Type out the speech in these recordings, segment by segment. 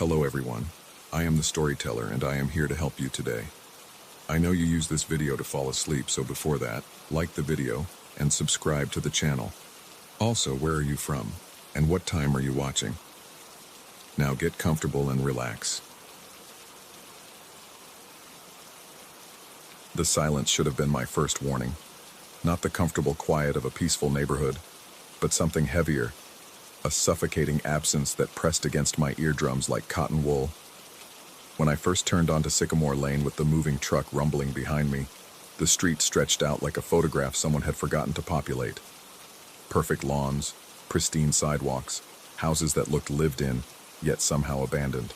Hello everyone, I am the storyteller and I am here to help you today. I know you use this video to fall asleep, so before that, like the video and subscribe to the channel. Also, where are you from and what time are you watching? Now get comfortable and relax. The silence should have been my first warning. Not the comfortable quiet of a peaceful neighborhood, but something heavier. A suffocating absence that pressed against my eardrums like cotton wool. When I first turned onto Sycamore Lane with the moving truck rumbling behind me, the street stretched out like a photograph someone had forgotten to populate. Perfect lawns, pristine sidewalks, houses that looked lived in, yet somehow abandoned.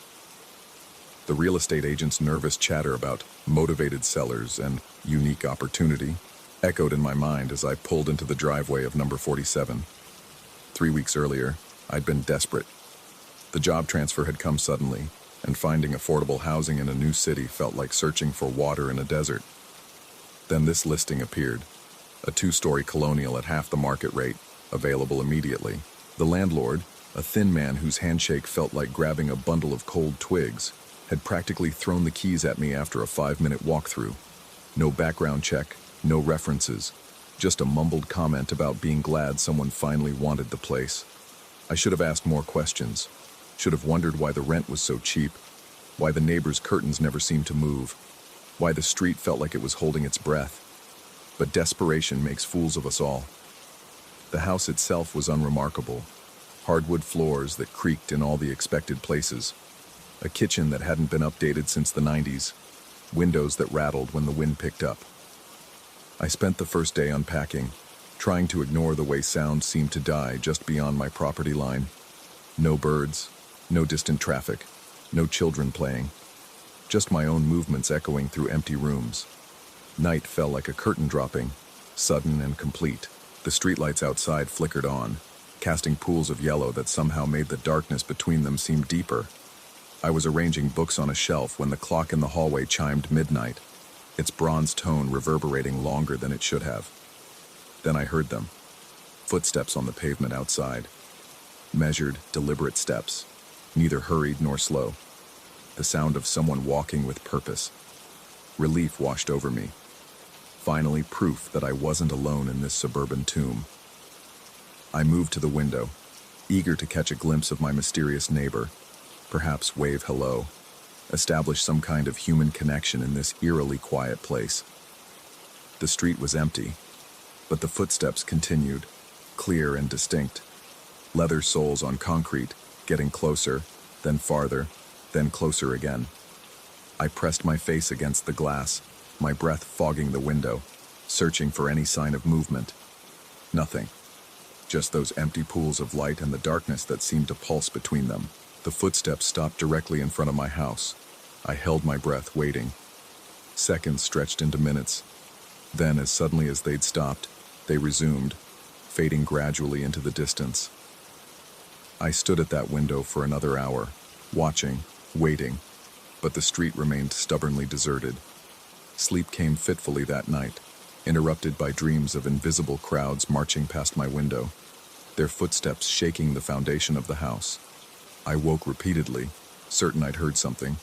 The real estate agent's nervous chatter about motivated sellers and unique opportunity echoed in my mind as I pulled into the driveway of number 47. 3 weeks earlier, I'd been desperate. The job transfer had come suddenly, and finding affordable housing in a new city felt like searching for water in a desert. Then this listing appeared, a 2-story colonial at half the market rate, available immediately. The landlord, a thin man whose handshake felt like grabbing a bundle of cold twigs, had practically thrown the keys at me after a 5-minute walkthrough. No background check, no references. Just a mumbled comment about being glad someone finally wanted the place. I should have asked more questions. Should have wondered why the rent was so cheap, why the neighbors' curtains never seemed to move, why the street felt like it was holding its breath. But desperation makes fools of us all. The house itself was unremarkable. Hardwood floors that creaked in all the expected places. A kitchen that hadn't been updated since the 90s. Windows that rattled when the wind picked up. I spent the first day unpacking, trying to ignore the way sound seemed to die just beyond my property line. No birds, no distant traffic, no children playing. Just my own movements echoing through empty rooms. Night fell like a curtain dropping, sudden and complete. The streetlights outside flickered on, casting pools of yellow that somehow made the darkness between them seem deeper. I was arranging books on a shelf when the clock in the hallway chimed midnight, its bronze tone reverberating longer than it should have. Then I heard them. Footsteps on the pavement outside. Measured, deliberate steps, neither hurried nor slow. The sound of someone walking with purpose. Relief washed over me. Finally, proof that I wasn't alone in this suburban tomb. I moved to the window, eager to catch a glimpse of my mysterious neighbor, perhaps wave hello. Establish some kind of human connection in this eerily quiet place. The street was empty, but the footsteps continued, clear and distinct. Leather soles on concrete, getting closer, then farther, then closer again. I pressed my face against the glass, my breath fogging the window, searching for any sign of movement. Nothing. Just those empty pools of light and the darkness that seemed to pulse between them. The footsteps stopped directly in front of my house. I held my breath, waiting. Seconds stretched into minutes. Then, as suddenly as they'd stopped, they resumed, fading gradually into the distance. I stood at that window for another hour, watching, waiting, but the street remained stubbornly deserted. Sleep came fitfully that night, interrupted by dreams of invisible crowds marching past my window, their footsteps shaking the foundation of the house. I woke repeatedly, certain I'd heard something,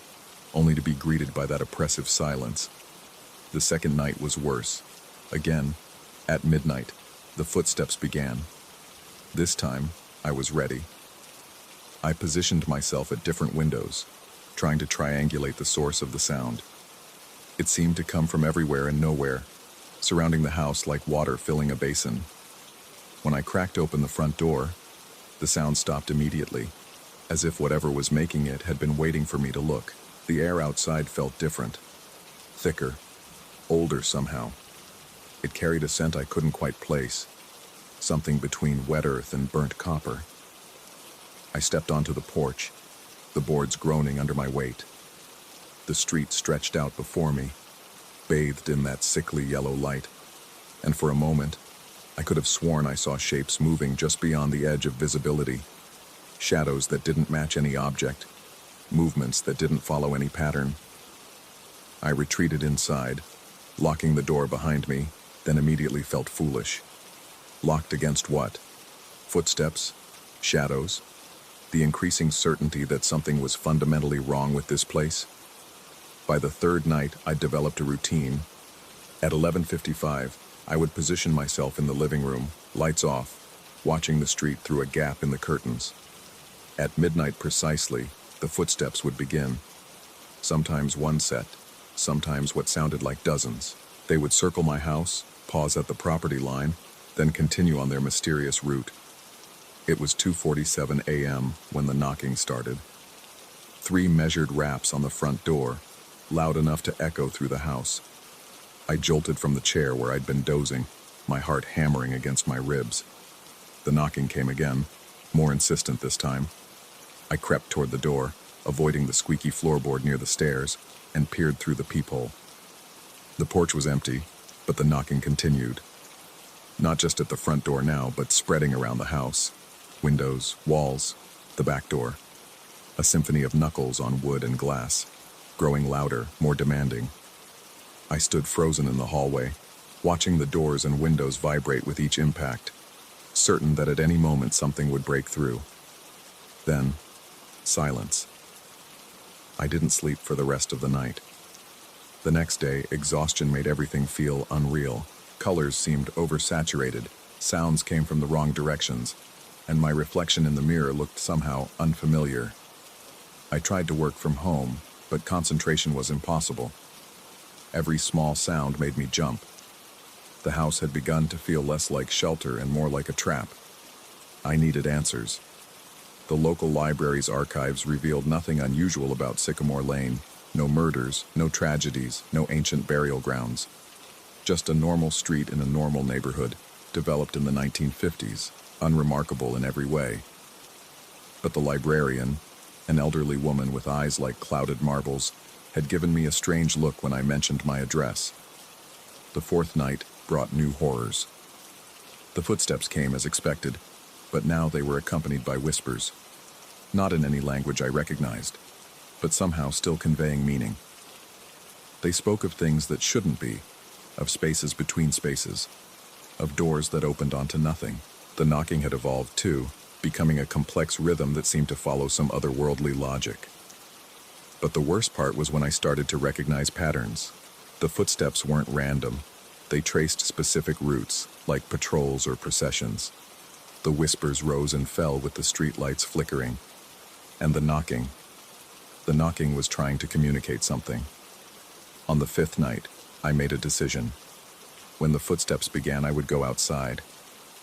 only to be greeted by that oppressive silence. The second night was worse. Again, at midnight, the footsteps began. This time, I was ready. I positioned myself at different windows, trying to triangulate the source of the sound. It seemed to come from everywhere and nowhere, surrounding the house like water filling a basin. When I cracked open the front door, the sound stopped immediately, as if whatever was making it had been waiting for me to look. The air outside felt different, thicker, older somehow. It carried a scent I couldn't quite place, something between wet earth and burnt copper. I stepped onto the porch, the boards groaning under my weight. The street stretched out before me, bathed in that sickly yellow light, and for a moment, I could have sworn I saw shapes moving just beyond the edge of visibility. Shadows that didn't match any object, movements that didn't follow any pattern. I retreated inside, locking the door behind me, then immediately felt foolish. Locked against what? Footsteps? Shadows? the increasing certainty that something was fundamentally wrong with this place. By the third night, I developed a routine. At 11:55, I would position myself in the living room, lights off, watching the street through a gap in the curtains. At midnight precisely, the footsteps would begin. Sometimes one set, sometimes what sounded like dozens. They would circle my house, pause at the property line, then continue on their mysterious route. It was 2:47 a.m. when the knocking started. 3 measured raps on the front door, loud enough to echo through the house. I jolted from the chair where I'd been dozing, my heart hammering against my ribs. The knocking came again, more insistent this time. I crept toward the door, avoiding the squeaky floorboard near the stairs, and peered through the peephole. The porch was empty, but the knocking continued. Not just at the front door now, but spreading around the house. Windows, walls, the back door. A symphony of knuckles on wood and glass, growing louder, more demanding. I stood frozen in the hallway, watching the doors and windows vibrate with each impact, certain that at any moment something would break through. Then, silence. I didn't sleep for the rest of the night. The next day, exhaustion made everything feel unreal. Colors seemed oversaturated, sounds came from the wrong directions, and my reflection in the mirror looked somehow unfamiliar. I tried to work from home, but concentration was impossible. Every small sound made me jump. The house had begun to feel less like shelter and more like a trap. I needed answers. The local library's archives revealed nothing unusual about Sycamore Lane. No murders, no tragedies, no ancient burial grounds. Just a normal street in a normal neighborhood, developed in the 1950s, unremarkable in every way. But the librarian, an elderly woman with eyes like clouded marbles, had given me a strange look when I mentioned my address. The fourth night brought new horrors. The footsteps came as expected, but now they were accompanied by whispers. Not in any language I recognized, but somehow still conveying meaning. They spoke of things that shouldn't be, of spaces between spaces, of doors that opened onto nothing. The knocking had evolved too, becoming a complex rhythm that seemed to follow some otherworldly logic. But the worst part was when I started to recognize patterns. The footsteps weren't random. They traced specific routes, like patrols or processions. The whispers rose and fell with the streetlights flickering. And the knocking was trying to communicate something. On the 5th night, I made a decision. When the footsteps began, I would go outside.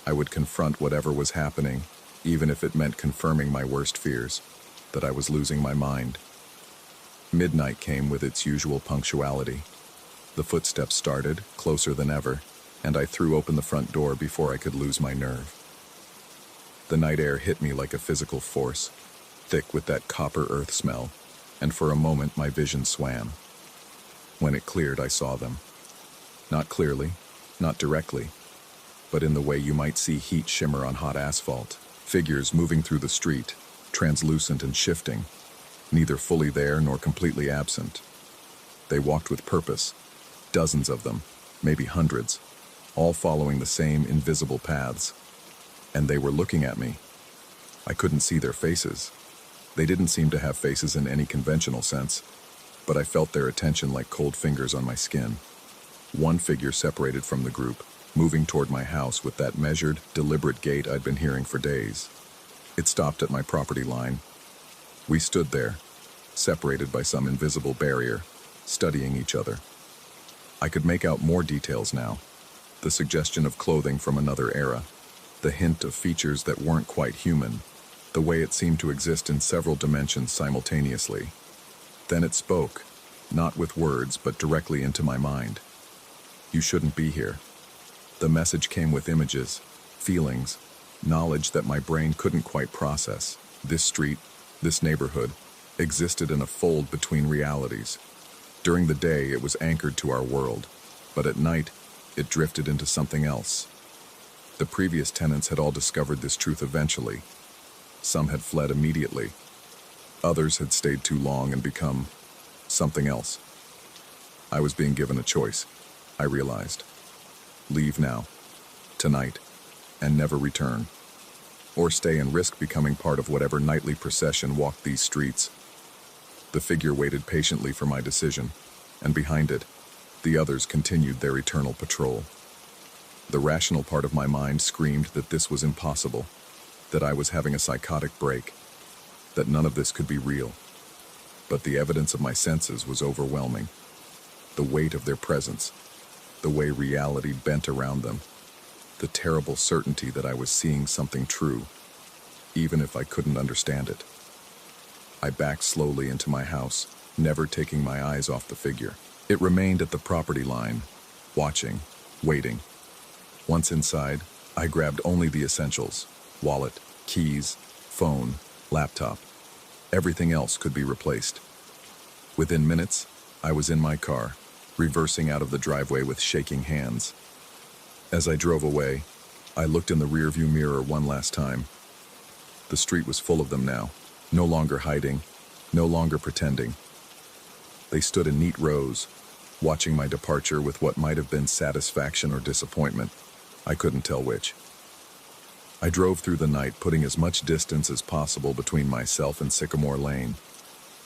I would confront whatever was happening, even if it meant confirming my worst fears, that I was losing my mind. Midnight came with its usual punctuality. The footsteps started, closer than ever, and I threw open the front door before I could lose my nerve. The night air hit me like a physical force, thick with that copper earth smell, and for a moment my vision swam. When it cleared, I saw them. Not clearly, not directly, but in the way you might see heat shimmer on hot asphalt, figures moving through the street, translucent and shifting, neither fully there nor completely absent. They walked with purpose, dozens of them, maybe hundreds, all following the same invisible paths. And they were looking at me. I couldn't see their faces. They didn't seem to have faces in any conventional sense, but I felt their attention like cold fingers on my skin. One figure separated from the group, moving toward my house with that measured, deliberate gait I'd been hearing for days. It stopped at my property line. We stood there, separated by some invisible barrier, studying each other. I could make out more details now. The suggestion of clothing from another era, the hint of features that weren't quite human, the way it seemed to exist in several dimensions simultaneously. Then it spoke, not with words, but directly into my mind. You shouldn't be here. The message came with images, feelings, knowledge that my brain couldn't quite process. This street, this neighborhood, existed in a fold between realities. During the day, it was anchored to our world, but at night, it drifted into something else. The previous tenants had all discovered this truth eventually. Some had fled immediately. Others had stayed too long and become something else. I was being given a choice, I realized. Leave now, tonight, and never return. or stay and risk becoming part of whatever nightly procession walked these streets. The figure waited patiently for my decision, and behind it, the others continued their eternal patrol. The rational part of my mind screamed that this was impossible, that I was having a psychotic break, that none of this could be real. But the evidence of my senses was overwhelming. The weight of their presence, the way reality bent around them, the terrible certainty that I was seeing something true, even if I couldn't understand it. I backed slowly into my house, never taking my eyes off the figure. It remained at the property line, watching, waiting. Once inside, I grabbed only the essentials: wallet, keys, phone, laptop. Everything else could be replaced. Within minutes, I was in my car, reversing out of the driveway with shaking hands. As I drove away, I looked in the rearview mirror one last time. The street was full of them now, no longer hiding, no longer pretending. They stood in neat rows, watching my departure with what might have been satisfaction or disappointment. I couldn't tell which. I drove through the night, putting as much distance as possible between myself and Sycamore Lane.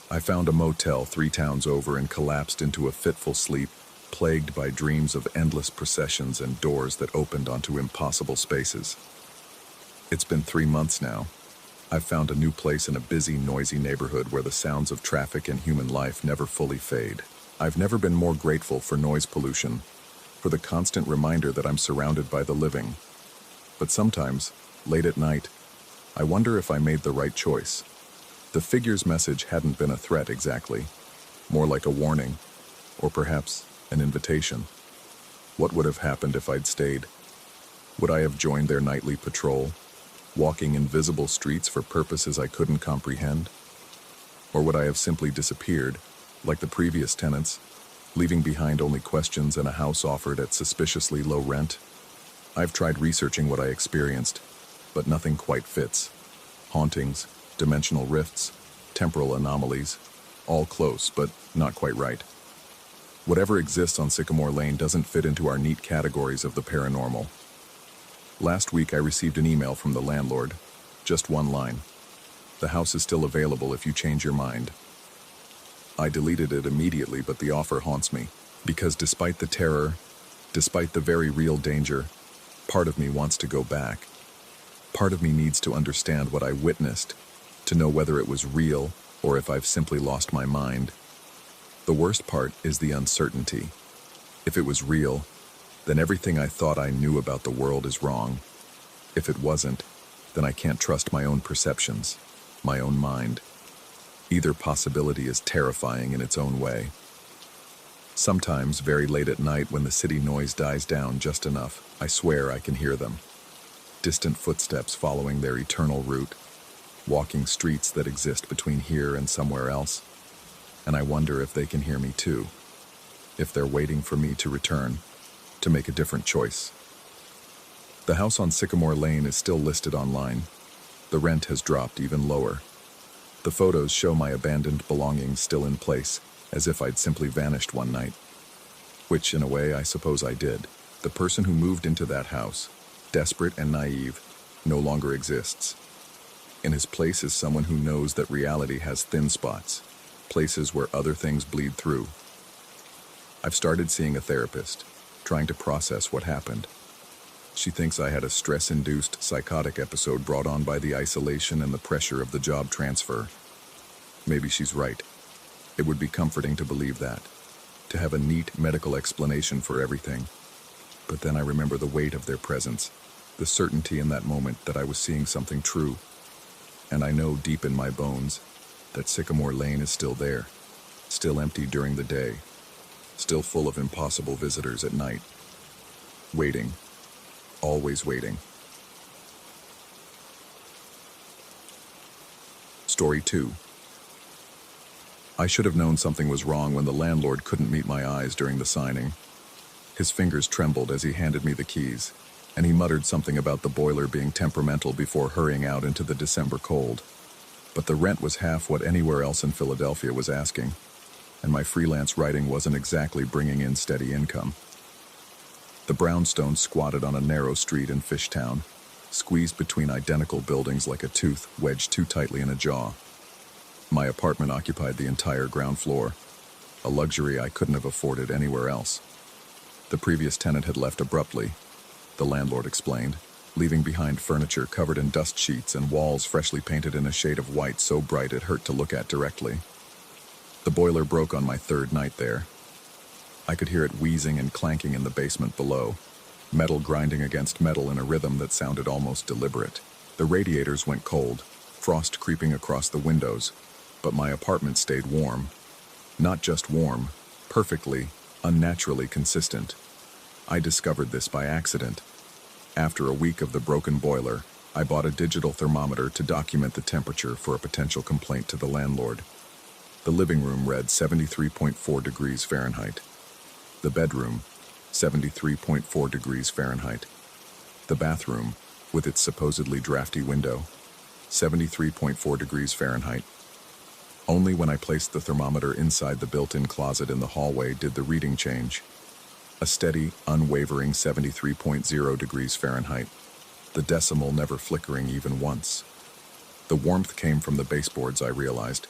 I found a motel 3 towns over and collapsed into a fitful sleep, plagued by dreams of endless processions and doors that opened onto impossible spaces. It's been 3 months now. I've found a new place in a busy, noisy neighborhood where the sounds of traffic and human life never fully fade. I've never been more grateful for noise pollution, for the constant reminder that I'm surrounded by the living. But sometimes, late at night, I wonder if I made the right choice. The figure's message hadn't been a threat exactly, more like a warning, or perhaps an invitation. What would have happened if I'd stayed? Would I have joined their nightly patrol, walking invisible streets for purposes I couldn't comprehend? Or would I have simply disappeared, like the previous tenants, leaving behind only questions and a house offered at suspiciously low rent? I've tried researching what I experienced, but nothing quite fits. Hauntings, dimensional rifts, temporal anomalies, all close, but not quite right. Whatever exists on Sycamore Lane doesn't fit into our neat categories of the paranormal. Last week I received an email from the landlord, just one line: "The house is still available if you change your mind." I deleted it immediately, but the offer haunts me, because despite the terror, despite the very real danger, part of me wants to go back. Part of me needs to understand what I witnessed, to know whether it was real or if I've simply lost my mind. The worst part is the uncertainty. If it was real, then everything I thought I knew about the world is wrong. If it wasn't, then I can't trust my own perceptions, my own mind. Either possibility is terrifying in its own way. Sometimes, very late at night when the city noise dies down just enough, I swear I can hear them. Distant footsteps following their eternal route, walking streets that exist between here and somewhere else. And I wonder if they can hear me too, if they're waiting for me to return, to make a different choice. The house on Sycamore Lane is still listed online. The rent has dropped even lower. The photos show my abandoned belongings still in place, as if I'd simply vanished one night. Which, in a way, I suppose I did. The person who moved into that house, desperate and naive, no longer exists. In his place is someone who knows that reality has thin spots, places where other things bleed through. I've started seeing a therapist, trying to process what happened. She thinks I had a stress-induced psychotic episode brought on by the isolation and the pressure of the job transfer. Maybe she's right. It would be comforting to believe that, to have a neat medical explanation for everything. But then I remember the weight of their presence, the certainty in that moment that I was seeing something true. And I know deep in my bones that Sycamore Lane is still there, still empty during the day, still full of impossible visitors at night. Waiting, always waiting. Story 2. I should have known something was wrong when the landlord couldn't meet my eyes during the signing. His fingers trembled as he handed me the keys, and he muttered something about the boiler being temperamental before hurrying out into the December cold. But the rent was half what anywhere else in Philadelphia was asking, and my freelance writing wasn't exactly bringing in steady income. The brownstones squatted on a narrow street in Fishtown, squeezed between identical buildings like a tooth wedged too tightly in a jaw. My apartment occupied the entire ground floor, a luxury I couldn't have afforded anywhere else. The previous tenant had left abruptly, the landlord explained, leaving behind furniture covered in dust sheets and walls freshly painted in a shade of white so bright it hurt to look at directly. The boiler broke on my third night there. I could hear it wheezing and clanking in the basement below, metal grinding against metal in a rhythm that sounded almost deliberate. The radiators went cold, frost creeping across the windows, but my apartment stayed warm. Not just warm, perfectly, unnaturally consistent. I discovered this by accident. After a week of the broken boiler, I bought a digital thermometer to document the temperature for a potential complaint to the landlord. The living room read 73.4 degrees Fahrenheit. The bedroom, 73.4 degrees Fahrenheit. The bathroom, with its supposedly drafty window, 73.4 degrees Fahrenheit. Only when I placed the thermometer inside the built-in closet in the hallway did the reading change. A steady, unwavering 73.0 degrees Fahrenheit, the decimal never flickering even once. The warmth came from the baseboards, I realized,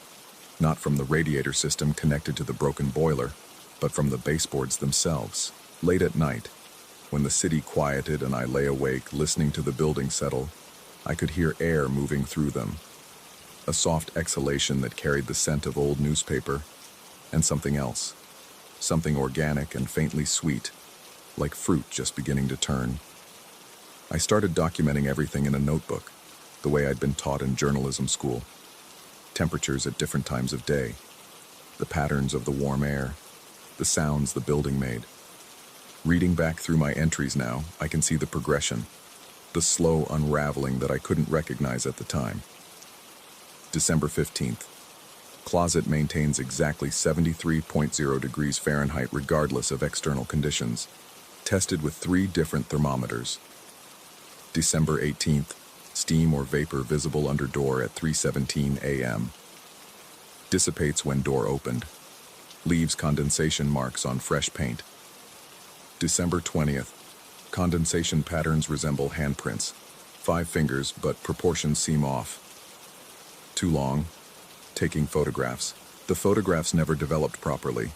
not from the radiator system connected to the broken boiler, but from the baseboards themselves. Late at night, when the city quieted and I lay awake listening to the building settle, I could hear air moving through them. A soft exhalation that carried the scent of old newspaper, and something else. Something organic and faintly sweet, like fruit just beginning to turn. I started documenting everything in a notebook, the way I'd been taught in journalism school. Temperatures at different times of day, the patterns of the warm air, the sounds the building made. Reading back through my entries now, I can see the progression, the slow unraveling that I couldn't recognize at the time. December 15th. Closet maintains exactly 73.0 degrees Fahrenheit regardless of external conditions. Tested with 3 different thermometers. December 18th. Steam or vapor visible under door at 3:17 a.m. Dissipates when door opened. Leaves condensation marks on fresh paint. December 20th. Condensation patterns resemble handprints. 5 fingers, but proportions seem off. Too long. Taking photographs. The photographs never developed properly.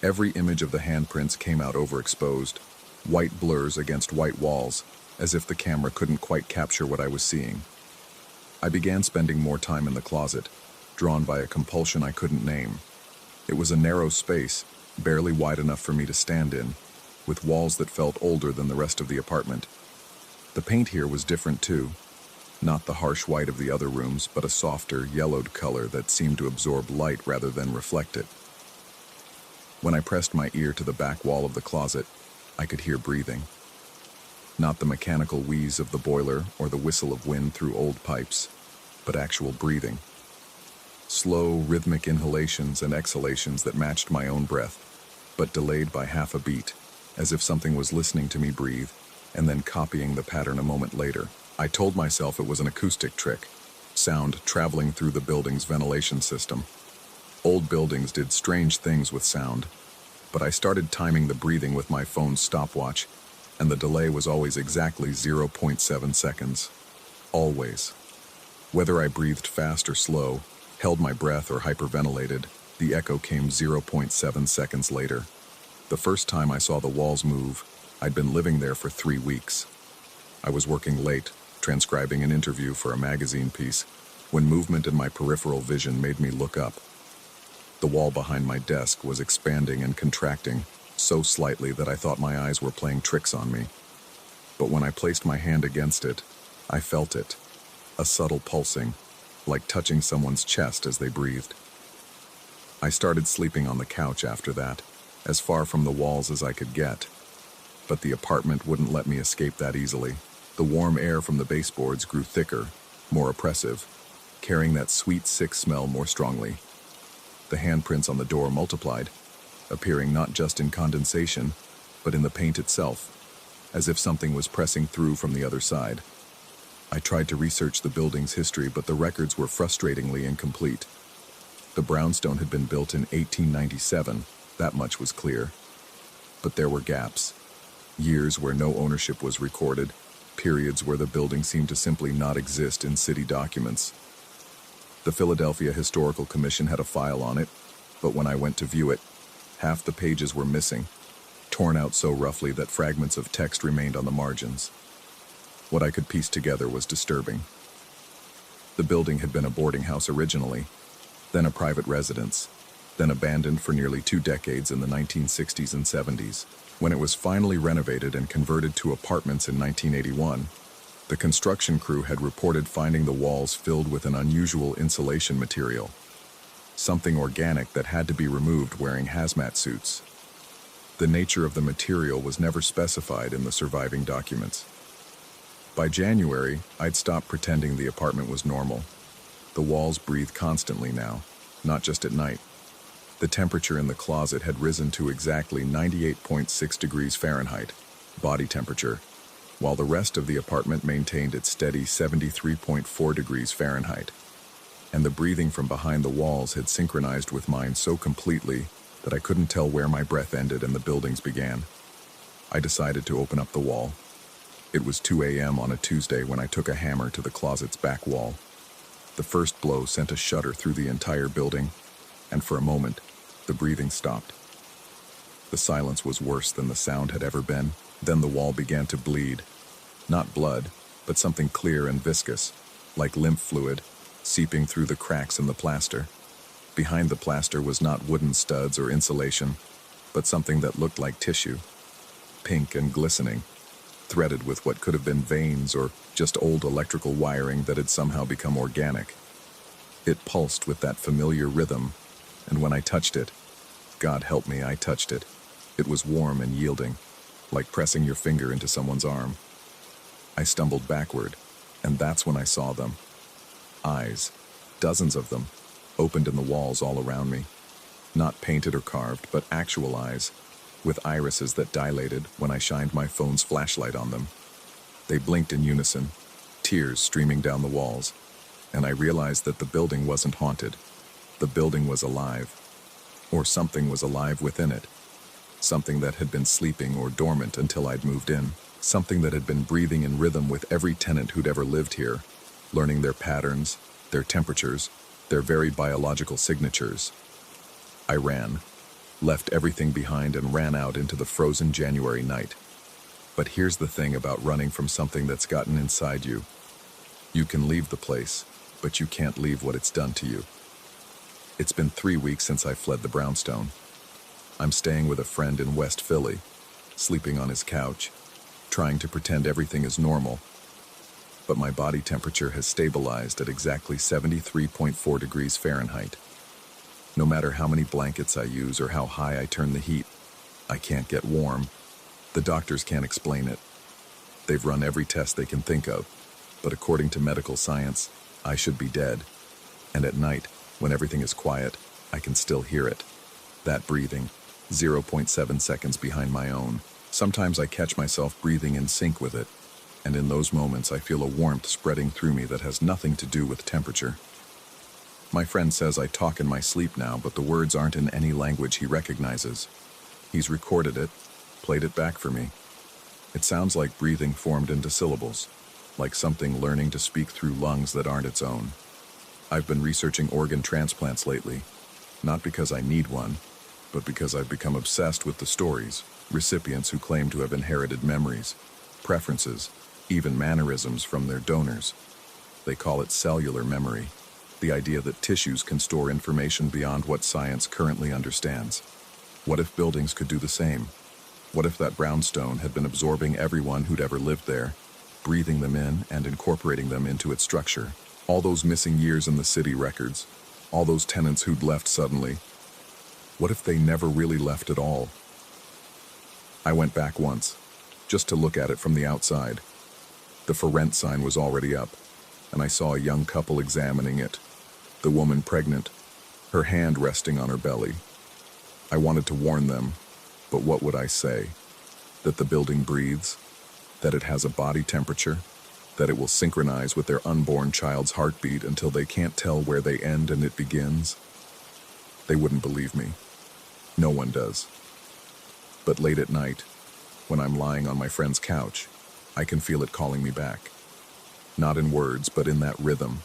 Every image of the handprints came out overexposed, white blurs against white walls, as if the camera couldn't quite capture what I was seeing. I began spending more time in the closet, drawn by a compulsion I couldn't name. It was a narrow space, barely wide enough for me to stand in, with walls that felt older than the rest of the apartment. The paint here was different too. Not the harsh white of the other rooms, but a softer, yellowed color that seemed to absorb light rather than reflect it. When I pressed my ear to the back wall of the closet, I could hear breathing. Not the mechanical wheeze of the boiler or the whistle of wind through old pipes, but actual breathing. Slow, rhythmic inhalations and exhalations that matched my own breath, but delayed by half a beat, as if something was listening to me breathe, and then copying the pattern a moment later. I told myself it was an acoustic trick, sound traveling through the building's ventilation system. Old buildings did strange things with sound, but I started timing the breathing with my phone's stopwatch, and the delay was always exactly 0.7 seconds. Always. Whether I breathed fast or slow, held my breath or hyperventilated, the echo came 0.7 seconds later. The first time I saw the walls move, I'd been living there for 3 weeks. I was working late, transcribing an interview for a magazine piece, when movement in my peripheral vision made me look up. The wall behind my desk was expanding and contracting, so slightly that I thought my eyes were playing tricks on me. But when I placed my hand against it, I felt it, a subtle pulsing, like touching someone's chest as they breathed. I started sleeping on the couch after that, as far from the walls as I could get. But the apartment wouldn't let me escape that easily. The warm air from the baseboards grew thicker, more oppressive, carrying that sweet, sick smell more strongly. The handprints on the door multiplied, appearing not just in condensation, but in the paint itself, as if something was pressing through from the other side. I tried to research the building's history, but the records were frustratingly incomplete. The brownstone had been built in 1897, that much was clear. But there were gaps. Years where no ownership was recorded, periods where the building seemed to simply not exist in city documents. The Philadelphia Historical Commission had a file on it, but when I went to view it, half the pages were missing, torn out so roughly that fragments of text remained on the margins. What I could piece together was disturbing. The building had been a boarding house originally, then a private residence, then abandoned for nearly 2 decades in the 1960s and 70s. When it was finally renovated and converted to apartments in 1981, the construction crew had reported finding the walls filled with an unusual insulation material, something organic that had to be removed wearing hazmat suits. The nature of the material was never specified in the surviving documents. By January, I'd stopped pretending the apartment was normal. The walls breathed constantly now, not just at night. The temperature in the closet had risen to exactly 98.6 degrees Fahrenheit, body temperature, while the rest of the apartment maintained its steady 73.4 degrees Fahrenheit. And the breathing from behind the walls had synchronized with mine so completely that I couldn't tell where my breath ended and the buildings began. I decided to open up the wall. It was 2 a.m. on a Tuesday when I took a hammer to the closet's back wall. The first blow sent a shudder through the entire building, and for a moment, the breathing stopped. The silence was worse than the sound had ever been. Then the wall began to bleed. Not blood, but something clear and viscous, like lymph fluid, seeping through the cracks in the plaster. Behind the plaster was not wooden studs or insulation, but something that looked like tissue, pink and glistening, threaded with what could have been veins or just old electrical wiring that had somehow become organic. It pulsed with that familiar rhythm, and when I touched it, God help me, I touched it. It was warm and yielding, like pressing your finger into someone's arm. I stumbled backward, and that's when I saw them. Eyes, dozens of them, opened in the walls all around me. Not painted or carved, but actual eyes, with irises that dilated when I shined my phone's flashlight on them. They blinked in unison, tears streaming down the walls, and I realized that the building wasn't haunted. The building was alive, or something was alive within it. Something that had been sleeping or dormant until I'd moved in. Something that had been breathing in rhythm with every tenant who'd ever lived here, learning their patterns, their temperatures, their very biological signatures. I ran, left everything behind and ran out into the frozen January night. But here's the thing about running from something that's gotten inside you. You can leave the place, but you can't leave what it's done to you. It's been 3 weeks since I fled the brownstone. I'm staying with a friend in West Philly, sleeping on his couch, trying to pretend everything is normal. But my body temperature has stabilized at exactly 73.4 degrees Fahrenheit. No matter how many blankets I use or how high I turn the heat, I can't get warm. The doctors can't explain it. They've run every test they can think of, but according to medical science, I should be dead. And at night, when everything is quiet, I can still hear it. That breathing, 0.7 seconds behind my own. Sometimes I catch myself breathing in sync with it, and in those moments I feel a warmth spreading through me that has nothing to do with temperature. My friend says I talk in my sleep now, but the words aren't in any language he recognizes. He's recorded it, played it back for me. It sounds like breathing formed into syllables, like something learning to speak through lungs that aren't its own. I've been researching organ transplants lately, not because I need one, but because I've become obsessed with the stories, recipients who claim to have inherited memories, preferences, even mannerisms from their donors. They call it cellular memory, the idea that tissues can store information beyond what science currently understands. What if buildings could do the same? What if that brownstone had been absorbing everyone who'd ever lived there, breathing them in and incorporating them into its structure? All those missing years in the city records, all those tenants who'd left suddenly. What if they never really left at all? I went back once, just to look at it from the outside. The for rent sign was already up, and I saw a young couple examining it, the woman pregnant, her hand resting on her belly. I wanted to warn them, but what would I say? That the building breathes? That it has a body temperature? That it will synchronize with their unborn child's heartbeat until they can't tell where they end and it begins? They wouldn't believe me. No one does. But late at night, when I'm lying on my friend's couch, I can feel it calling me back. Not in words, but in that rhythm.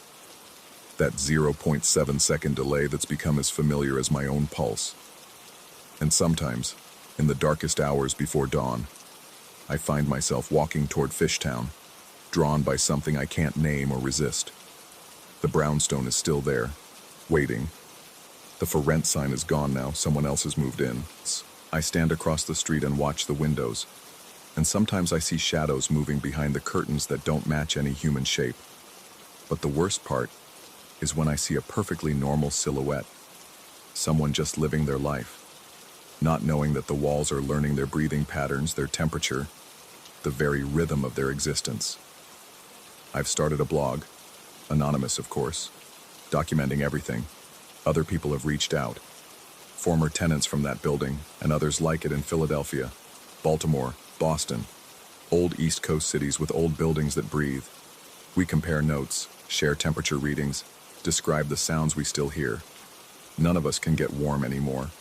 That 0.7-second delay that's become as familiar as my own pulse. And sometimes, in the darkest hours before dawn, I find myself walking toward Fishtown, drawn by something I can't name or resist. The brownstone is still there, waiting. The for rent sign is gone now, someone else has moved in. I stand across the street and watch the windows, and sometimes I see shadows moving behind the curtains that don't match any human shape. But the worst part is when I see a perfectly normal silhouette, someone just living their life, not knowing that the walls are learning their breathing patterns, their temperature, the very rhythm of their existence. I've started a blog, anonymous of course, documenting everything. Other people have reached out. Former tenants from that building and others like it in Philadelphia, Baltimore, Boston, old East Coast cities with old buildings that breathe. We compare notes, share temperature readings, describe the sounds we still hear. None of us can get warm anymore.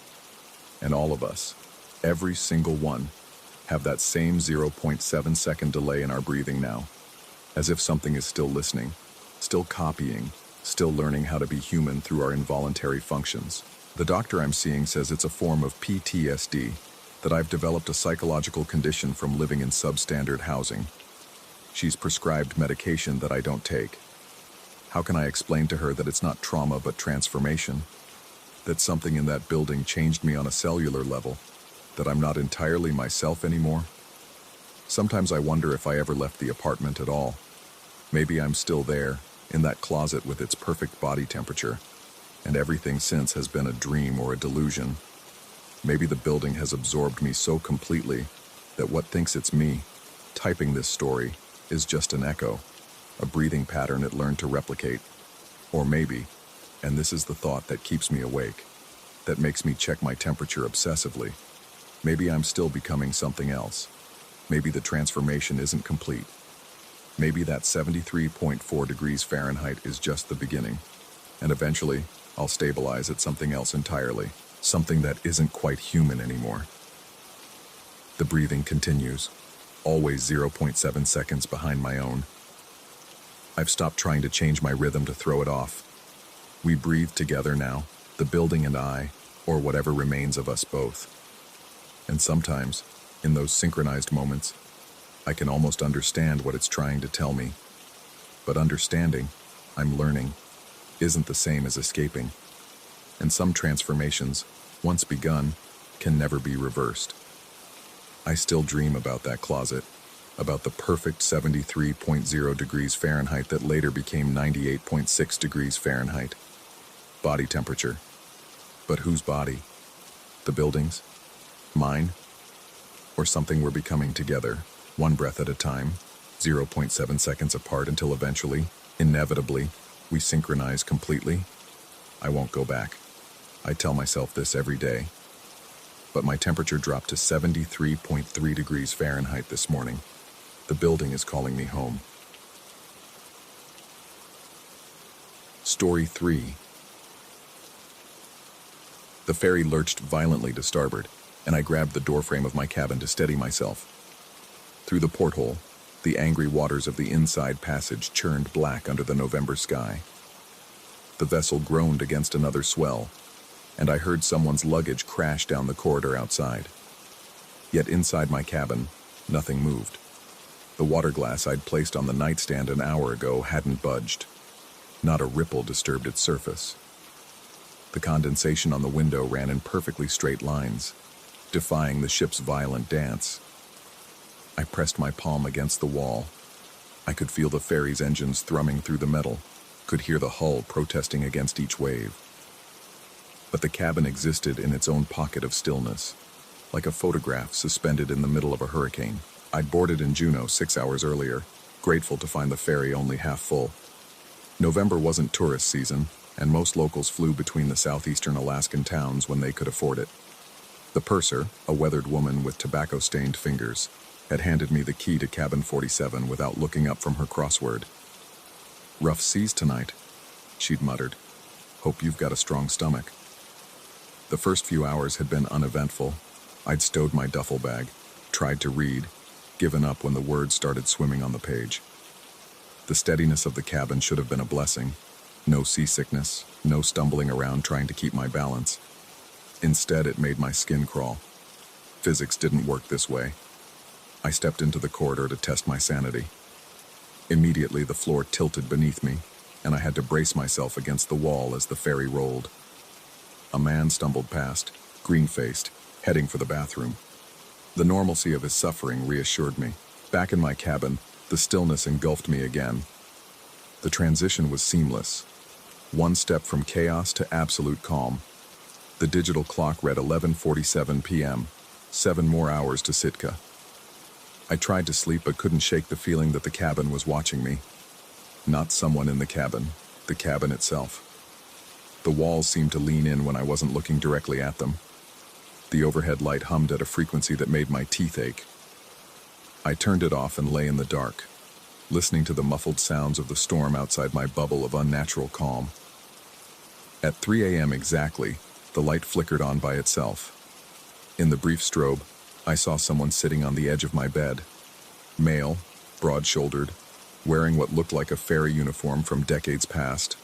And all of us, every single one, have that same 0.7-second delay in our breathing now, as if something is still listening, still copying, still learning how to be human through our involuntary functions. The doctor I'm seeing says it's a form of PTSD, that I've developed a psychological condition from living in substandard housing. She's prescribed medication that I don't take. How can I explain to her that it's not trauma but transformation? That something in that building changed me on a cellular level? That I'm not entirely myself anymore? Sometimes I wonder if I ever left the apartment at all. Maybe I'm still there, in that closet with its perfect body temperature, and everything since has been a dream or a delusion. Maybe the building has absorbed me so completely that what thinks it's me, typing this story, is just an echo, a breathing pattern it learned to replicate. Or maybe, and this is the thought that keeps me awake, that makes me check my temperature obsessively, maybe I'm still becoming something else. Maybe the transformation isn't complete. Maybe that 73.4 degrees Fahrenheit is just the beginning, and eventually I'll stabilize at something else entirely, something that isn't quite human anymore. The breathing continues, always 0.7 seconds behind my own. I've stopped trying to change my rhythm to throw it off. We breathe together now, the building and I, or whatever remains of us both. And sometimes, in those synchronized moments, I can almost understand what it's trying to tell me. But understanding, I'm learning, isn't the same as escaping. And some transformations, once begun, can never be reversed. I still dream about that closet, about the perfect 73.0 degrees Fahrenheit that later became 98.6 degrees Fahrenheit. Body temperature. But whose body? The building's? Mine? Or something we're becoming together, one breath at a time, 0.7 seconds apart until eventually, inevitably, we synchronize completely? I won't go back. I tell myself this every day. But my temperature dropped to 73.3 degrees Fahrenheit this morning. The building is calling me home. Story 3. The ferry lurched violently to starboard, and I grabbed the doorframe of my cabin to steady myself. Through the porthole, the angry waters of the inside passage churned black under the November sky. The vessel groaned against another swell, and I heard someone's luggage crash down the corridor outside. Yet inside my cabin, nothing moved. The water glass I'd placed on the nightstand an hour ago hadn't budged. Not a ripple disturbed its surface. The condensation on the window ran in perfectly straight lines, defying the ship's violent dance. I pressed my palm against the wall. I could feel the ferry's engines thrumming through the metal, could hear the hull protesting against each wave. But the cabin existed in its own pocket of stillness, like a photograph suspended in the middle of a hurricane. I'd boarded in Juneau 6 hours earlier, grateful to find the ferry only half full. November wasn't tourist season, and most locals flew between the southeastern Alaskan towns when they could afford it. The purser, a weathered woman with tobacco-stained fingers, had handed me the key to cabin 47 without looking up from her crossword. "Rough seas tonight," she'd muttered. "Hope you've got a strong stomach." The first few hours had been uneventful. I'd stowed my duffel bag, tried to read, given up when the words started swimming on the page. The steadiness of the cabin should have been a blessing. No seasickness, no stumbling around trying to keep my balance. Instead, it made my skin crawl. Physics didn't work this way. I stepped into the corridor to test my sanity. Immediately, the floor tilted beneath me, and I had to brace myself against the wall as the ferry rolled. A man stumbled past, green-faced, heading for the bathroom. The normalcy of his suffering reassured me. Back in my cabin, the stillness engulfed me again. The transition was seamless. One step from chaos to absolute calm. The digital clock read 11:47 p.m., 7 more hours to Sitka. I tried to sleep but couldn't shake the feeling that the cabin was watching me. Not someone in the cabin itself. The walls seemed to lean in when I wasn't looking directly at them. The overhead light hummed at a frequency that made my teeth ache. I turned it off and lay in the dark, listening to the muffled sounds of the storm outside my bubble of unnatural calm. At 3 a.m. exactly, the light flickered on by itself. In the brief strobe, I saw someone sitting on the edge of my bed. Male, broad-shouldered, wearing what looked like a ferry uniform from decades past.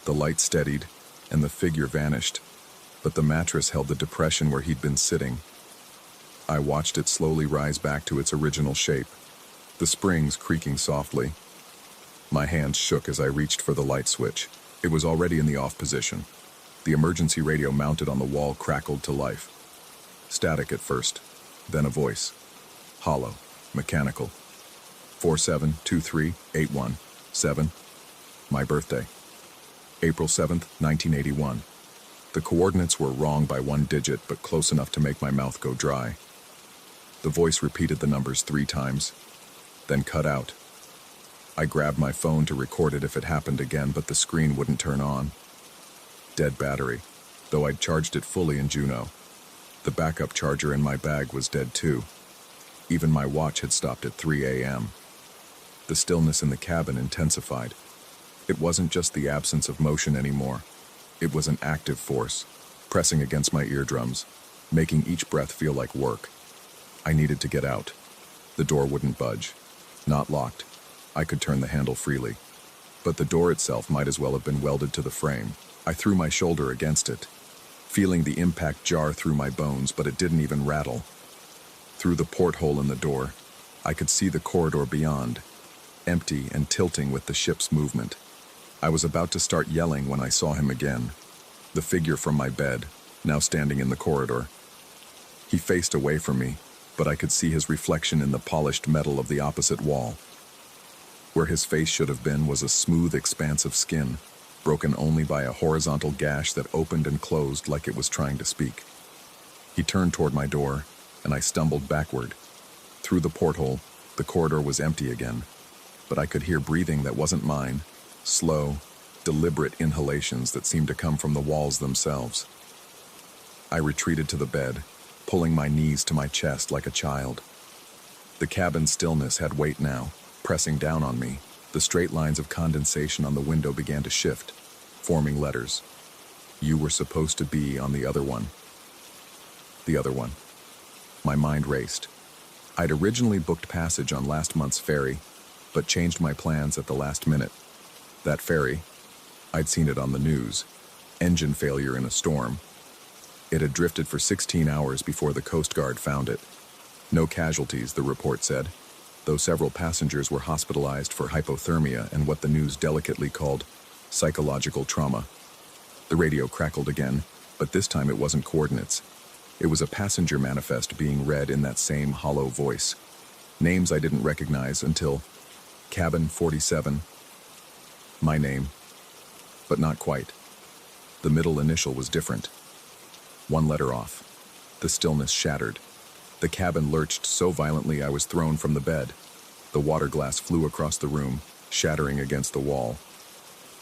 The light steadied, and the figure vanished, but the mattress held the depression where he'd been sitting. I watched it slowly rise back to its original shape, the springs creaking softly. My hands shook as I reached for the light switch. It was already in the off position. The emergency radio mounted on the wall crackled to life. Static at first, then a voice. Hollow, mechanical. 472381-7. My birthday. April 7th, 1981. The coordinates were wrong by 1 digit, but close enough to make my mouth go dry. The voice repeated the numbers 3 times, then cut out. I grabbed my phone to record it if it happened again, but the screen wouldn't turn on. Dead battery, though I'd charged it fully in Juneau. The backup charger in my bag was dead too. Even my watch had stopped at 3 a.m. The stillness in the cabin intensified. It wasn't just the absence of motion anymore. It was an active force, pressing against my eardrums, making each breath feel like work. I needed to get out. The door wouldn't budge. Not locked. I could turn the handle freely. But the door itself might as well have been welded to the frame. I threw my shoulder against it, feeling the impact jar through my bones, but it didn't even rattle. Through the porthole in the door, I could see the corridor beyond, empty and tilting with the ship's movement. I was about to start yelling when I saw him again, the figure from my bed, now standing in the corridor. He faced away from me, but I could see his reflection in the polished metal of the opposite wall. Where his face should have been was a smooth expanse of skin, broken only by a horizontal gash that opened and closed like it was trying to speak. He turned toward my door, and I stumbled backward. Through the porthole, the corridor was empty again, but I could hear breathing that wasn't mine, slow, deliberate inhalations that seemed to come from the walls themselves. I retreated to the bed, pulling my knees to my chest like a child. The cabin's stillness had weight now, pressing down on me. The straight lines of condensation on the window began to shift, forming letters. You were supposed to be on the other one. The other one. My mind raced. I'd originally booked passage on last month's ferry, but changed my plans at the last minute. That ferry, I'd seen it on the news. Engine failure in a storm. It had drifted for 16 hours before the Coast Guard found it. No casualties, the report said, though several passengers were hospitalized for hypothermia and what the news delicately called psychological trauma. The radio crackled again, but this time it wasn't coordinates. It was a passenger manifest being read in that same hollow voice. Names I didn't recognize until Cabin 47. My name, but not quite. The middle initial was different. 1 letter off. The stillness shattered. The cabin lurched so violently I was thrown from the bed. The water glass flew across the room, shattering against the wall.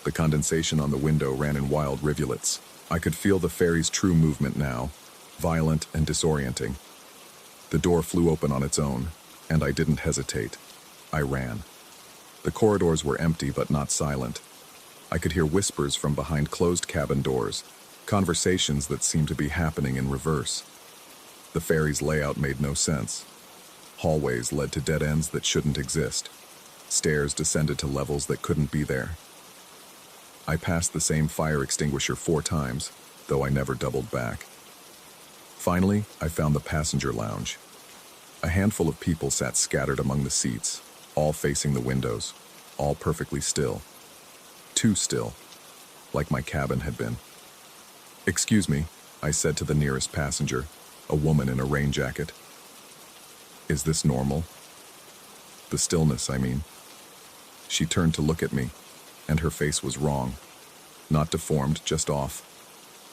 The condensation on the window ran in wild rivulets. I could feel the ferry's true movement now, violent and disorienting. The door flew open on its own, and I didn't hesitate. I ran. The corridors were empty but not silent. I could hear whispers from behind closed cabin doors, conversations that seemed to be happening in reverse. The ferry's layout made no sense. Hallways led to dead ends that shouldn't exist. Stairs descended to levels that couldn't be there. I passed the same fire extinguisher 4 times, though I never doubled back. Finally, I found the passenger lounge. A handful of people sat scattered among the seats, all facing the windows, all perfectly still. Too still, like my cabin had been. "Excuse me," I said to the nearest passenger, a woman in a rain jacket. "Is this normal?" The stillness, I mean. She turned to look at me, and her face was wrong. Not deformed, just off,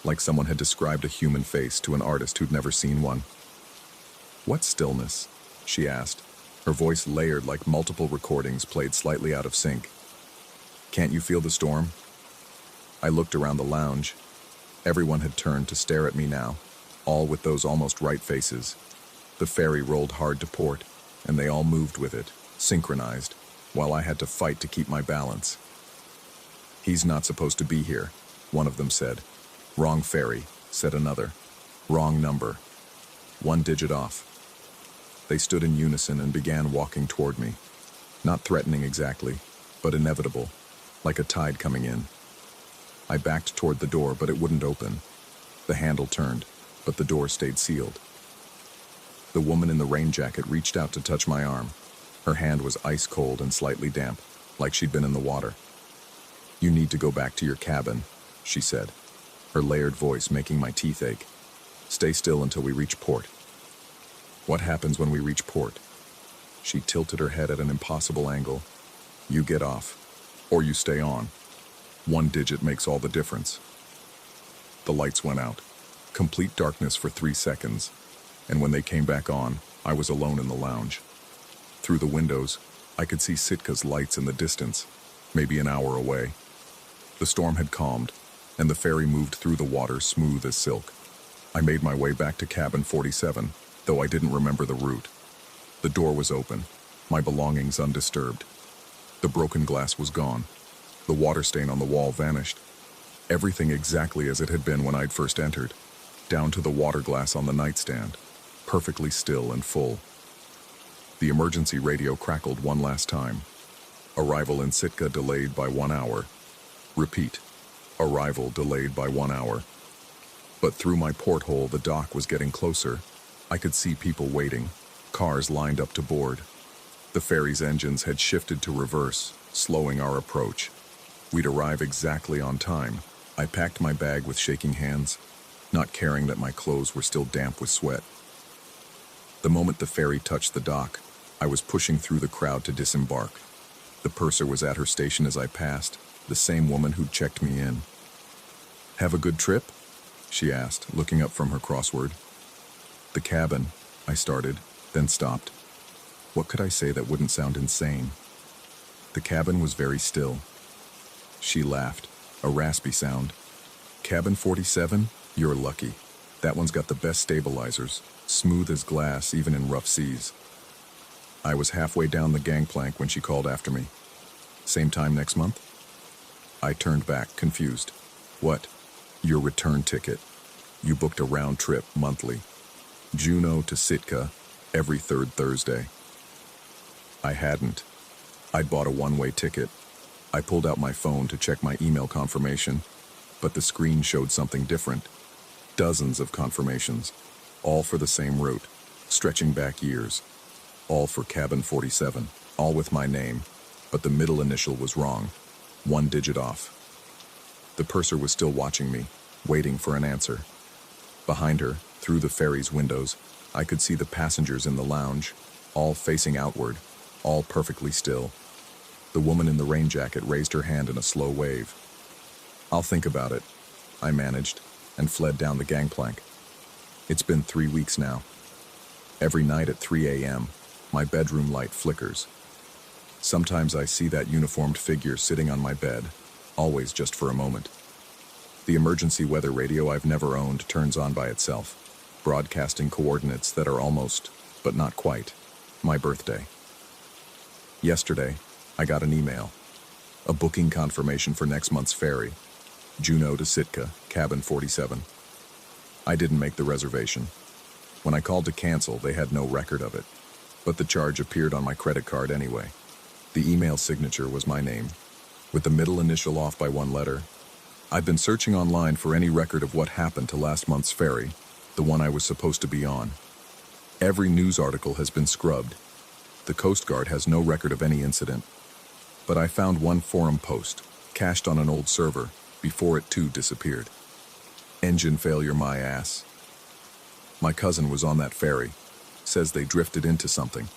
like someone had described a human face to an artist who'd never seen one. "What stillness?" she asked, her voice layered like multiple recordings played slightly out of sync. "Can't you feel the storm?" I looked around the lounge. Everyone had turned to stare at me now, all with those almost right faces. The ferry rolled hard to port, and they all moved with it, synchronized, while I had to fight to keep my balance. "He's not supposed to be here," one of them said. "Wrong ferry," said another. "Wrong number. 1 digit off." They stood in unison and began walking toward me. Not threatening exactly, but inevitable, like a tide coming in. I backed toward the door, but it wouldn't open. The handle turned, but the door stayed sealed. The woman in the rain jacket reached out to touch my arm. Her hand was ice cold and slightly damp, like she'd been in the water. "You need to go back to your cabin," she said, her layered voice making my teeth ache. "Stay still until we reach port." "What happens when we reach port?" She tilted her head at an impossible angle. "You get off, or you stay on. 1 digit makes all the difference." The lights went out. Complete darkness for 3 seconds, and when they came back on, I was alone in the lounge. Through the windows, I could see Sitka's lights in the distance, maybe an hour away. The storm had calmed, and the ferry moved through the water smooth as silk. I made my way back to cabin 47, though I didn't remember the route. The door was open, my belongings undisturbed. The broken glass was gone. The water stain on the wall vanished. Everything exactly as it had been when I'd first entered, down to the water glass on the nightstand, perfectly still and full. The emergency radio crackled one last time. "Arrival in Sitka delayed by 1 hour. Repeat. Arrival delayed by 1 hour." But through my porthole, the dock was getting closer. I could see people waiting, cars lined up to board. The ferry's engines had shifted to reverse, slowing our approach. We'd arrive exactly on time. I packed my bag with shaking hands, not caring that my clothes were still damp with sweat. The moment the ferry touched the dock, I was pushing through the crowd to disembark. The purser was at her station as I passed, the same woman who'd checked me in. "Have a good trip?" she asked, looking up from her crossword. "The cabin," I started, then stopped. What could I say that wouldn't sound insane? The cabin was very still. She laughed, a raspy sound. "Cabin 47? You're lucky. That one's got the best stabilizers, smooth as glass even in rough seas." I was halfway down the gangplank when she called after me. "Same time next month?" I turned back, confused. "What?" "Your return ticket. You booked a round trip monthly. Juneau to Sitka, every 3rd Thursday." I hadn't. I'd bought a one-way ticket. I pulled out my phone to check my email confirmation, but the screen showed something different. Dozens of confirmations, all for the same route, stretching back years. All for cabin 47, all with my name, but the middle initial was wrong, 1 digit off. The purser was still watching me, waiting for an answer. Behind her, through the ferry's windows, I could see the passengers in the lounge, all facing outward, all perfectly still. The woman in the rain jacket raised her hand in a slow wave. "I'll think about it," I managed, and fled down the gangplank. It's been 3 weeks now. Every night at 3 a.m., my bedroom light flickers. Sometimes I see that uniformed figure sitting on my bed, always just for a moment. The emergency weather radio I've never owned turns on by itself, broadcasting coordinates that are almost, but not quite, my birthday. Yesterday, I got an email. A booking confirmation for next month's ferry, Juneau to Sitka, cabin 47. I didn't make the reservation. When I called to cancel, they had no record of it. But the charge appeared on my credit card anyway. The email signature was my name, with the middle initial off by one letter. I've been searching online for any record of what happened to last month's ferry, the one I was supposed to be on. Every news article has been scrubbed. The Coast Guard has no record of any incident. But I found one forum post, cached on an old server, before it too disappeared. Engine failure my ass. My cousin was on that ferry. Says they drifted into something.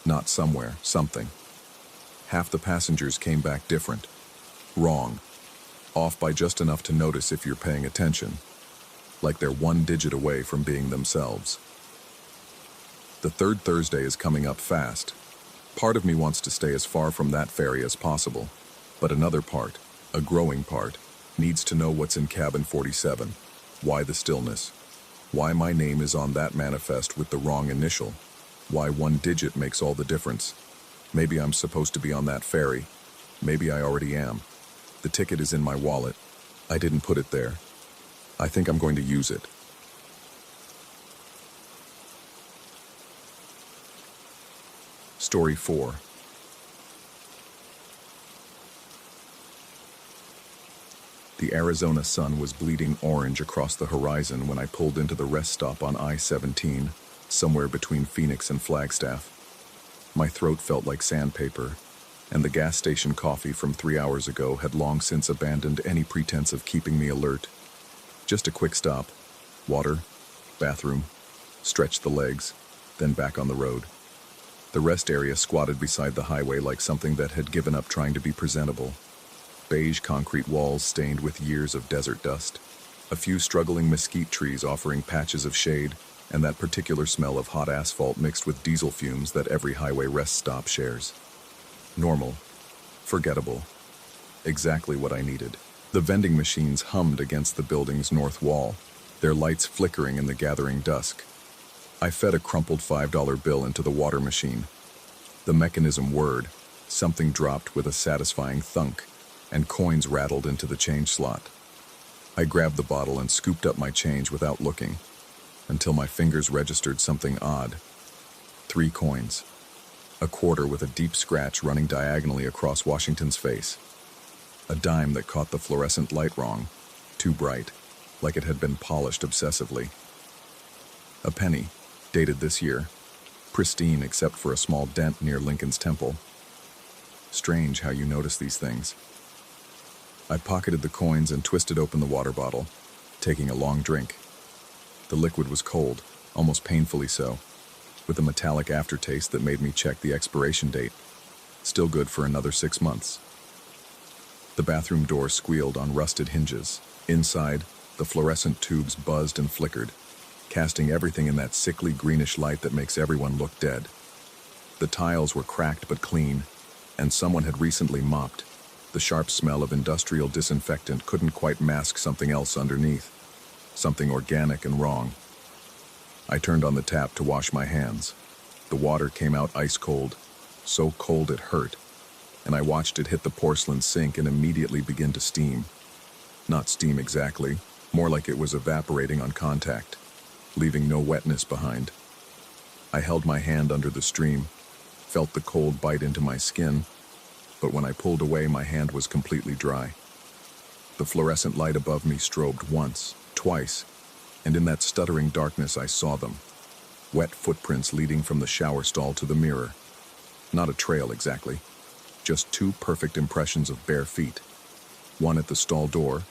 Not somewhere, something. Half the passengers came back different. Wrong. Off by just enough to notice if you're paying attention. Like they're one digit away from being themselves. The third Thursday is coming up fast. Part of me wants to stay as far from that ferry as possible, but another part, a growing part, needs to know what's in cabin 47, why the stillness, why my name is on that manifest with the wrong initial, why one digit makes all the difference. Maybe I'm supposed to be on that ferry. Maybe I already am. The ticket is in my wallet. I didn't put it there. I think I'm going to use it. Story 4. The Arizona sun was bleeding orange across the horizon when I pulled into the rest stop on I-17, somewhere between Phoenix and Flagstaff. My throat felt like sandpaper, and the gas station coffee from 3 hours ago had long since abandoned any pretense of keeping me alert. Just a quick stop, water, bathroom, stretch the legs, then back on the road. The rest area squatted beside the highway like something that had given up trying to be presentable. Beige concrete walls stained with years of desert dust. A few struggling mesquite trees offering patches of shade, and that particular smell of hot asphalt mixed with diesel fumes that every highway rest stop shares. Normal. Forgettable. Exactly what I needed. The vending machines hummed against the building's north wall, their lights flickering in the gathering dusk. I fed a crumpled $5 bill into the water machine. The mechanism whirred, something dropped with a satisfying thunk, and coins rattled into the change slot. I grabbed the bottle and scooped up my change without looking, until my fingers registered something odd. 3 coins. A quarter with a deep scratch running diagonally across Washington's face. A dime that caught the fluorescent light wrong, too bright, like it had been polished obsessively. A penny, dated this year, pristine except for a small dent near Lincoln's temple. Strange how you notice these things. I pocketed the coins and twisted open the water bottle, taking a long drink. The liquid was cold, almost painfully so, with a metallic aftertaste that made me check the expiration date. Still good for another 6 months. The bathroom door squealed on rusted hinges. Inside, the fluorescent tubes buzzed and flickered, casting everything in that sickly greenish light that makes everyone look dead. The tiles were cracked but clean, and someone had recently mopped. The sharp smell of industrial disinfectant couldn't quite mask something else underneath, something organic and wrong. I turned on the tap to wash my hands. The water came out ice cold, so cold it hurt, and I watched it hit the porcelain sink and immediately begin to steam. Not steam exactly, more like it was evaporating on contact, leaving no wetness behind. I held my hand under the stream, felt the cold bite into my skin, but when I pulled away, my hand was completely dry. The fluorescent light above me strobed once, twice, and in that stuttering darkness I saw them. Wet footprints leading from the shower stall to the mirror. Not a trail exactly, just 2 perfect impressions of bare feet. One at the stall door,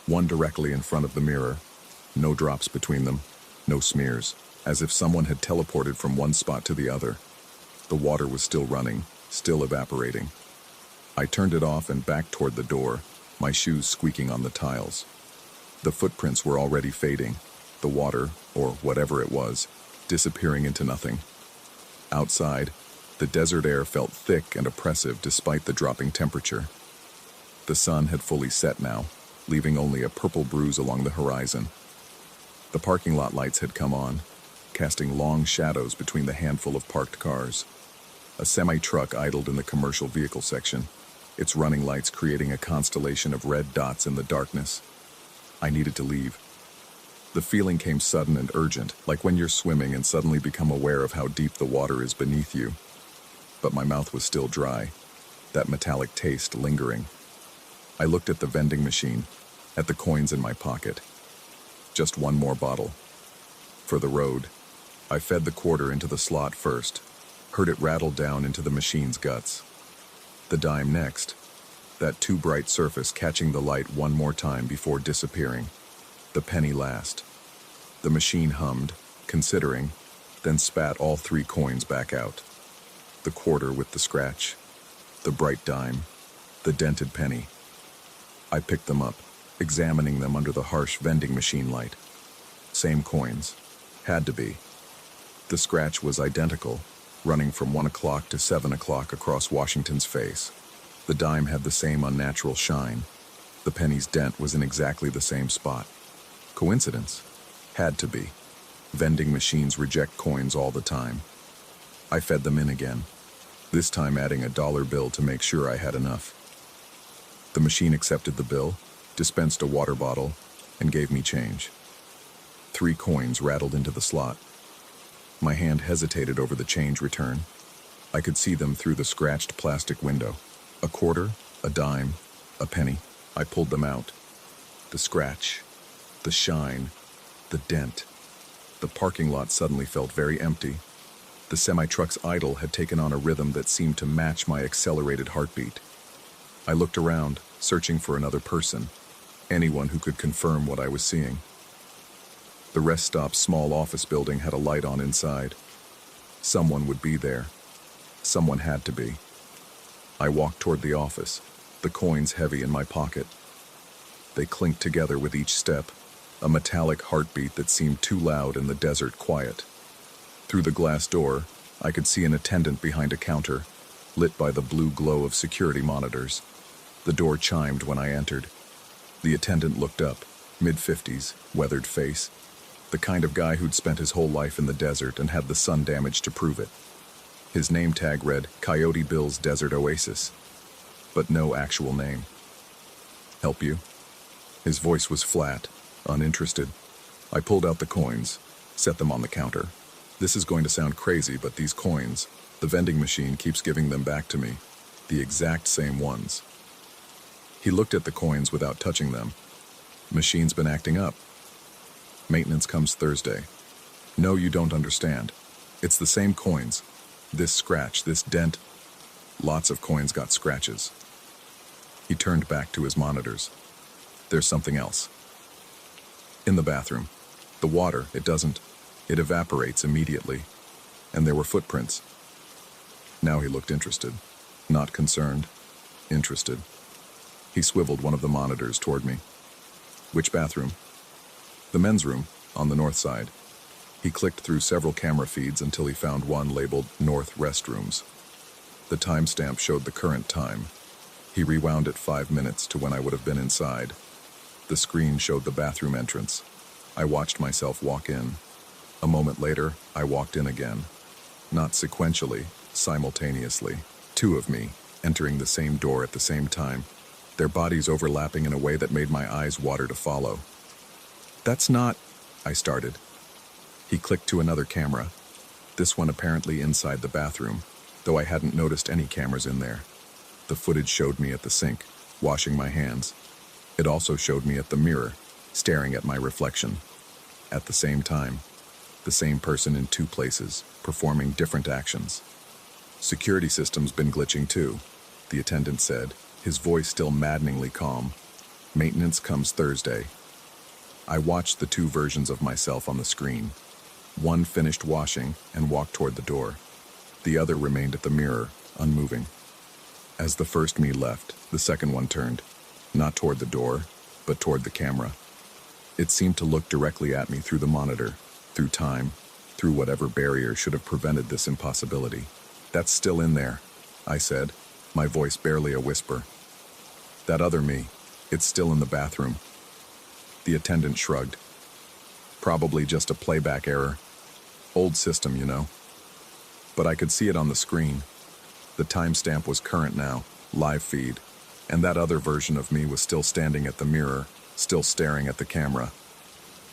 one directly in front of the mirror. No drops between them, no smears, as if someone had teleported from one spot to the other. The water was still running, still evaporating. I turned it off and backed toward the door, my shoes squeaking on the tiles. The footprints were already fading, the water, or whatever it was, disappearing into nothing. Outside, the desert air felt thick and oppressive despite the dropping temperature. The sun had fully set now, leaving only a purple bruise along the horizon. The parking lot lights had come on, casting long shadows between the handful of parked cars. A semi-truck idled in the commercial vehicle section, its running lights creating a constellation of red dots in the darkness. I needed to leave. The feeling came sudden and urgent, like when you're swimming and suddenly become aware of how deep the water is beneath you. But my mouth was still dry, that metallic taste lingering. I looked at the vending machine, at the coins in my pocket. Just one more bottle. For the road. I fed the quarter into the slot first, heard it rattle down into the machine's guts. The dime next, that too bright surface catching the light one more time before disappearing. The penny last. The machine hummed, considering, then spat all 3 coins back out. The quarter with the scratch, the bright dime, the dented penny. I picked them up, examining them under the harsh vending machine light. Same coins. Had to be. The scratch was identical, running from 1 o'clock to 7 o'clock across Washington's face. The dime had the same unnatural shine. The penny's dent was in exactly the same spot. Coincidence? Had to be. Vending machines reject coins all the time. I fed them in again, this time adding a dollar bill to make sure I had enough. The machine accepted the bill, dispensed a water bottle, and gave me change. 3 coins rattled into the slot. My hand hesitated over the change return. I could see them through the scratched plastic window. A quarter, a dime, a penny. I pulled them out. The scratch, the shine, the dent. The parking lot suddenly felt very empty. The semi-truck's idle had taken on a rhythm that seemed to match my accelerated heartbeat. I looked around, searching for another person, anyone who could confirm what I was seeing. The rest stop's small office building had a light on inside. Someone would be there. Someone had to be. I walked toward the office, the coins heavy in my pocket. They clinked together with each step, a metallic heartbeat that seemed too loud in the desert quiet. Through the glass door, I could see an attendant behind a counter, lit by the blue glow of security monitors. The door chimed when I entered. The attendant looked up, mid-50s, weathered face, the kind of guy who'd spent his whole life in the desert and had the sun damage to prove it. His name tag read Coyote Bill's Desert Oasis, but no actual name. Help you? His voice was flat, uninterested. I pulled out the coins, set them on the counter. This is going to sound crazy, but these coins, the vending machine keeps giving them back to me, the exact same ones. He looked at the coins without touching them. Machine's been acting up. Maintenance comes Thursday. No, you don't understand. It's the same coins. This scratch, this dent. Lots of coins got scratches. He turned back to his monitors. There's something else. In the bathroom. The water, it evaporates immediately. And there were footprints. Now he looked interested. Not concerned. Interested. He swiveled one of the monitors toward me. Which bathroom? The men's room, on the north side. He clicked through several camera feeds until he found one labeled North Restrooms. The timestamp showed the current time. He rewound it 5 minutes to when I would have been inside. The screen showed the bathroom entrance. I watched myself walk in. A moment later, I walked in again. Not sequentially, simultaneously. 2 of me, entering the same door at the same time, their bodies overlapping in a way that made my eyes water to follow. That's not... I started. He clicked to another camera, this one apparently inside the bathroom, though I hadn't noticed any cameras in there. The footage showed me at the sink, washing my hands. It also showed me at the mirror, staring at my reflection. At the same time, the same person in 2 places, performing different actions. Security system's been glitching too, the attendant said, his voice still maddeningly calm. Maintenance comes Thursday. I watched the 2 versions of myself on the screen. One finished washing and walked toward the door. The other remained at the mirror, unmoving. As the first me left, the second one turned, not toward the door, but toward the camera. It seemed to look directly at me through the monitor, through time, through whatever barrier should have prevented this impossibility. That's still in there, I said, my voice barely a whisper. That other me, it's still in the bathroom. The attendant shrugged. Probably just a playback error. Old system, you know. But I could see it on the screen. The timestamp was current now, live feed, and that other version of me was still standing at the mirror, still staring at the camera,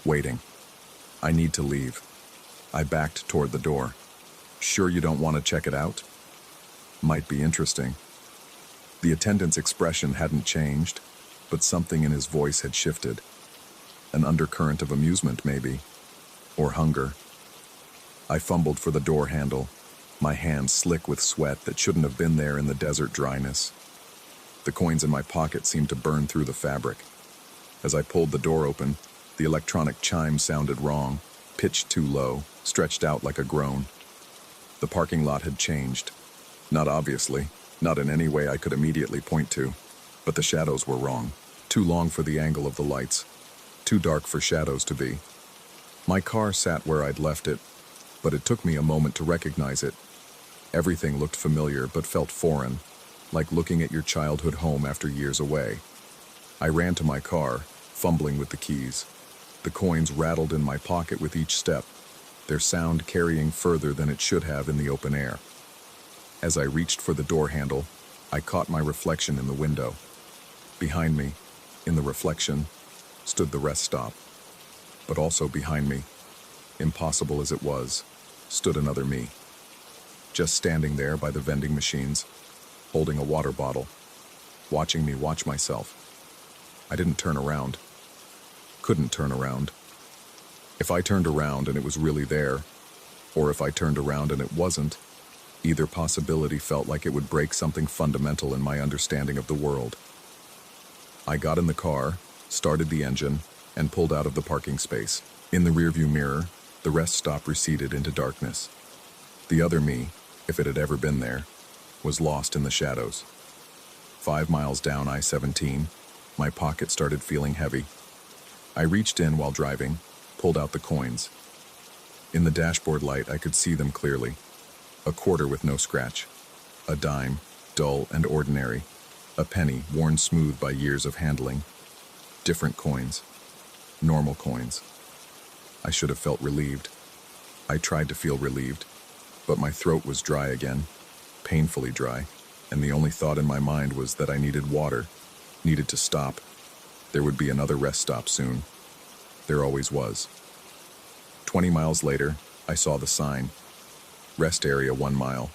waiting. I need to leave. I backed toward the door. Sure you don't want to check it out? Might be interesting. The attendant's expression hadn't changed, but something in his voice had shifted. An undercurrent of amusement, maybe. Or hunger. I fumbled for the door handle, my hands slick with sweat that shouldn't have been there in the desert dryness. The coins in my pocket seemed to burn through the fabric. As I pulled the door open, the electronic chime sounded wrong, pitched too low, stretched out like a groan. The parking lot had changed. Not obviously, not in any way I could immediately point to, but the shadows were wrong. Too long for the angle of the lights. Too dark for shadows to be. My car sat where I'd left it, but it took me a moment to recognize it. Everything looked familiar but felt foreign, like looking at your childhood home after years away. I ran to my car, fumbling with the keys. The coins rattled in my pocket with each step, their sound carrying further than it should have in the open air. As I reached for the door handle, I caught my reflection in the window. Behind me, in the reflection, stood the rest stop. But also behind me, impossible as it was, stood another me. Just standing there by the vending machines, holding a water bottle, watching me watch myself. I didn't turn around. Couldn't turn around. If I turned around and it was really there, or if I turned around and it wasn't, either possibility felt like it would break something fundamental in my understanding of the world. I got in the car, started the engine, and pulled out of the parking space. In the rearview mirror, the rest stop receded into darkness. The other me, if it had ever been there, was lost in the shadows. 5 miles down I-17, my pocket started feeling heavy. I reached in while driving, pulled out the coins. In the dashboard light, I could see them clearly. A quarter with no scratch. A dime, dull and ordinary. A penny, worn smooth by years of handling. Different coins. Normal coins. I should have felt relieved. I tried to feel relieved, but my throat was dry again, painfully dry, and the only thought in my mind was that I needed water, needed to stop. There would be another rest stop soon. There always was. 20 miles later, I saw the sign. Rest area 1 mile.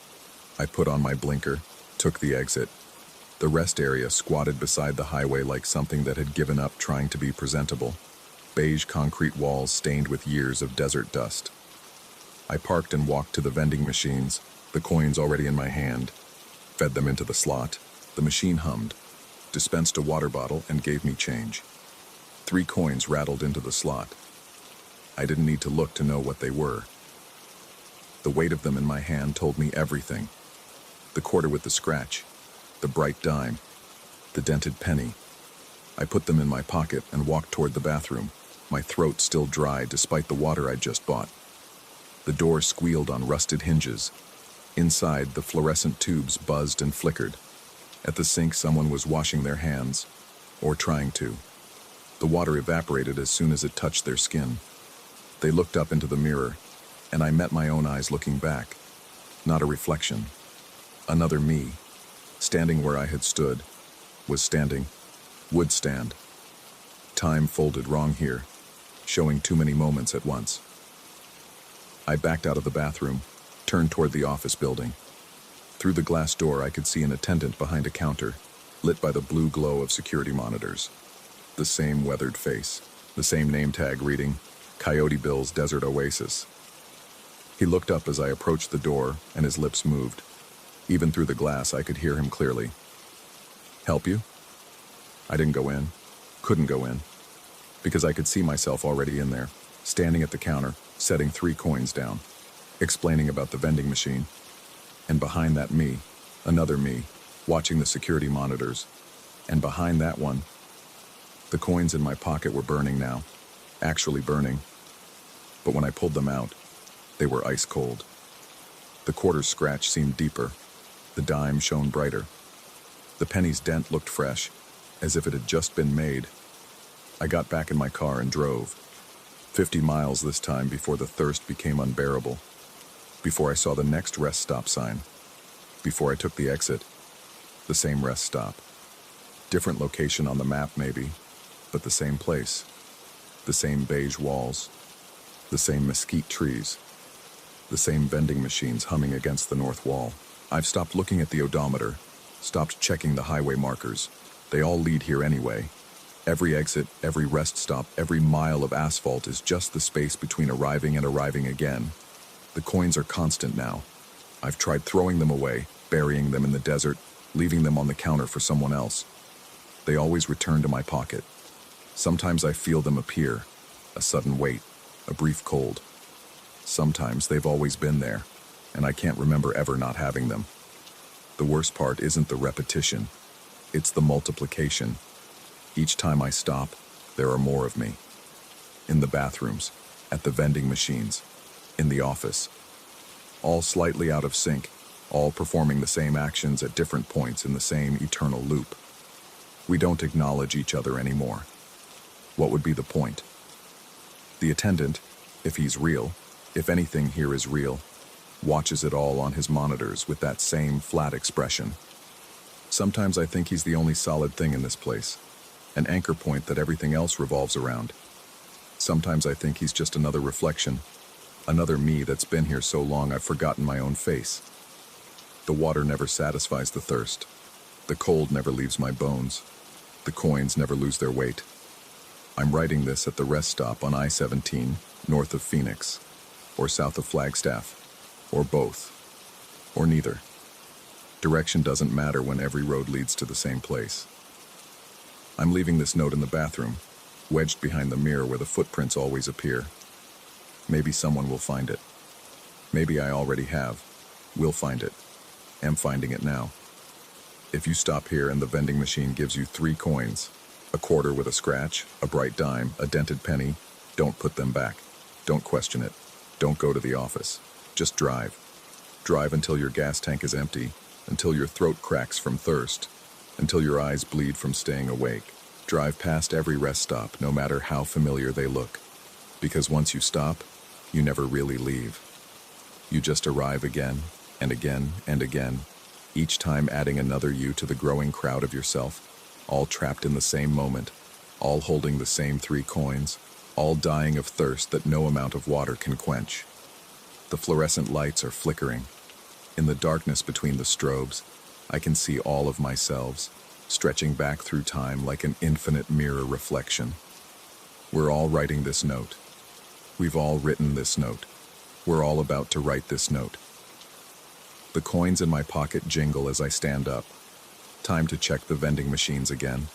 I put on my blinker, took the exit. The rest area squatted beside the highway like something that had given up trying to be presentable. Beige concrete walls stained with years of desert dust. I parked and walked to the vending machines, the coins already in my hand. Fed them into the slot. The machine hummed, dispensed a water bottle, and gave me change. 3 coins rattled into the slot. I didn't need to look to know what they were. The weight of them in my hand told me everything. The quarter with the scratch, the bright dime, the dented penny. I put them in my pocket and walked toward the bathroom, my throat still dry despite the water I'd just bought. The door squealed on rusted hinges. Inside, the fluorescent tubes buzzed and flickered. At the sink, someone was washing their hands, or trying to. The water evaporated as soon as it touched their skin. They looked up into the mirror, and I met my own eyes looking back. Not a reflection. Another me, standing where I had stood, was standing, would stand. Time folded wrong here, showing too many moments at once. I backed out of the bathroom, turned toward the office building. Through the glass door, I could see an attendant behind a counter, lit by the blue glow of security monitors. The same weathered face, the same name tag reading, Coyote Bill's Desert Oasis. He looked up as I approached the door, and his lips moved. Even through the glass, I could hear him clearly. "Help you?" I didn't go in, couldn't go in, because I could see myself already in there, standing at the counter, setting 3 coins down, explaining about the vending machine. And behind that me, another me, watching the security monitors. And behind that one, the coins in my pocket were burning now, actually burning. But when I pulled them out, they were ice cold. The quarter's scratch seemed deeper. The dime shone brighter. The penny's dent looked fresh, as if it had just been made. I got back in my car and drove. 50 miles this time before the thirst became unbearable. Before I saw the next rest stop sign. Before I took the exit. The same rest stop. Different location on the map maybe, but the same place. The same beige walls. The same mesquite trees. The same vending machines humming against the north wall. I've stopped looking at the odometer, stopped checking the highway markers. They all lead here anyway. Every exit, every rest stop, every mile of asphalt is just the space between arriving and arriving again. The coins are constant now. I've tried throwing them away, burying them in the desert, leaving them on the counter for someone else. They always return to my pocket. Sometimes I feel them appear, a sudden weight, a brief cold. Sometimes they've always been there, and I can't remember ever not having them. The worst part isn't the repetition, it's the multiplication. Each time I stop, there are more of me. In the bathrooms, at the vending machines, in the office. All slightly out of sync, all performing the same actions at different points in the same eternal loop. We don't acknowledge each other anymore. What would be the point? The attendant, if he's real, if anything here is real, watches it all on his monitors with that same flat expression. Sometimes I think he's the only solid thing in this place, an anchor point that everything else revolves around. Sometimes I think he's just another reflection, another me that's been here so long I've forgotten my own face. The water never satisfies the thirst. The cold never leaves my bones. The coins never lose their weight. I'm writing this at the rest stop on I-17, north of Phoenix, or south of Flagstaff, or both, or neither. Direction doesn't matter when every road leads to the same place. I'm leaving this note in the bathroom, wedged behind the mirror where the footprints always appear. Maybe someone will find it. Maybe I already have. Will find it. Am finding it now. If you stop here and the vending machine gives you 3 coins, a quarter with a scratch, a bright dime, a dented penny, don't put them back. Don't question it. Don't go to the office. Just drive. Drive until your gas tank is empty, until your throat cracks from thirst, until your eyes bleed from staying awake. Drive past every rest stop, no matter how familiar they look. Because once you stop, you never really leave. You just arrive again, and again, and again, each time adding another you to the growing crowd of yourself, all trapped in the same moment, all holding the same 3 coins, all dying of thirst that no amount of water can quench. The fluorescent lights are flickering. In the darkness between the strobes, I can see all of myselves, stretching back through time like an infinite mirror reflection. We're all writing this note. We've all written this note. We're all about to write this note. The coins in my pocket jingle as I stand up. Time to check the vending machines again.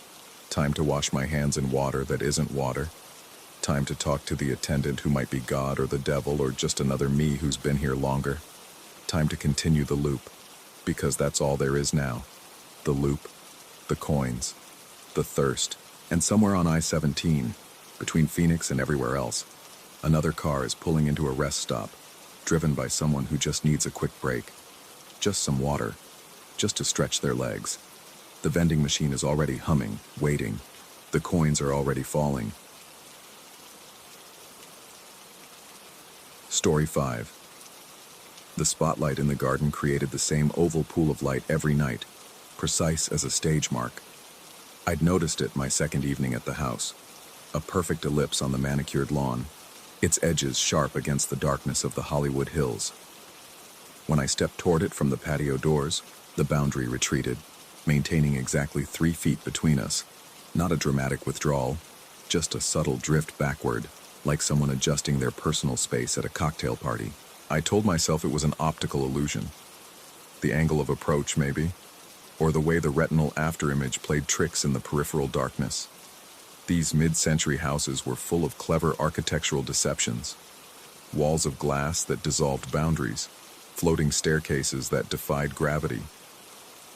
Time to wash my hands in water that isn't water. Time to talk to the attendant who might be God or the devil or just another me who's been here longer. Time to continue the loop, because that's all there is now. The loop, the coins, the thirst, and somewhere on I-17, between Phoenix and everywhere else, another car is pulling into a rest stop, driven by someone who just needs a quick break. Just some water, just to stretch their legs. The vending machine is already humming, waiting. The coins are already falling. Story 5. The spotlight in the garden created the same oval pool of light every night, precise as a stage mark. I'd noticed it my second evening at the house. A perfect ellipse on the manicured lawn, its edges sharp against the darkness of the Hollywood Hills. When I stepped toward it from the patio doors, the boundary retreated, maintaining exactly 3 feet between us. Not a dramatic withdrawal, just a subtle drift backward, like someone adjusting their personal space at a cocktail party. I told myself it was an optical illusion. The angle of approach, maybe, or the way the retinal afterimage played tricks in the peripheral darkness. These mid-century houses were full of clever architectural deceptions. Walls of glass that dissolved boundaries, floating staircases that defied gravity.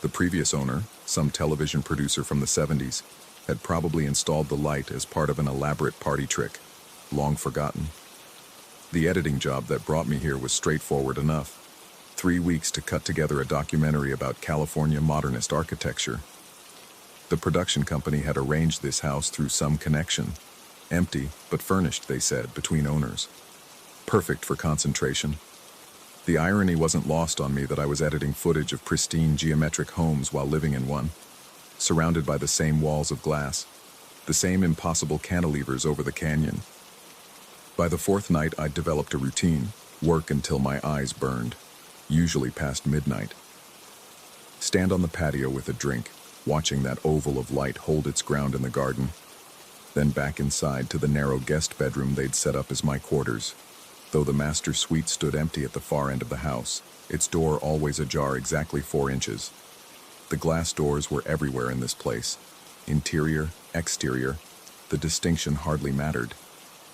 The previous owner, some television producer from the 70s, had probably installed the light as part of an elaborate party trick, long forgotten. The editing job that brought me here was straightforward enough. 3 weeks to cut together a documentary about California modernist architecture. The production company had arranged this house through some connection. Empty, but furnished, they said, between owners. Perfect for concentration. The irony wasn't lost on me that I was editing footage of pristine geometric homes while living in one, surrounded by the same walls of glass, the same impossible cantilevers over the canyon. By the fourth night, I'd developed a routine, work until my eyes burned, usually past midnight. Stand on the patio with a drink, watching that oval of light hold its ground in the garden. Then back inside to the narrow guest bedroom they'd set up as my quarters. Though the master suite stood empty at the far end of the house, its door always ajar exactly 4 inches. The glass doors were everywhere in this place. Interior, exterior, the distinction hardly mattered.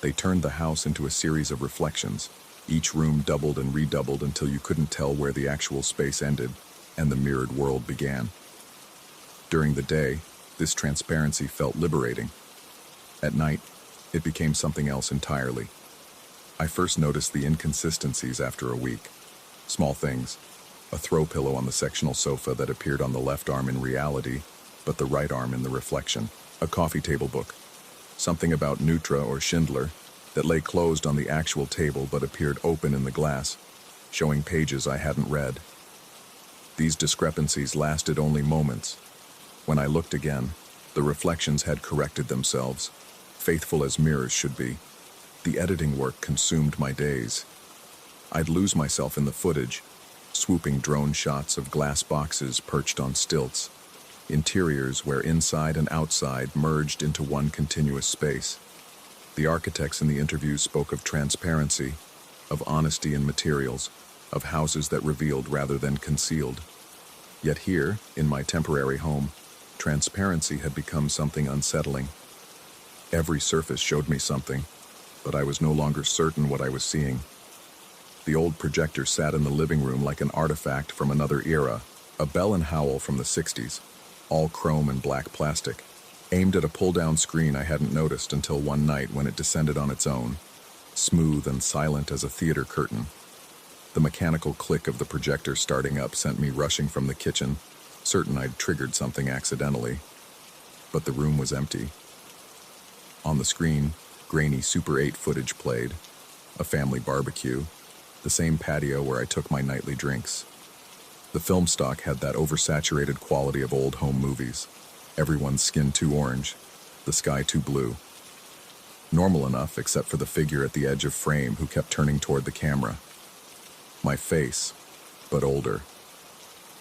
They turned the house into a series of reflections. Each room doubled and redoubled until you couldn't tell where the actual space ended and the mirrored world began. During the day, this transparency felt liberating. At night, it became something else entirely. I first noticed the inconsistencies after a week. Small things. A throw pillow on the sectional sofa that appeared on the left arm in reality, but the right arm in the reflection. A coffee table book. Something about Nutra or Schindler that lay closed on the actual table but appeared open in the glass, showing pages I hadn't read. These discrepancies lasted only moments. When I looked again, the reflections had corrected themselves, faithful as mirrors should be. The editing work consumed my days. I'd lose myself in the footage, swooping drone shots of glass boxes perched on stilts, interiors where inside and outside merged into one continuous space. The architects in the interviews spoke of transparency, of honesty in materials, of houses that revealed rather than concealed. Yet here, in my temporary home, transparency had become something unsettling. Every surface showed me something, but I was no longer certain what I was seeing. The old projector sat in the living room like an artifact from another era, a Bell and Howell from the 60s, all chrome and black plastic, aimed at a pull-down screen I hadn't noticed until one night when it descended on its own, smooth and silent as a theater curtain. The mechanical click of the projector starting up sent me rushing from the kitchen, certain I'd triggered something accidentally. But the room was empty. On the screen, grainy Super 8 footage played, a family barbecue, the same patio where I took my nightly drinks. The film stock had that oversaturated quality of old home movies. Everyone's skin too orange, the sky too blue. Normal enough except for the figure at the edge of frame who kept turning toward the camera. My face, but older.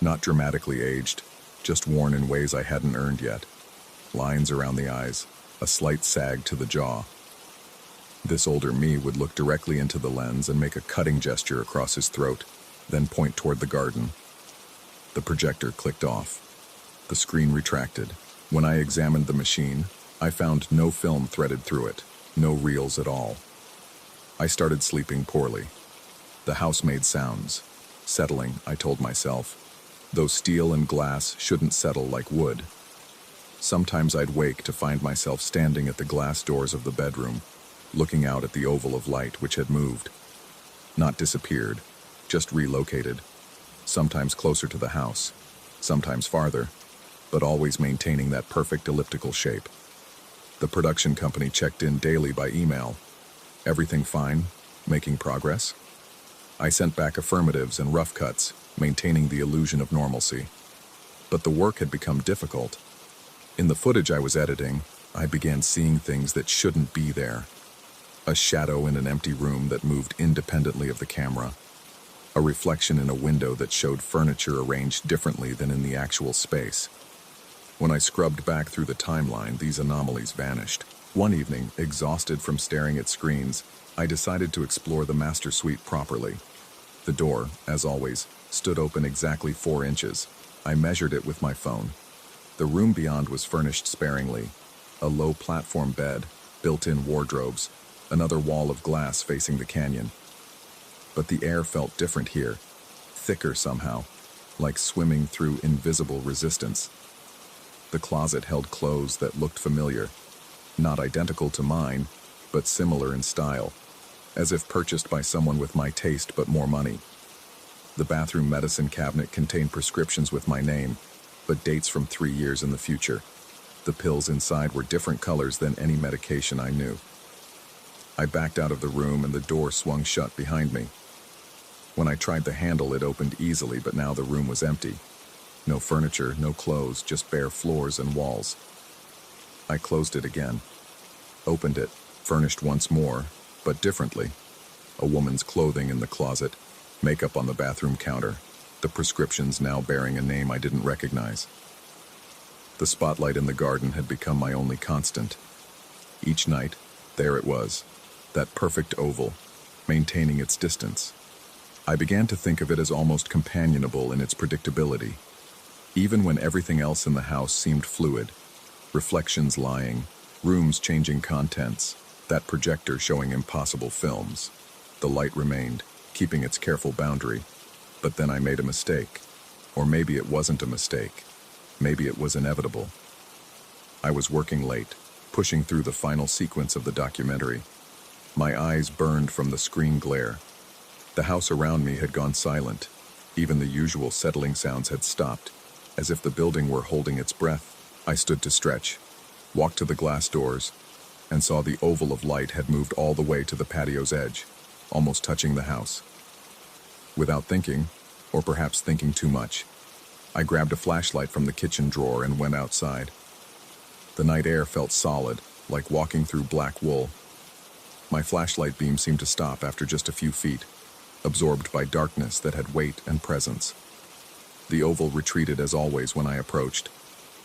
Not dramatically aged, just worn in ways I hadn't earned yet. Lines around the eyes, a slight sag to the jaw. This older me would look directly into the lens and make a cutting gesture across his throat, then point toward the garden. The projector clicked off. The screen retracted. When I examined the machine, I found no film threaded through it, no reels at all. I started sleeping poorly. The house made sounds. Settling, I told myself, though steel and glass shouldn't settle like wood. Sometimes I'd wake to find myself standing at the glass doors of the bedroom, looking out at the oval of light which had moved. Not disappeared, just relocated. Sometimes closer to the house, sometimes farther, but always maintaining that perfect elliptical shape. The production company checked in daily by email. Everything fine? Making progress? I sent back affirmatives and rough cuts, maintaining the illusion of normalcy. But the work had become difficult. In the footage I was editing, I began seeing things that shouldn't be there. A shadow in an empty room that moved independently of the camera. A reflection in a window that showed furniture arranged differently than in the actual space. When I scrubbed back through the timeline, these anomalies vanished. One evening, exhausted from staring at screens, I decided to explore the master suite properly. The door, as always, stood open exactly 4 inches. I measured it with my phone. The room beyond was furnished sparingly. A low platform bed, built-in wardrobes, another wall of glass facing the canyon. But the air felt different here, thicker somehow, like swimming through invisible resistance. The closet held clothes that looked familiar, not identical to mine, but similar in style, as if purchased by someone with my taste but more money. The bathroom medicine cabinet contained prescriptions with my name, but dates from 3 years in the future. The pills inside were different colors than any medication I knew. I backed out of the room and the door swung shut behind me. When I tried the handle, it opened easily, but now the room was empty. No furniture, no clothes, just bare floors and walls. I closed it again, opened it, furnished once more, but differently. A woman's clothing in the closet, makeup on the bathroom counter, the prescriptions now bearing a name I didn't recognize. The spotlight in the garden had become my only constant. Each night, there it was, that perfect oval, maintaining its distance. I began to think of it as almost companionable in its predictability. Even when everything else in the house seemed fluid, reflections lying, rooms changing contents, that projector showing impossible films, the light remained, keeping its careful boundary. But then I made a mistake. Or maybe it wasn't a mistake. Maybe it was inevitable. I was working late, pushing through the final sequence of the documentary. My eyes burned from the screen glare. The house around me had gone silent. Even the usual settling sounds had stopped, as if the building were holding its breath. I stood to stretch, walked to the glass doors, and saw the oval of light had moved all the way to the patio's edge, almost touching the house. Without thinking, or perhaps thinking too much, I grabbed a flashlight from the kitchen drawer and went outside. The night air felt solid, like walking through black wool. My flashlight beam seemed to stop after just a few feet, absorbed by darkness that had weight and presence. The oval retreated as always when I approached,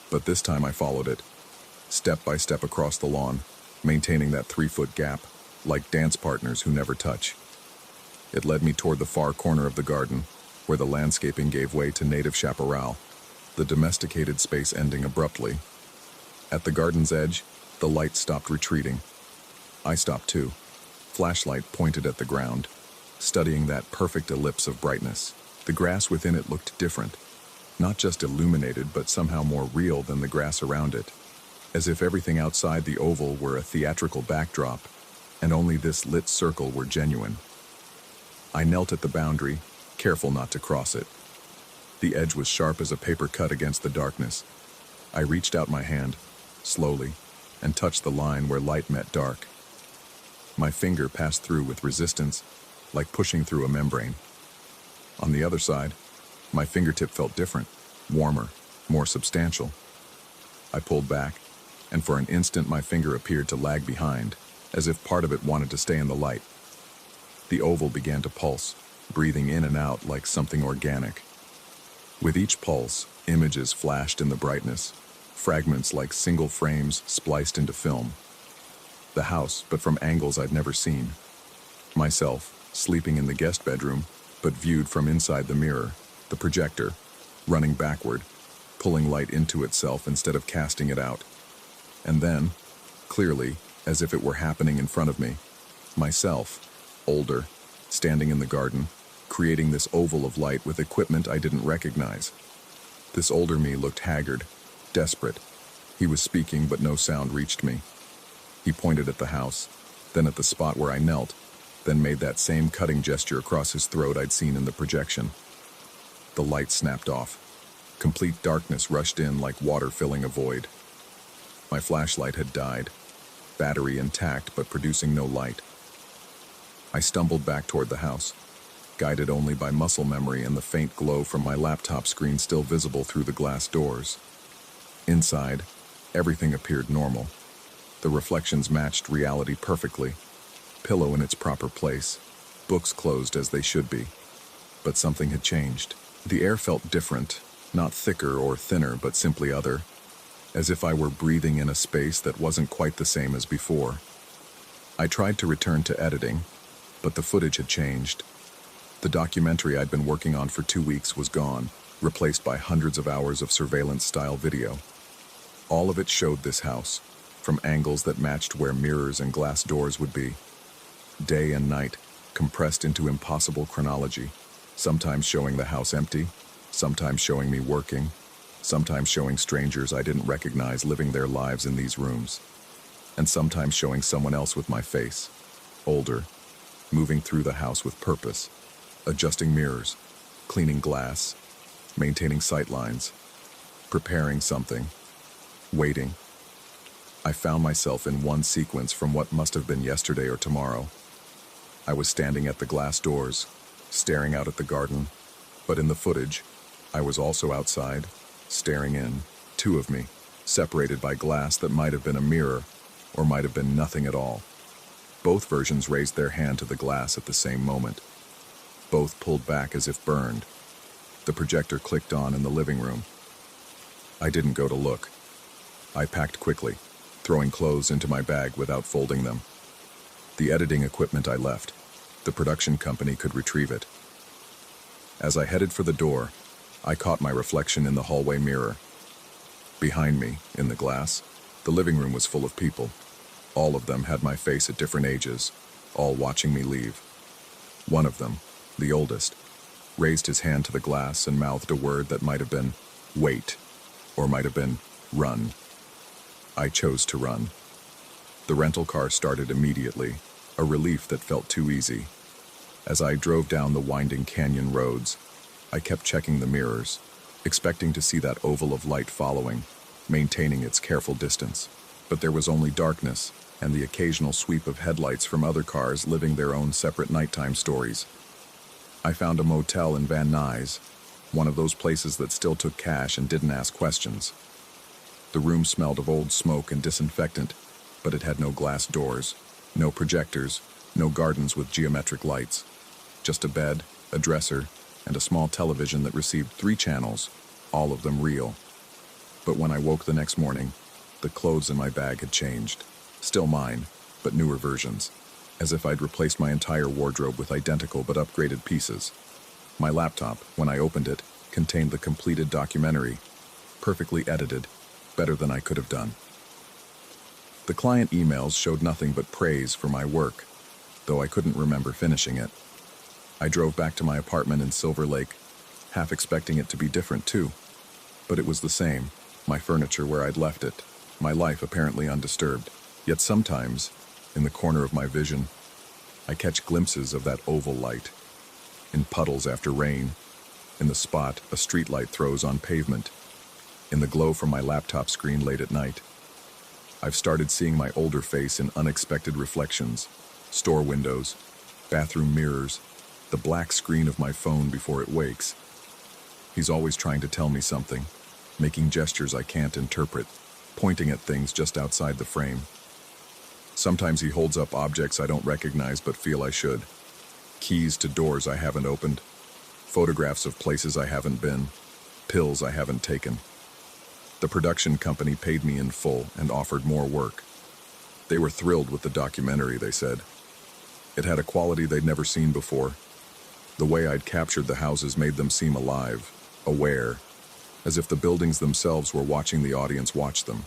but this time I followed it, step by step across the lawn, maintaining that 3-foot gap, like dance partners who never touch. It led me toward the far corner of the garden, where the landscaping gave way to native chaparral, the domesticated space ending abruptly. At the garden's edge, the light stopped retreating. I stopped too, flashlight pointed at the ground, studying that perfect ellipse of brightness. The grass within it looked different, not just illuminated but somehow more real than the grass around it, as if everything outside the oval were a theatrical backdrop, and only this lit circle were genuine. I knelt at the boundary, careful not to cross it. The edge was sharp as a paper cut against the darkness. I reached out my hand, slowly, and touched the line where light met dark. My finger passed through with resistance, like pushing through a membrane. On the other side, my fingertip felt different, warmer, more substantial. I pulled back, and for an instant my finger appeared to lag behind, as if part of it wanted to stay in the light. The oval began to pulse, breathing in and out like something organic. With each pulse, images flashed in the brightness, fragments like single frames spliced into film. The house, but from angles I'd never seen. Myself, sleeping in the guest bedroom, but viewed from inside the mirror, the projector, running backward, pulling light into itself instead of casting it out. And then, clearly, as if it were happening in front of me, myself, older, standing in the garden, creating this oval of light with equipment I didn't recognize. This older me looked haggard, desperate. He was speaking, but no sound reached me. He pointed at the house, then at the spot where I knelt, then made that same cutting gesture across his throat I'd seen in the projection. The light snapped off. Complete darkness rushed in like water filling a void. My flashlight had died, battery intact but producing no light. I stumbled back toward the house, guided only by muscle memory and the faint glow from my laptop screen still visible through the glass doors. Inside, everything appeared normal. The reflections matched reality perfectly. Pillow in its proper place, books closed as they should be. But something had changed. The air felt different, not thicker or thinner, but simply other, as if I were breathing in a space that wasn't quite the same as before. I tried to return to editing, but the footage had changed. The documentary I'd been working on for 2 weeks was gone, replaced by hundreds of hours of surveillance-style video. All of it showed this house, from angles that matched where mirrors and glass doors would be. Day and night, compressed into impossible chronology, sometimes showing the house empty, sometimes showing me working, sometimes showing strangers I didn't recognize living their lives in these rooms, and sometimes showing someone else with my face, older, moving through the house with purpose, adjusting mirrors, cleaning glass, maintaining sight lines, preparing something, waiting. I found myself in one sequence from what must have been yesterday or tomorrow. I was standing at the glass doors, staring out at the garden, but in the footage, I was also outside, staring in, 2 of me, separated by glass that might have been a mirror, or might have been nothing at all. Both versions raised their hand to the glass at the same moment. Both pulled back as if burned. The projector clicked on in the living room. I didn't go to look. I packed quickly, throwing clothes into my bag without folding them. The editing equipment I left. The production company could retrieve it. As I headed for the door, I caught my reflection in the hallway mirror. Behind me, in the glass, the living room was full of people. All of them had my face at different ages, all watching me leave. One of them, the oldest, raised his hand to the glass and mouthed a word that might have been, "Wait," or might have been, "Run." I chose to run. The rental car started immediately, a relief that felt too easy. As I drove down the winding canyon roads, I kept checking the mirrors, expecting to see that oval of light following, maintaining its careful distance. But there was only darkness and the occasional sweep of headlights from other cars living their own separate nighttime stories. I found a motel in Van Nuys, one of those places that still took cash and didn't ask questions. The room smelled of old smoke and disinfectant, but it had no glass doors, no projectors, no gardens with geometric lights. Just a bed, a dresser, and a small television that received 3 channels, all of them real. But when I woke the next morning, the clothes in my bag had changed. Still mine, but newer versions, as if I'd replaced my entire wardrobe with identical but upgraded pieces. My laptop, when I opened it, contained the completed documentary, perfectly edited, better than I could have done. The client emails showed nothing but praise for my work, though I couldn't remember finishing it. I drove back to my apartment in Silver Lake, half expecting it to be different too. But it was the same, my furniture where I'd left it, my life apparently undisturbed. Yet sometimes, in the corner of my vision, I catch glimpses of that oval light, in puddles after rain, in the spot a streetlight throws on pavement, in the glow from my laptop screen late at night. I've started seeing my older face in unexpected reflections, store windows, bathroom mirrors, the black screen of my phone before it wakes. He's always trying to tell me something, making gestures I can't interpret, pointing at things just outside the frame. Sometimes he holds up objects I don't recognize but feel I should. Keys to doors I haven't opened, photographs of places I haven't been, pills I haven't taken. The production company paid me in full and offered more work. They were thrilled with the documentary, they said. It had a quality they'd never seen before. The way I'd captured the houses made them seem alive, aware, as if the buildings themselves were watching the audience watch them.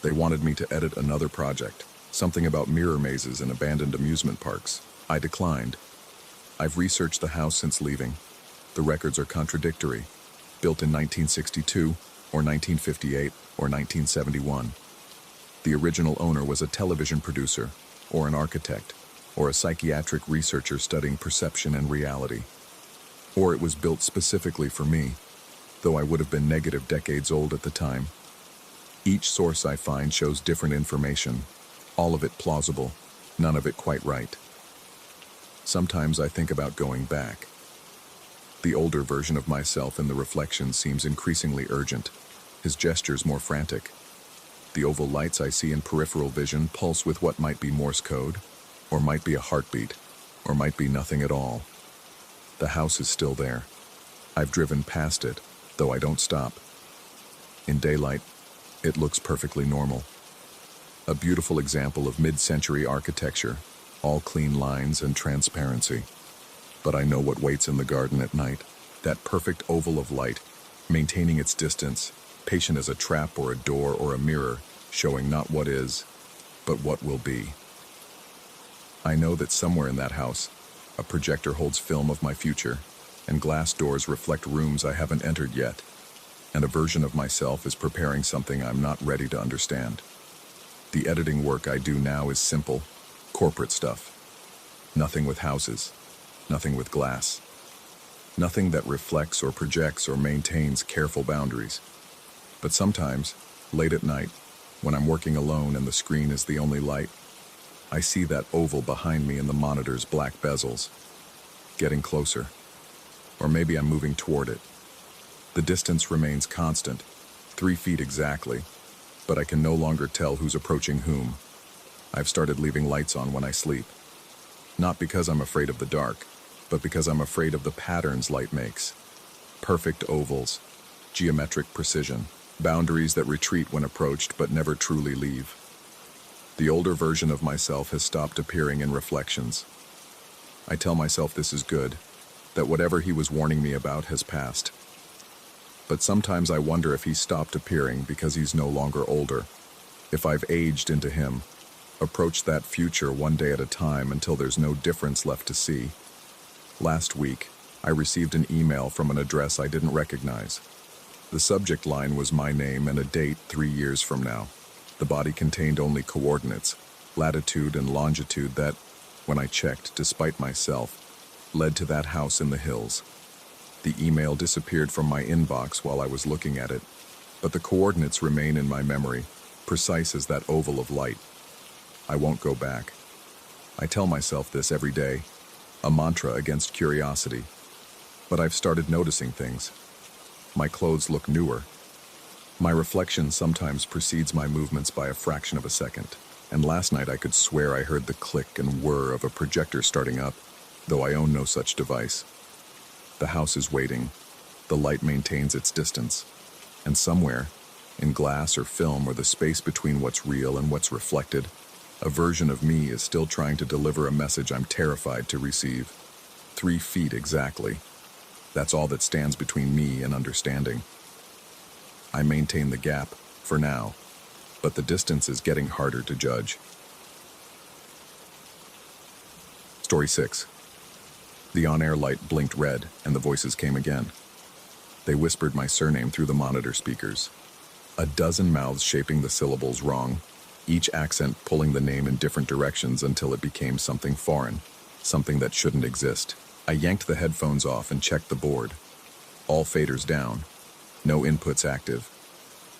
They wanted me to edit another project, something about mirror mazes and abandoned amusement parks. I declined. I've researched the house since leaving. The records are contradictory. Built in 1962, or 1958, or 1971. The original owner was a television producer, or an architect, or a psychiatric researcher studying perception and reality. Or it was built specifically for me, though I would have been negative decades old at the time. Each source I find shows different information, all of it plausible, none of it quite right. Sometimes I think about going back. The older version of myself in the reflection seems increasingly urgent, his gestures more frantic. The oval lights I see in peripheral vision pulse with what might be Morse code, or might be a heartbeat, or might be nothing at all. The house is still there. I've driven past it, though I don't stop. In daylight, it looks perfectly normal. A beautiful example of mid-century architecture, all clean lines and transparency. But I know what waits in the garden at night, that perfect oval of light, maintaining its distance, patient as a trap or a door or a mirror, showing not what is, but what will be. I know that somewhere in that house, a projector holds film of my future, and glass doors reflect rooms I haven't entered yet, and a version of myself is preparing something I'm not ready to understand. The editing work I do now is simple, corporate stuff. Nothing with houses, nothing with glass. Nothing that reflects or projects or maintains careful boundaries. But sometimes, late at night, when I'm working alone and the screen is the only light, I see that oval behind me in the monitor's black bezels. Getting closer. Or maybe I'm moving toward it. The distance remains constant, 3 feet exactly, but I can no longer tell who's approaching whom. I've started leaving lights on when I sleep. Not because I'm afraid of the dark, but because I'm afraid of the patterns light makes. Perfect ovals, geometric precision, boundaries that retreat when approached but never truly leave. The older version of myself has stopped appearing in reflections. I tell myself this is good, that whatever he was warning me about has passed. But sometimes I wonder if he's stopped appearing because he's no longer older. If I've aged into him, approached that future one day at a time until there's no difference left to see. Last week, I received an email from an address I didn't recognize. The subject line was my name and a date 3 years from now. The body contained only coordinates, latitude and longitude that, when I checked, despite myself, led to that house in the hills. The email disappeared from my inbox while I was looking at it, but the coordinates remain in my memory, precise as that oval of light. I won't go back. I tell myself this every day, a mantra against curiosity. But I've started noticing things. My clothes look newer. My reflection sometimes precedes my movements by a fraction of a second, and last night I could swear I heard the click and whir of a projector starting up, though I own no such device. The house is waiting. The light maintains its distance. And somewhere, in glass or film or the space between what's real and what's reflected, a version of me is still trying to deliver a message I'm terrified to receive. 3 feet exactly. That's all that stands between me and understanding. I maintain the gap, for now, but the distance is getting harder to judge. Story 6. The on-air light blinked red, and the voices came again. They whispered my surname through the monitor speakers. A dozen mouths shaping the syllables wrong, each accent pulling the name in different directions until it became something foreign, something that shouldn't exist. I yanked the headphones off and checked the board. All faders down. No inputs active.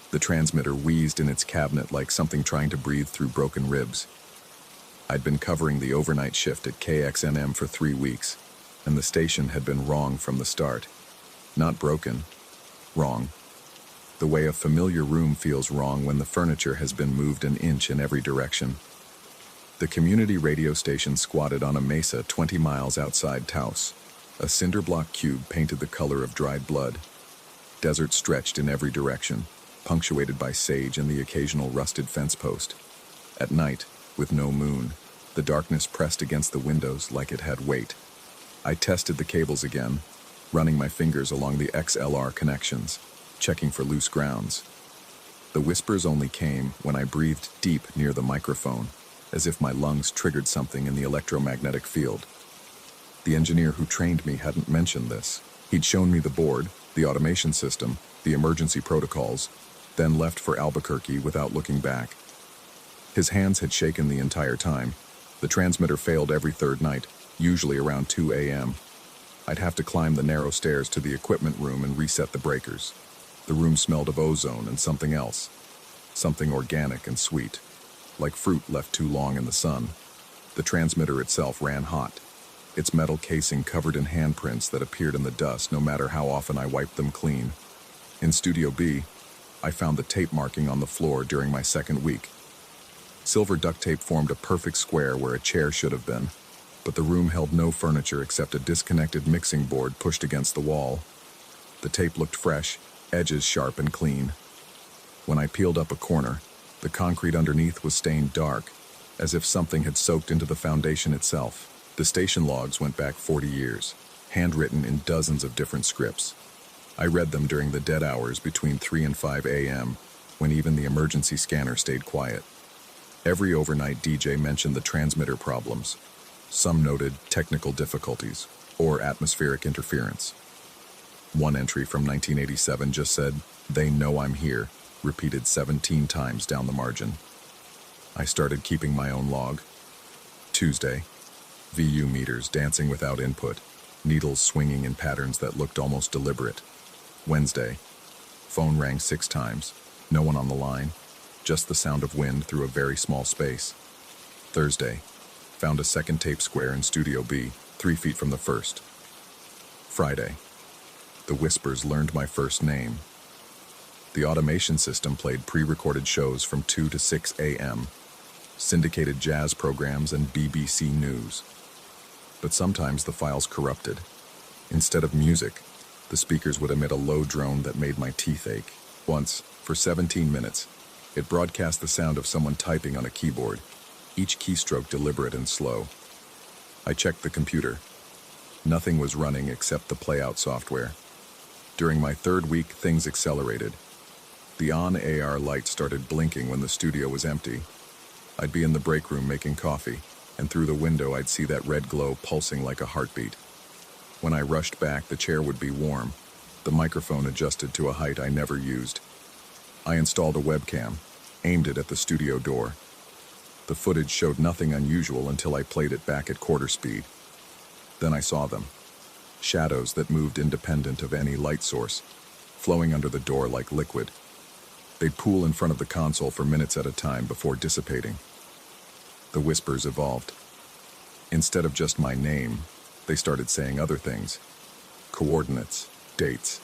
The transmitter wheezed in its cabinet like something trying to breathe through broken ribs. I'd been covering the overnight shift at KXNM for 3 weeks, and the station had been wrong from the start. Not broken. Wrong. The way a familiar room feels wrong when the furniture has been moved an inch in every direction. The community radio station squatted on a mesa 20 miles outside Taos. A cinder block cube painted the color of dried blood. Desert stretched in every direction, punctuated by sage and the occasional rusted fence post. At night, with no moon, the darkness pressed against the windows like it had weight. I tested the cables again, running my fingers along the XLR connections, checking for loose grounds. The whispers only came when I breathed deep near the microphone, as if my lungs triggered something in the electromagnetic field. The engineer who trained me hadn't mentioned this. He'd shown me the board, the automation system, the emergency protocols, then left for Albuquerque without looking back. His hands had shaken the entire time. The transmitter failed every third night, usually around 2 a.m. I'd have to climb the narrow stairs to the equipment room and reset the breakers. The room smelled of ozone and something else, something organic and sweet, like fruit left too long in the sun. The transmitter itself ran hot, its metal casing covered in handprints that appeared in the dust no matter how often I wiped them clean. In Studio B, I found the tape marking on the floor during my second week. Silver duct tape formed a perfect square where a chair should have been, but the room held no furniture except a disconnected mixing board pushed against the wall. The tape looked fresh, edges sharp and clean. When I peeled up a corner, the concrete underneath was stained dark, as if something had soaked into the foundation itself. The station logs went back 40 years, handwritten in dozens of different scripts. I read them during the dead hours between 3 and 5 a.m., when even the emergency scanner stayed quiet. Every overnight DJ mentioned the transmitter problems. Some noted technical difficulties or atmospheric interference. One entry from 1987 just said, "They know I'm here," repeated 17 times down the margin. I started keeping my own log. Tuesday, VU meters dancing without input, needles swinging in patterns that looked almost deliberate. Wednesday, phone rang 6 times, no one on the line, just the sound of wind through a very small space. Thursday, found a second tape square in Studio B, 3 feet from the first. Friday, the whispers learned my first name. The automation system played pre-recorded shows from 2 to 6 a.m. syndicated jazz programs, and BBC News. But sometimes the files corrupted. Instead of music, the speakers would emit a low drone that made my teeth ache. Once, for 17 minutes, it broadcast the sound of someone typing on a keyboard, each keystroke deliberate and slow. I checked the computer. Nothing was running except the playout software. During my third week, things accelerated. The on-AR light started blinking when the studio was empty. I'd be in the break room making coffee, and through the window I'd see that red glow pulsing like a heartbeat. When I rushed back, the chair would be warm, the microphone adjusted to a height I never used. I installed a webcam, aimed it at the studio door. The footage showed nothing unusual until I played it back at quarter speed. Then I saw them. Shadows that moved independent of any light source, flowing under the door like liquid. They'd pool in front of the console for minutes at a time before dissipating. The whispers evolved. Instead of just my name, they started saying other things. Coordinates, dates,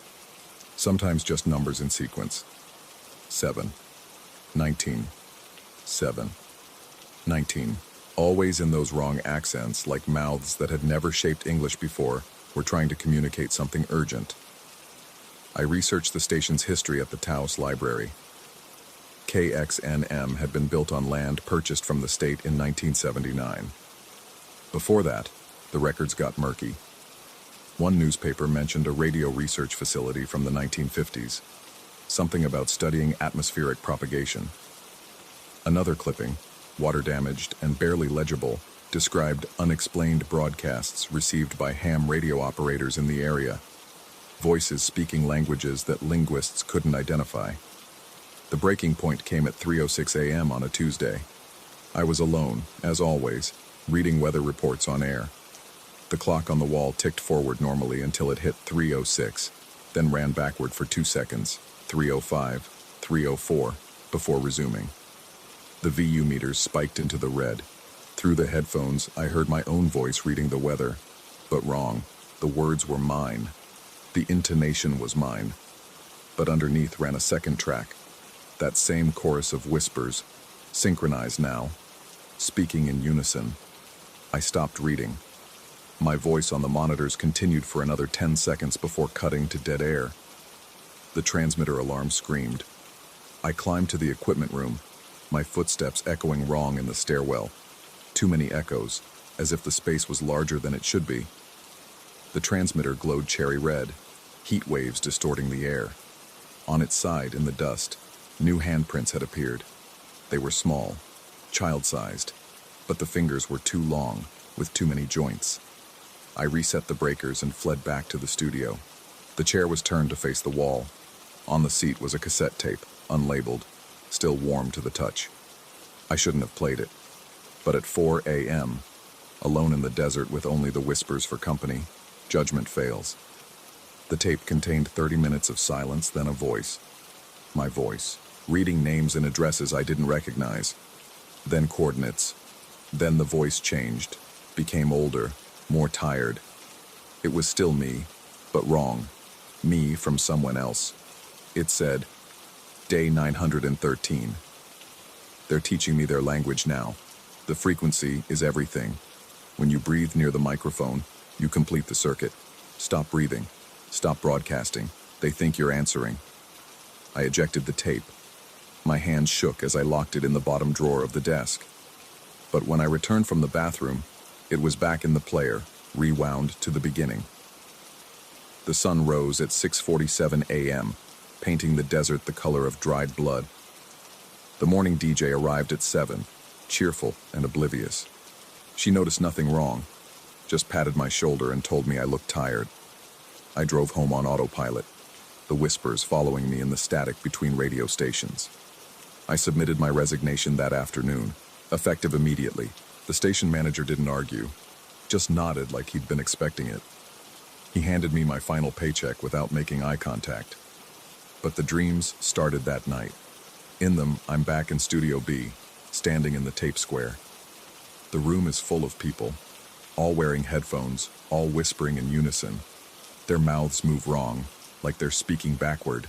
sometimes just numbers in sequence. 7, 19, 7, 19. Always in those wrong accents, like mouths that had never shaped English before were trying to communicate something urgent. I researched the station's history at the Taos Library. KXNM had been built on land purchased from the state in 1979. Before that, the records got murky. One newspaper mentioned a radio research facility from the 1950s, something about studying atmospheric propagation. Another clipping, water-damaged and barely legible, described unexplained broadcasts received by ham radio operators in the area, voices speaking languages that linguists couldn't identify. The breaking point came at 3:06 a.m. on a Tuesday. I was alone, as always, reading weather reports on air. The clock on the wall ticked forward normally until it hit 3:06, then ran backward for 2 seconds, 3:05, 3:04, before resuming. The VU meters spiked into the red. Through the headphones, I heard my own voice reading the weather, but wrong. The words were mine. The intonation was mine. But underneath ran a second track, that same chorus of whispers, synchronized now, speaking in unison. I stopped reading. My voice on the monitors continued for another 10 seconds before cutting to dead air. The transmitter alarm screamed. I climbed to the equipment room, my footsteps echoing wrong in the stairwell. Too many echoes, as if the space was larger than it should be. The transmitter glowed cherry red, heat waves distorting the air. On its side, in the dust, new handprints had appeared. They were small, child-sized, but the fingers were too long, with too many joints. I reset the breakers and fled back to the studio. The chair was turned to face the wall. On the seat was a cassette tape, unlabeled, still warm to the touch. I shouldn't have played it. But at 4 a.m., alone in the desert with only the whispers for company, judgment fails. The tape contained 30 minutes of silence, then a voice. My voice, reading names and addresses I didn't recognize. Then coordinates. Then the voice changed, became older, more tired. It was still me, but wrong. Me from someone else. It said, Day 913. They're teaching me their language now. The frequency is everything. When you breathe near the microphone, you complete the circuit. Stop breathing. Stop broadcasting. They think you're answering. I ejected the tape. My hand shook as I locked it in the bottom drawer of the desk. But when I returned from the bathroom, it was back in the player, rewound to the beginning. The sun rose at 6:47 a.m., painting the desert the color of dried blood. The morning DJ arrived at 7, cheerful and oblivious. She noticed nothing wrong, just patted my shoulder and told me I looked tired. I drove home on autopilot, the whispers following me in the static between radio stations. I submitted my resignation that afternoon, effective immediately. The station manager didn't argue, just nodded like he'd been expecting it. He handed me my final paycheck without making eye contact. But the dreams started that night. In them, I'm back in Studio B, standing in the tape square. The room is full of people, all wearing headphones, all whispering in unison. Their mouths move wrong, like they're speaking backward.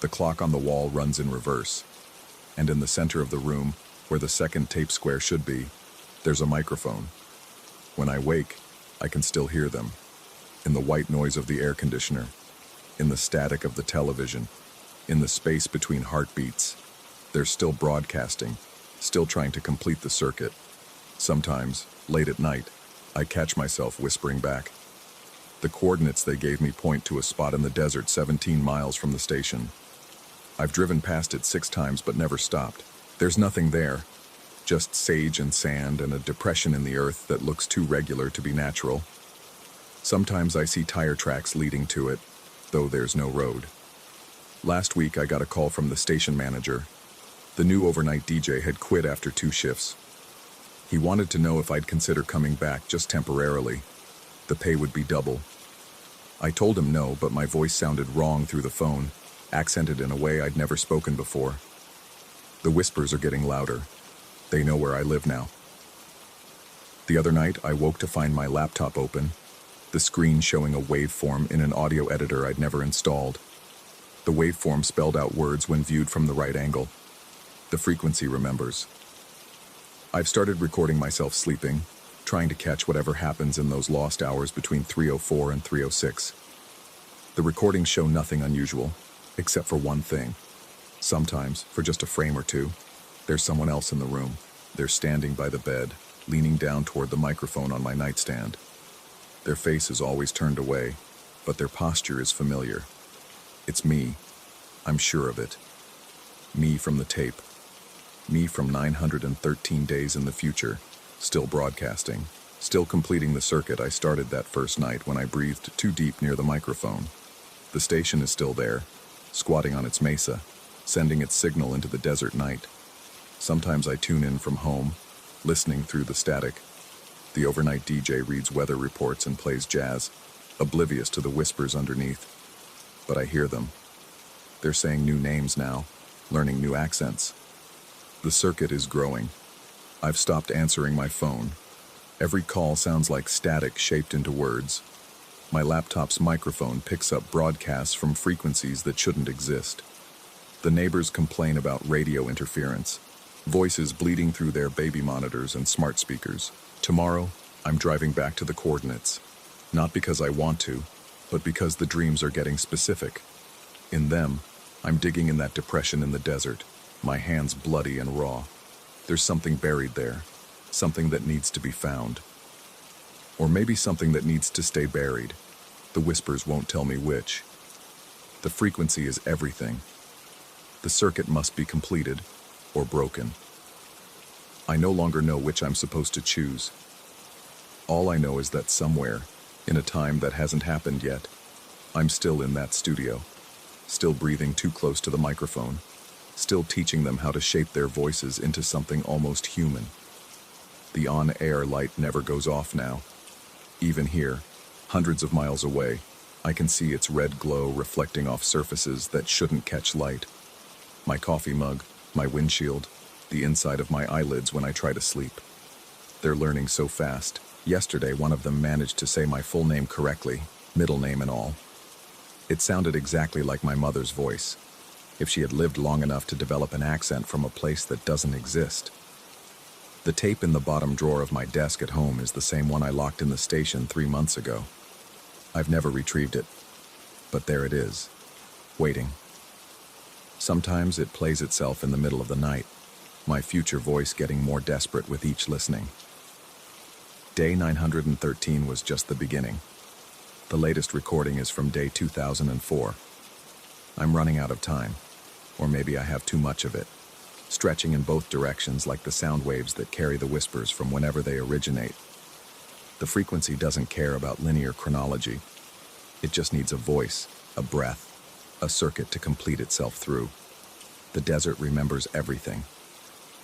The clock on the wall runs in reverse. And in the center of the room, Where the second tape square should be, there's a microphone. When I wake, I can still hear them. In the white noise of the air conditioner, in the static of the television, in the space between heartbeats. They're still broadcasting, still trying to complete the circuit. Sometimes, late at night, I catch myself whispering back. The coordinates they gave me point to a spot in the desert 17 miles from the station. I've driven past it 6 times but never stopped. There's nothing there, just sage and sand and a depression in the earth that looks too regular to be natural. Sometimes I see tire tracks leading to it, though there's no road. Last week I got a call from the station manager. The new overnight DJ had quit after 2 shifts. He wanted to know if I'd consider coming back just temporarily. The pay would be double. I told him no, but my voice sounded wrong through the phone, accented in a way I'd never spoken before. The whispers are getting louder. They know where I live now. The other night, I woke to find my laptop open, the screen showing a waveform in an audio editor I'd never installed. The waveform spelled out words when viewed from the right angle. The frequency remembers. I've started recording myself sleeping, trying to catch whatever happens in those lost hours between 3:04 and 3:06. The recordings show nothing unusual, except for one thing. Sometimes, for just a frame or two, there's someone else in the room. They're standing by the bed, leaning down toward the microphone on my nightstand. Their face is always turned away, but their posture is familiar. It's me. I'm sure of it. Me from the tape. Me from 913 days in the future, still broadcasting, still completing the circuit I started that first night when I breathed too deep near the microphone. The station is still there, squatting on its mesa, sending its signal into the desert night. Sometimes I tune in from home, listening through the static. The overnight DJ reads weather reports and plays jazz, oblivious to the whispers underneath. But I hear them. They're saying new names now, learning new accents. The circuit is growing. I've stopped answering my phone. Every call sounds like static shaped into words. My laptop's microphone picks up broadcasts from frequencies that shouldn't exist. The neighbors complain about radio interference, voices bleeding through their baby monitors and smart speakers. Tomorrow, I'm driving back to the coordinates. Not because I want to, but because the dreams are getting specific. In them, I'm digging in that depression in the desert, my hands bloody and raw. There's something buried there, something that needs to be found. Or maybe something that needs to stay buried. The whispers won't tell me which. The frequency is everything. The circuit must be completed, or broken. I no longer know which I'm supposed to choose. All I know is that somewhere, in a time that hasn't happened yet, I'm still in that studio, still breathing too close to the microphone, still teaching them how to shape their voices into something almost human. The on-air light never goes off now. Even here, hundreds of miles away, I can see its red glow reflecting off surfaces that shouldn't catch light. My coffee mug, my windshield, the inside of my eyelids when I try to sleep. They're learning so fast. Yesterday, one of them managed to say my full name correctly, middle name and all. It sounded exactly like my mother's voice, if she had lived long enough to develop an accent from a place that doesn't exist. The tape in the bottom drawer of my desk at home is the same one I locked in the station 3 months ago. I've never retrieved it, but there it is, waiting. Sometimes it plays itself in the middle of the night, my future voice getting more desperate with each listening. Day 913 was just the beginning. The latest recording is from day 2004. I'm running out of time, or maybe I have too much of it, stretching in both directions like the sound waves that carry the whispers from whenever they originate. The frequency doesn't care about linear chronology. It just needs a voice, a breath, a circuit to complete itself through. The desert remembers everything.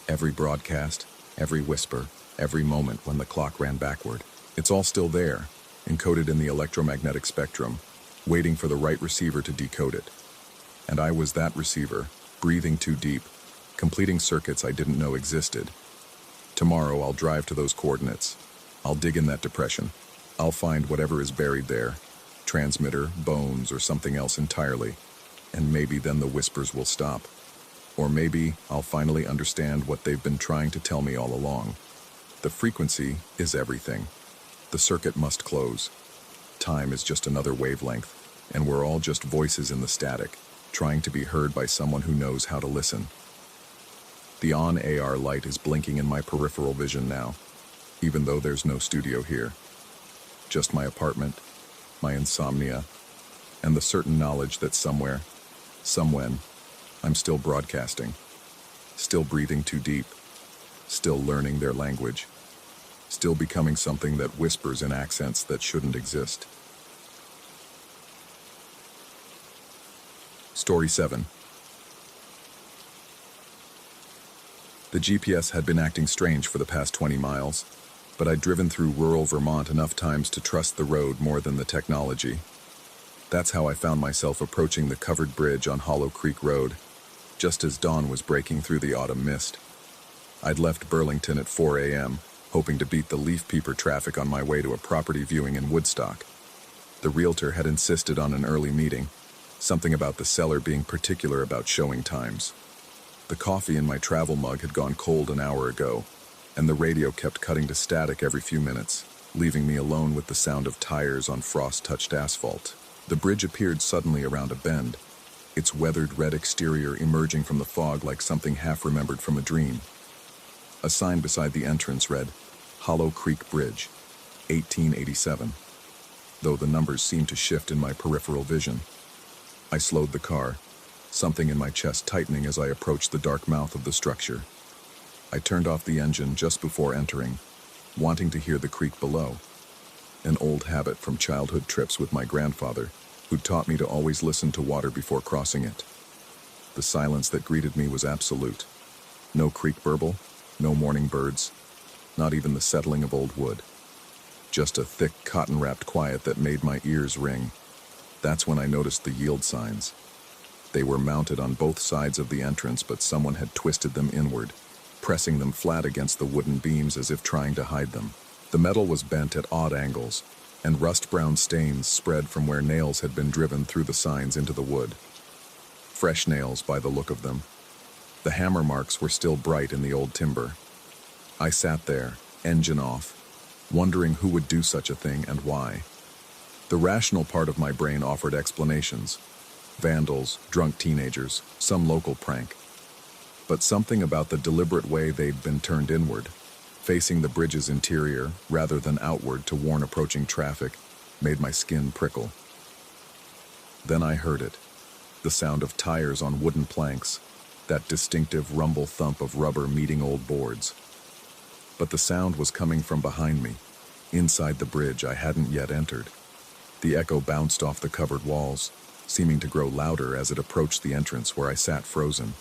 Every broadcast, every whisper, every moment when the clock ran backward. It's all still there, encoded in the electromagnetic spectrum, waiting for the right receiver to decode it. And I was that receiver, breathing too deep, completing circuits I didn't know existed. Tomorrow I'll drive to those coordinates. I'll dig in that depression. I'll find whatever is buried there, transmitter, bones, or something else entirely, and maybe then the whispers will stop. Or maybe I'll finally understand what they've been trying to tell me all along. The frequency is everything. The circuit must close. Time is just another wavelength, and we're all just voices in the static, trying to be heard by someone who knows how to listen. The on-AR light is blinking in my peripheral vision now, even though there's no studio here. Just my apartment, my insomnia, and the certain knowledge that somewhere, somewhen, I'm still broadcasting, still breathing too deep, still learning their language, still becoming something that whispers in accents that shouldn't exist. Story 7. The GPS had been acting strange for the past 20 miles, but I'd driven through rural Vermont enough times to trust the road more than the technology. That's how I found myself approaching the covered bridge on Hollow Creek Road, just as dawn was breaking through the autumn mist. I'd left Burlington at 4 a.m., hoping to beat the leaf peeper traffic on my way to a property viewing in Woodstock. The realtor had insisted on an early meeting, something about the seller being particular about showing times. The coffee in my travel mug had gone cold an hour ago, and the radio kept cutting to static every few minutes, leaving me alone with the sound of tires on frost-touched asphalt. The bridge appeared suddenly around a bend, its weathered red exterior emerging from the fog like something half-remembered from a dream. A sign beside the entrance read, Hollow Creek Bridge, 1887, though the numbers seemed to shift in my peripheral vision. I slowed the car, something in my chest tightening as I approached the dark mouth of the structure. I turned off the engine just before entering, wanting to hear the creek below, an old habit from childhood trips with my grandfather, who'd taught me to always listen to water before crossing it. The silence that greeted me was absolute. No creek burble, no morning birds, not even the settling of old wood. Just a thick, cotton-wrapped quiet that made my ears ring. That's when I noticed the yield signs. They were mounted on both sides of the entrance, but someone had twisted them inward, pressing them flat against the wooden beams as if trying to hide them. The metal was bent at odd angles, and rust-brown stains spread from where nails had been driven through the signs into the wood. Fresh nails by the look of them. The hammer marks were still bright in the old timber. I sat there, engine off, wondering who would do such a thing and why. The rational part of my brain offered explanations. Vandals, drunk teenagers, some local prank. But something about the deliberate way they'd been turned inward, facing the bridge's interior rather than outward to warn approaching traffic, made my skin prickle. Then I heard it, the sound of tires on wooden planks, that distinctive rumble thump of rubber meeting old boards. But the sound was coming from behind me, inside the bridge I hadn't yet entered. The echo bounced off the covered walls, seeming to grow louder as it approached the entrance where I sat frozen.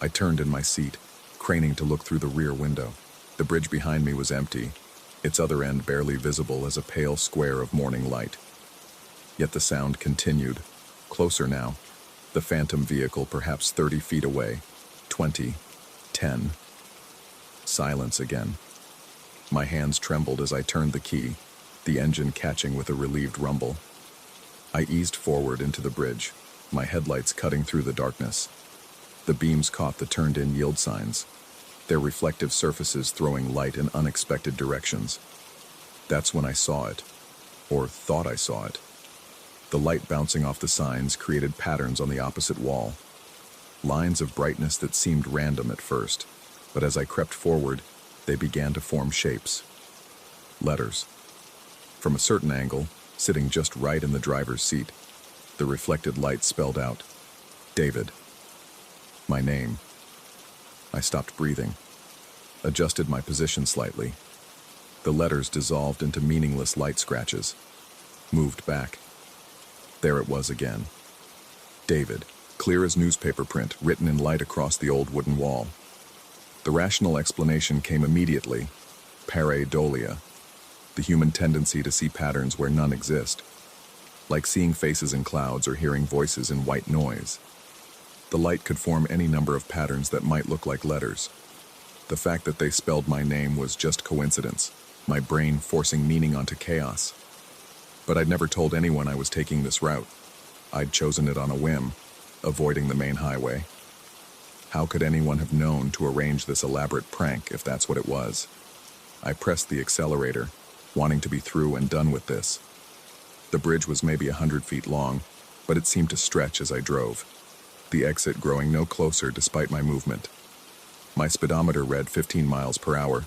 I turned in my seat, craning to look through the rear window. The bridge behind me was empty, its other end barely visible as a pale square of morning light. Yet the sound continued, closer now, the phantom vehicle perhaps 30 feet away, 20, 10. Silence again. My hands trembled as I turned the key, the engine catching with a relieved rumble. I eased forward into the bridge, my headlights cutting through the darkness. The beams caught the turned-in yield signs, their reflective surfaces throwing light in unexpected directions. That's when I saw it, or thought I saw it. The light bouncing off the signs created patterns on the opposite wall, lines of brightness that seemed random at first, but as I crept forward, they began to form shapes. Letters. From a certain angle, sitting just right in the driver's seat, the reflected light spelled out, David. My name. I stopped breathing, adjusted my position slightly. The letters dissolved into meaningless light scratches, moved back. There it was again. David, clear as newspaper print, written in light across the old wooden wall. The rational explanation came immediately. Pareidolia, the human tendency to see patterns where none exist, like seeing faces in clouds or hearing voices in white noise. The light could form any number of patterns that might look like letters. The fact that they spelled my name was just coincidence, my brain forcing meaning onto chaos. But I'd never told anyone I was taking this route. I'd chosen it on a whim, avoiding the main highway. How could anyone have known to arrange this elaborate prank if that's what it was? I pressed the accelerator, wanting to be through and done with this. The bridge was maybe 100 feet long, but it seemed to stretch as I drove, the exit growing no closer despite my movement. My speedometer read 15 miles per hour,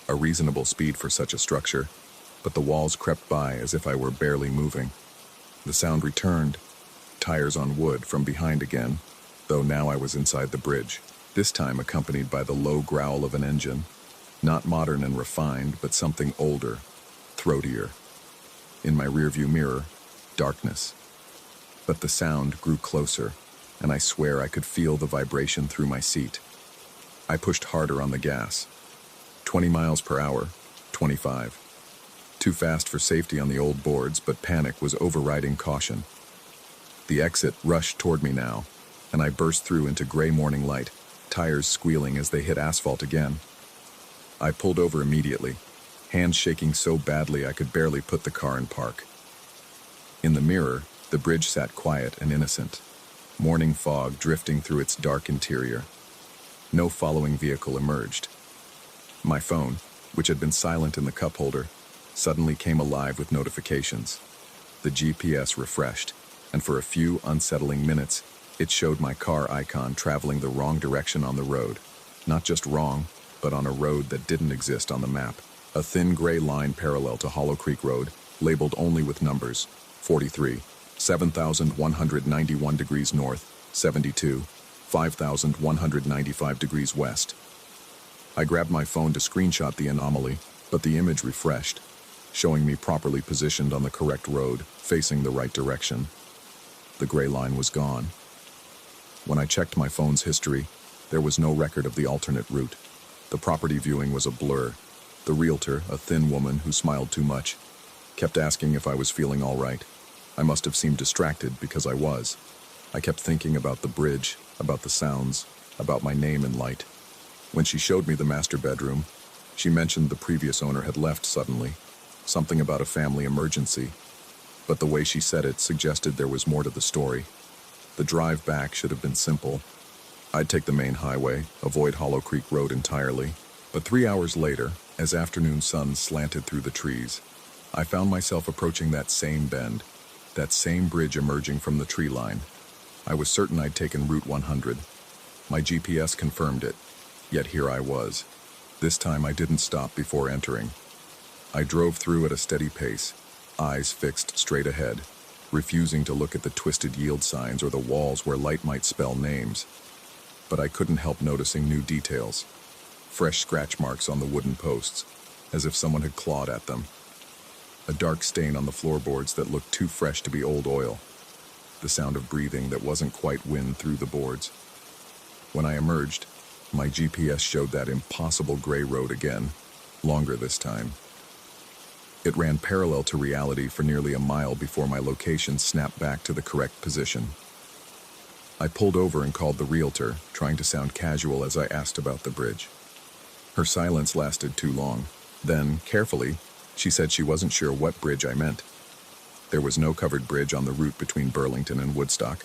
a reasonable speed for such a structure, but the walls crept by as if I were barely moving. The sound returned, tires on wood, from behind again, though now I was inside the bridge, this time accompanied by the low growl of an engine, not modern and refined, but something older, throatier. In my rearview mirror, darkness. But the sound grew closer, and I swear I could feel the vibration through my seat. I pushed harder on the gas. 20 miles per hour, 25. Too fast for safety on the old boards, but panic was overriding caution. The exit rushed toward me now, and I burst through into gray morning light, tires squealing as they hit asphalt again. I pulled over immediately, hands shaking so badly I could barely put the car in park. In the mirror, the bridge sat quiet and innocent, morning fog drifting through its dark interior. No following vehicle emerged. My phone, which had been silent in the cup holder, suddenly came alive with notifications. The GPS refreshed, and for a few unsettling minutes, it showed my car icon traveling the wrong direction on the road. Not just wrong, but on a road that didn't exist on the map. A thin gray line parallel to Hollow Creek Road, labeled only with numbers: 43, 7,191 degrees north, 72, 5,195 degrees west. I grabbed my phone to screenshot the anomaly, but the image refreshed, showing me properly positioned on the correct road, facing the right direction. The gray line was gone. When I checked my phone's history, there was no record of the alternate route. The property viewing was a blur. The realtor, a thin woman who smiled too much, kept asking if I was feeling all right. I must have seemed distracted because I was. I kept thinking about the bridge, about the sounds, about my name in light. When she showed me the master bedroom, she mentioned the previous owner had left suddenly, something about a family emergency. But the way she said it suggested there was more to the story. The drive back should have been simple. I'd take the main highway, avoid Hollow Creek Road entirely. But 3 hours later, as afternoon sun slanted through the trees, I found myself approaching that same bend, that same bridge emerging from the tree line. I was certain I'd taken Route 100. My GPS confirmed it, yet here I was. This time I didn't stop before entering. I drove through at a steady pace, eyes fixed straight ahead, refusing to look at the twisted yield signs or the walls where light might spell names. But I couldn't help noticing new details. Fresh scratch marks on the wooden posts, as if someone had clawed at them. A dark stain on the floorboards that looked too fresh to be old oil. The sound of breathing that wasn't quite wind through the boards. When I emerged, my GPS showed that impossible gray road again, longer this time. It ran parallel to reality for nearly a mile before my location snapped back to the correct position. I pulled over and called the realtor, trying to sound casual as I asked about the bridge. Her silence lasted too long. Then, carefully, she said she wasn't sure what bridge I meant. There was no covered bridge on the route between Burlington and Woodstock.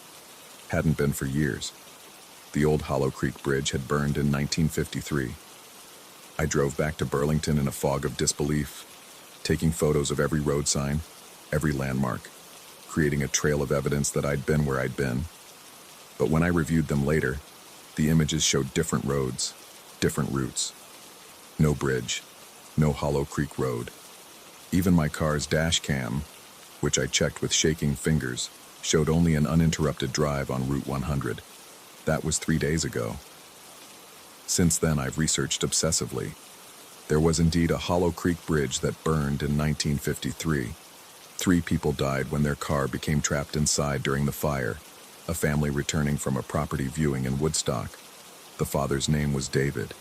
Hadn't been for years. The old Hollow Creek Bridge had burned in 1953. I drove back to Burlington in a fog of disbelief, taking photos of every road sign, every landmark, creating a trail of evidence that I'd been where I'd been. But when I reviewed them later, the images showed different roads, different routes. No bridge, no Hollow Creek Road. Even my car's dash cam, which I checked with shaking fingers, showed only an uninterrupted drive on Route 100. That was 3 days ago. Since then, I've researched obsessively. There was indeed a Hollow Creek Bridge that burned in 1953. 3 people died when their car became trapped inside during the fire, a family returning from a property viewing in Woodstock. The father's name was David.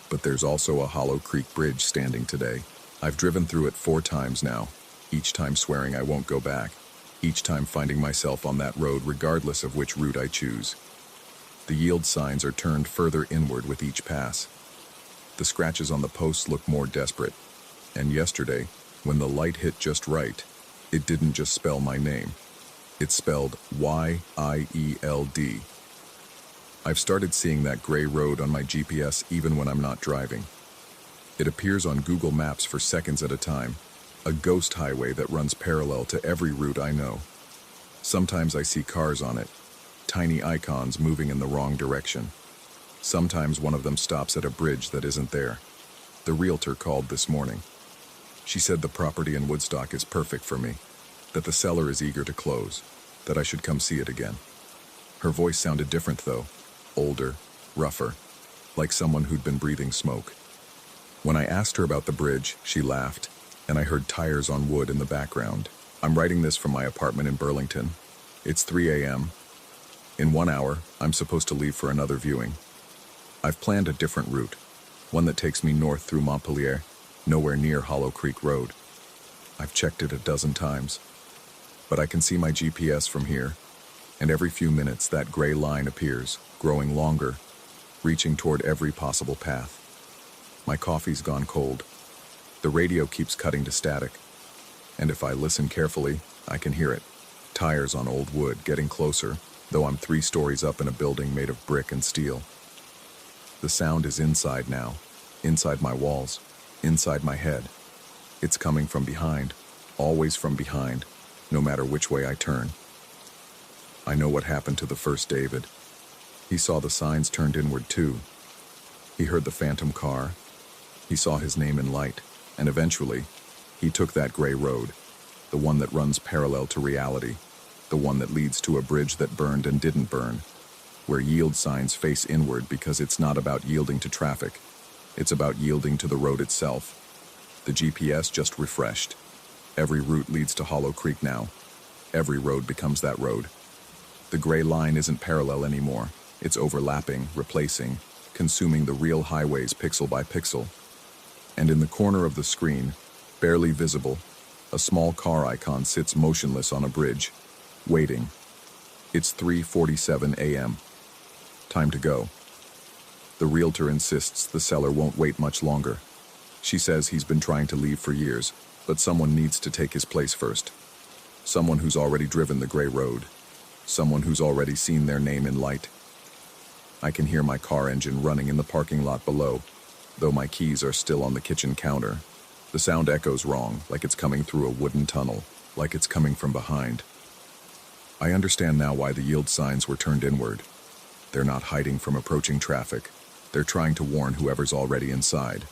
But there's also a Hollow Creek Bridge standing today. I've driven through it 4 times now, each time swearing I won't go back, each time finding myself on that road regardless of which route I choose. The yield signs are turned further inward with each pass. The scratches on the posts look more desperate. And yesterday, when the light hit just right, it didn't just spell my name. It spelled Y-I-E-L-D. I've started seeing that gray road on my GPS even when I'm not driving. It appears on Google Maps for seconds at a time, a ghost highway that runs parallel to every route I know. Sometimes I see cars on it, tiny icons moving in the wrong direction. Sometimes one of them stops at a bridge that isn't there. The realtor called this morning. She said the property in Woodstock is perfect for me, that the seller is eager to close, that I should come see it again. Her voice sounded different though, older, rougher, like someone who'd been breathing smoke. When I asked her about the bridge, she laughed, and I heard tires on wood in the background. I'm writing this from my apartment in Burlington. It's 3 a.m. In 1 hour, I'm supposed to leave for another viewing. I've planned a different route, one that takes me north through Montpelier, nowhere near Hollow Creek Road. I've checked it a dozen times, but I can see my GPS from here, and every few minutes that gray line appears, growing longer, reaching toward every possible path. My coffee's gone cold. The radio keeps cutting to static, and if I listen carefully, I can hear it. Tires on old wood getting closer, though I'm 3 stories up in a building made of brick and steel. The sound is inside now, inside my walls, inside my head. It's coming from behind, always from behind, no matter which way I turn. I know what happened to the first David. He saw the signs turned inward too. He heard the phantom car. He saw his name in light, and eventually, he took that gray road, the one that runs parallel to reality, the one that leads to a bridge that burned and didn't burn, where yield signs face inward because it's not about yielding to traffic, it's about yielding to the road itself. The GPS just refreshed. Every route leads to Hollow Creek now. Every road becomes that road. The gray line isn't parallel anymore. It's overlapping, replacing, consuming the real highways pixel by pixel. And in the corner of the screen, barely visible, a small car icon sits motionless on a bridge, waiting. It's 3:47 a.m. Time to go. The realtor insists the seller won't wait much longer. She says he's been trying to leave for years, but someone needs to take his place first. Someone who's already driven the gray road. Someone who's already seen their name in light. I can hear my car engine running in the parking lot below, though my keys are still on the kitchen counter. The sound echoes wrong, like it's coming through a wooden tunnel, like it's coming from behind. I understand now why the yield signs were turned inward. They're not hiding from approaching traffic. They're trying to warn whoever's already inside.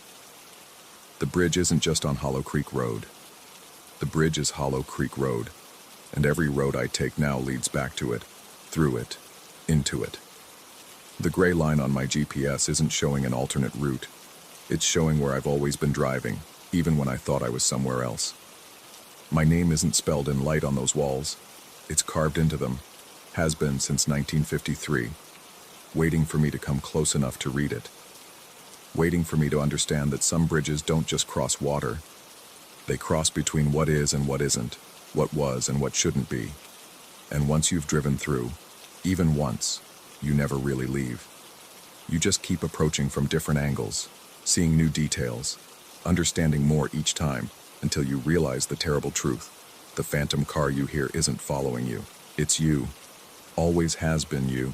The bridge isn't just on Hollow Creek Road. The bridge is Hollow Creek Road, and every road I take now leads back to it, through it, into it. The gray line on my GPS isn't showing an alternate route. It's showing where I've always been driving, even when I thought I was somewhere else. My name isn't spelled in light on those walls. It's carved into them, has been since 1953, waiting for me to come close enough to read it. Waiting for me to understand that some bridges don't just cross water. They cross between what is and what isn't, what was and what shouldn't be. And once you've driven through, even once, you never really leave. You just keep approaching from different angles, seeing new details, understanding more each time, until you realize the terrible truth. The phantom car you hear isn't following you. It's you. Always has been you.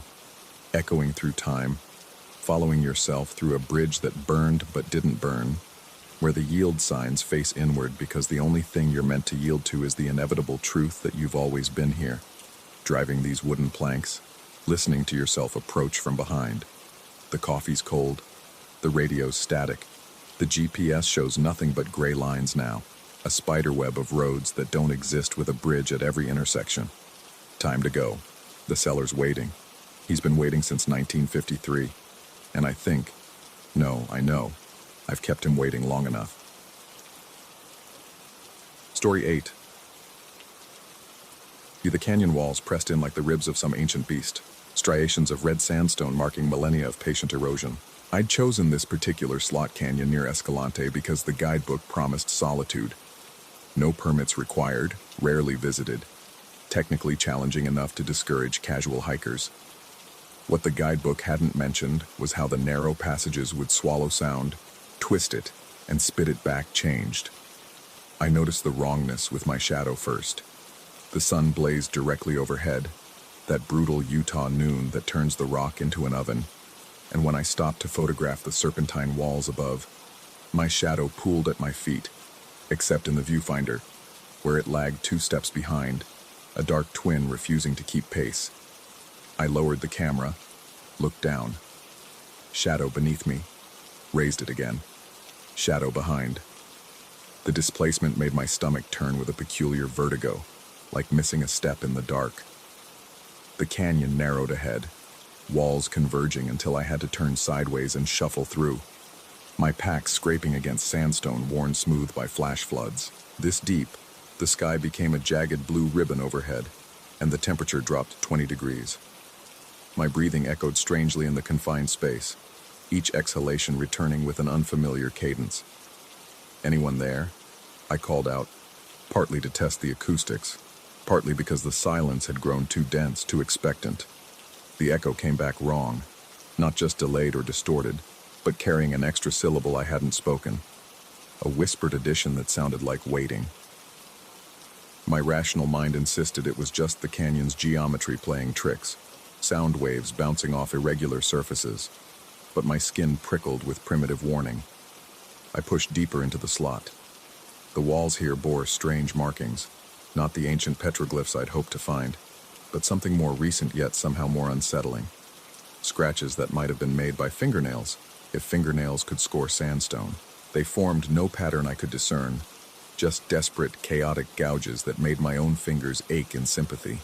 Echoing through time, following yourself through a bridge that burned but didn't burn, where the yield signs face inward because the only thing you're meant to yield to is the inevitable truth that you've always been here, driving these wooden planks, listening to yourself approach from behind. The coffee's cold, the radio's static, the GPS shows nothing but gray lines now, a spiderweb of roads that don't exist with a bridge at every intersection. Time to go. The seller's waiting. He's been waiting since 1953. And I know, I've kept him waiting long enough. Story 8. The canyon walls pressed in like the ribs of some ancient beast, striations of red sandstone marking millennia of patient erosion. I'd chosen this particular slot canyon near Escalante because the guidebook promised solitude. No permits required, rarely visited, technically challenging enough to discourage casual hikers. What the guidebook hadn't mentioned was how the narrow passages would swallow sound, twist it, and spit it back changed. I noticed the wrongness with my shadow first. The sun blazed directly overhead, that brutal Utah noon that turns the rock into an oven, and when I stopped to photograph the serpentine walls above, my shadow pooled at my feet, except in the viewfinder, where it lagged 2 steps behind, a dark twin refusing to keep pace. I lowered the camera, looked down. Shadow beneath me, raised it again. Shadow behind. The displacement made my stomach turn with a peculiar vertigo, like missing a step in the dark. The canyon narrowed ahead, walls converging until I had to turn sideways and shuffle through, my pack scraping against sandstone worn smooth by flash floods. This deep, the sky became a jagged blue ribbon overhead, and the temperature dropped 20 degrees. My breathing echoed strangely in the confined space, each exhalation returning with an unfamiliar cadence. "Anyone there?" I called out, partly to test the acoustics, partly because the silence had grown too dense, too expectant. The echo came back wrong, not just delayed or distorted, but carrying an extra syllable I hadn't spoken, a whispered addition that sounded like waiting. My rational mind insisted it was just the canyon's geometry playing tricks, sound waves bouncing off irregular surfaces, but my skin prickled with primitive warning. I pushed deeper into the slot. The walls here bore strange markings, not the ancient petroglyphs I'd hoped to find, but something more recent yet somehow more unsettling. Scratches that might have been made by fingernails, if fingernails could score sandstone. They formed no pattern I could discern, just desperate, chaotic gouges that made my own fingers ache in sympathy.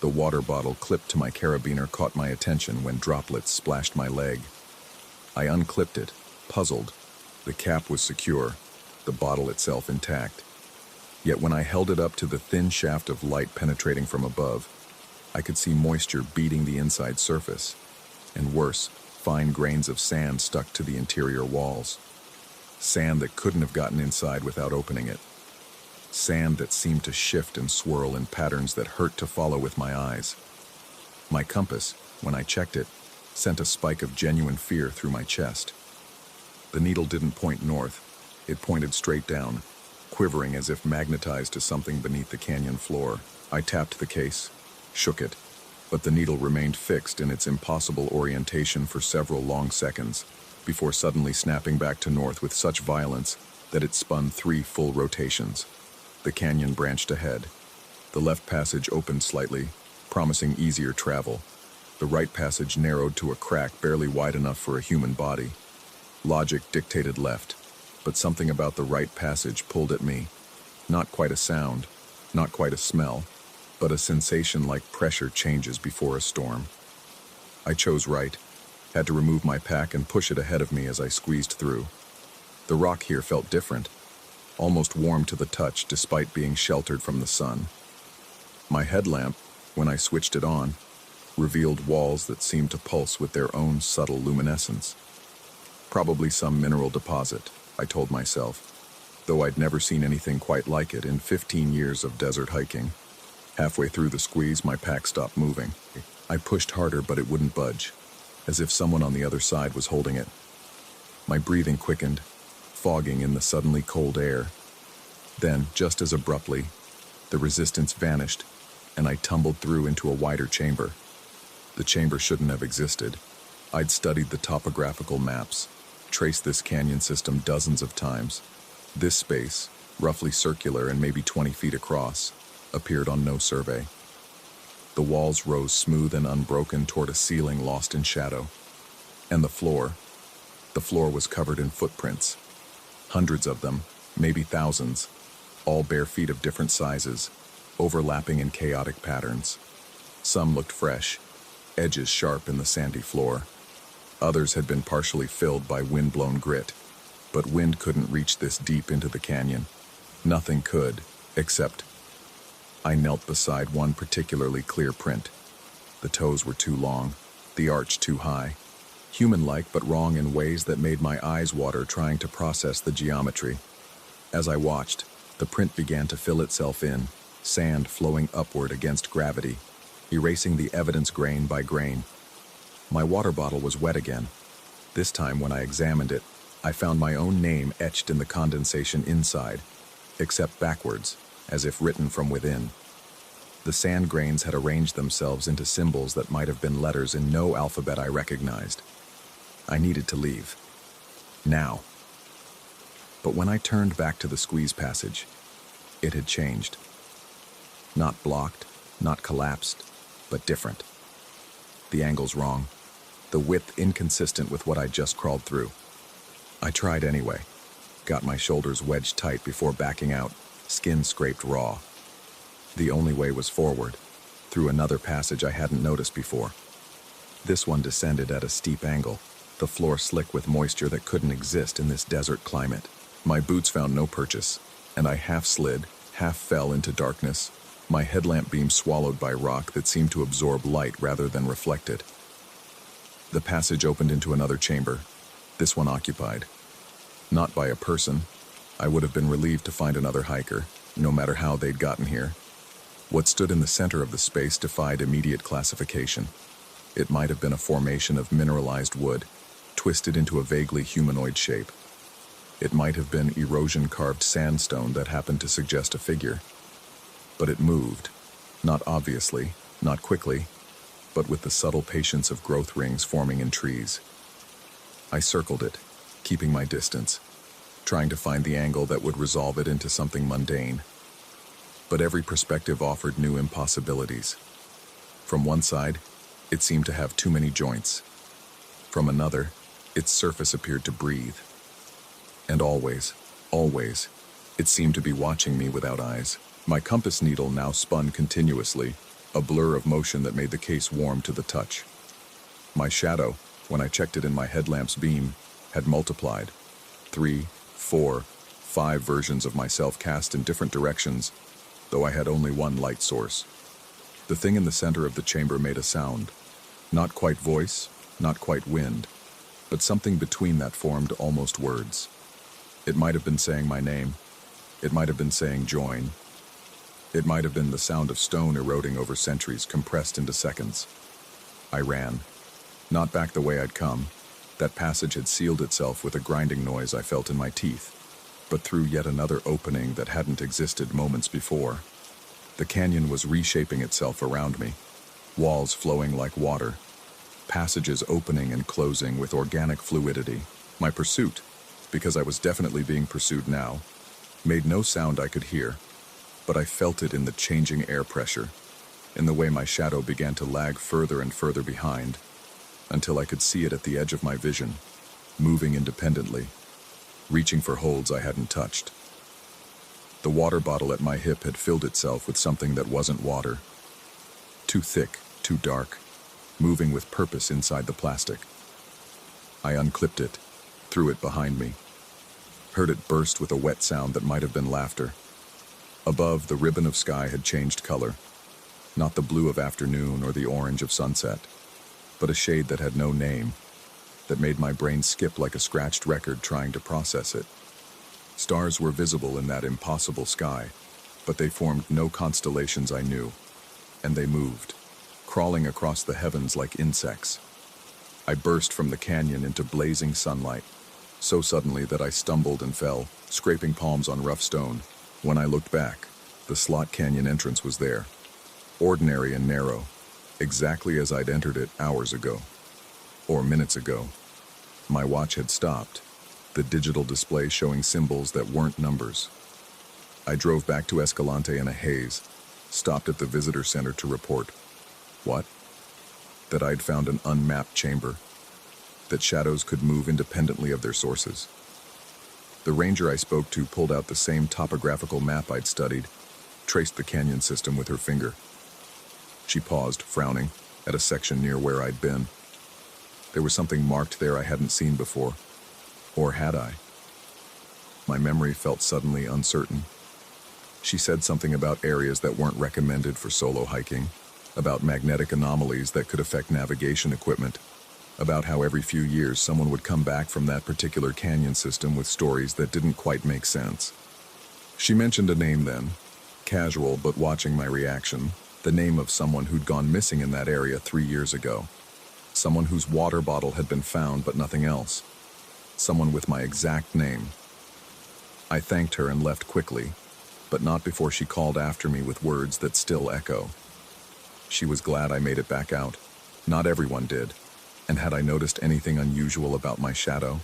The water bottle clipped to my carabiner caught my attention when droplets splashed my leg. I unclipped it, puzzled. The cap was secure, the bottle itself intact. Yet when I held it up to the thin shaft of light penetrating from above, I could see moisture beading the inside surface, and worse, fine grains of sand stuck to the interior walls. Sand that couldn't have gotten inside without opening it. Sand that seemed to shift and swirl in patterns that hurt to follow with my eyes. My compass, when I checked it, sent a spike of genuine fear through my chest. The needle didn't point north, it pointed straight down, quivering as if magnetized to something beneath the canyon floor. I tapped the case, shook it, but the needle remained fixed in its impossible orientation for several long seconds, before suddenly snapping back to north with such violence that it spun 3 full rotations. The canyon branched ahead. The left passage opened slightly, promising easier travel. The right passage narrowed to a crack barely wide enough for a human body. Logic dictated left, but something about the right passage pulled at me. Not quite a sound, not quite a smell, but a sensation like pressure changes before a storm. I chose right, had to remove my pack and push it ahead of me as I squeezed through. The rock here felt different, almost warm to the touch despite being sheltered from the sun. My headlamp, when I switched it on, revealed walls that seemed to pulse with their own subtle luminescence. Probably some mineral deposit, I told myself, though I'd never seen anything quite like it in 15 years of desert hiking. Halfway through the squeeze, my pack stopped moving. I pushed harder, but it wouldn't budge, as if someone on the other side was holding it. My breathing quickened, fogging in the suddenly cold air. Then, just as abruptly, the resistance vanished, and I tumbled through into a wider chamber. The chamber shouldn't have existed. I'd studied the topographical maps, traced this canyon system dozens of times. This space, roughly circular and maybe 20 feet across, appeared on no survey. The walls rose smooth and unbroken toward a ceiling lost in shadow. And the floor was covered in footprints. Hundreds of them, maybe thousands, all bare feet of different sizes, overlapping in chaotic patterns. Some looked fresh, edges sharp in the sandy floor. Others had been partially filled by wind-blown grit, but wind couldn't reach this deep into the canyon. Nothing could, except I knelt beside one particularly clear print. The toes were too long, the arch too high. Human-like but wrong in ways that made my eyes water trying to process the geometry. As I watched, the print began to fill itself in, sand flowing upward against gravity, erasing the evidence grain by grain. My water bottle was wet again. This time when I examined it, I found my own name etched in the condensation inside, except backwards, as if written from within. The sand grains had arranged themselves into symbols that might have been letters in no alphabet I recognized. I needed to leave. Now. But when I turned back to the squeeze passage, it had changed. Not blocked, not collapsed, but different. The angle's wrong, the width inconsistent with what I'd just crawled through. I tried anyway, got my shoulders wedged tight before backing out, skin scraped raw. The only way was forward, through another passage I hadn't noticed before. This one descended at a steep angle, the floor slick with moisture that couldn't exist in this desert climate. My boots found no purchase, and I half slid, half fell into darkness, my headlamp beam swallowed by rock that seemed to absorb light rather than reflect it. The passage opened into another chamber, this one occupied. Not by a person. I would have been relieved to find another hiker, no matter how they'd gotten here. What stood in the center of the space defied immediate classification. It might have been a formation of mineralized wood, twisted into a vaguely humanoid shape. It might have been erosion-carved sandstone that happened to suggest a figure. But it moved, not obviously, not quickly, but with the subtle patience of growth rings forming in trees. I circled it, keeping my distance, trying to find the angle that would resolve it into something mundane. But every perspective offered new impossibilities. From one side, it seemed to have too many joints. From another, its surface appeared to breathe. And always, it seemed to be watching me without eyes. My compass needle now spun continuously, a blur of motion that made the case warm to the touch. My shadow, when I checked it in my headlamp's beam, had multiplied. 3, 4, 5 versions of myself cast in different directions, though I had only one light source. The thing in the center of the chamber made a sound. Not quite voice, not quite wind, but something between that formed almost words. It might have been saying my name. It might have been saying join. It might have been the sound of stone eroding over centuries, compressed into seconds. I ran. Not back the way I'd come. That passage had sealed itself with a grinding noise I felt in my teeth, but through yet another opening that hadn't existed moments before. The canyon was reshaping itself around me, walls flowing like water, passages opening and closing with organic fluidity. My pursuit, because I was definitely being pursued now, made no sound I could hear, but I felt it in the changing air pressure, in the way my shadow began to lag further and further behind, until I could see it at the edge of my vision, moving independently, reaching for holds I hadn't touched. The water bottle at my hip had filled itself with something that wasn't water. Too thick, too dark, moving with purpose inside the plastic. I unclipped it, threw it behind me, heard it burst with a wet sound that might have been laughter. Above, the ribbon of sky had changed color, not the blue of afternoon or the orange of sunset, but a shade that had no name, that made my brain skip like a scratched record trying to process it. Stars were visible in that impossible sky, but they formed no constellations I knew, and they moved, crawling across the heavens like insects. I burst from the canyon into blazing sunlight, so suddenly that I stumbled and fell, scraping palms on rough stone. When I looked back, the slot canyon entrance was there, ordinary and narrow, exactly as I'd entered it hours ago, or minutes ago. My watch had stopped, the digital display showing symbols that weren't numbers. I drove back to Escalante in a haze, stopped at the visitor center to report. What? That I'd found an unmapped chamber, that shadows could move independently of their sources. The ranger I spoke to pulled out the same topographical map I'd studied, traced the canyon system with her finger. She paused, frowning, at a section near where I'd been. There was something marked there I hadn't seen before. Or had I? My memory felt suddenly uncertain. She said something about areas that weren't recommended for solo hiking, about magnetic anomalies that could affect navigation equipment, about how every few years someone would come back from that particular canyon system with stories that didn't quite make sense. She mentioned a name then, casual but watching my reaction, the name of someone who'd gone missing in that area 3 years ago. Someone whose water bottle had been found but nothing else. Someone with my exact name. I thanked her and left quickly, but not before she called after me with words that still echo. She was glad I made it back out. Not everyone did. And had I noticed anything unusual about my shadow?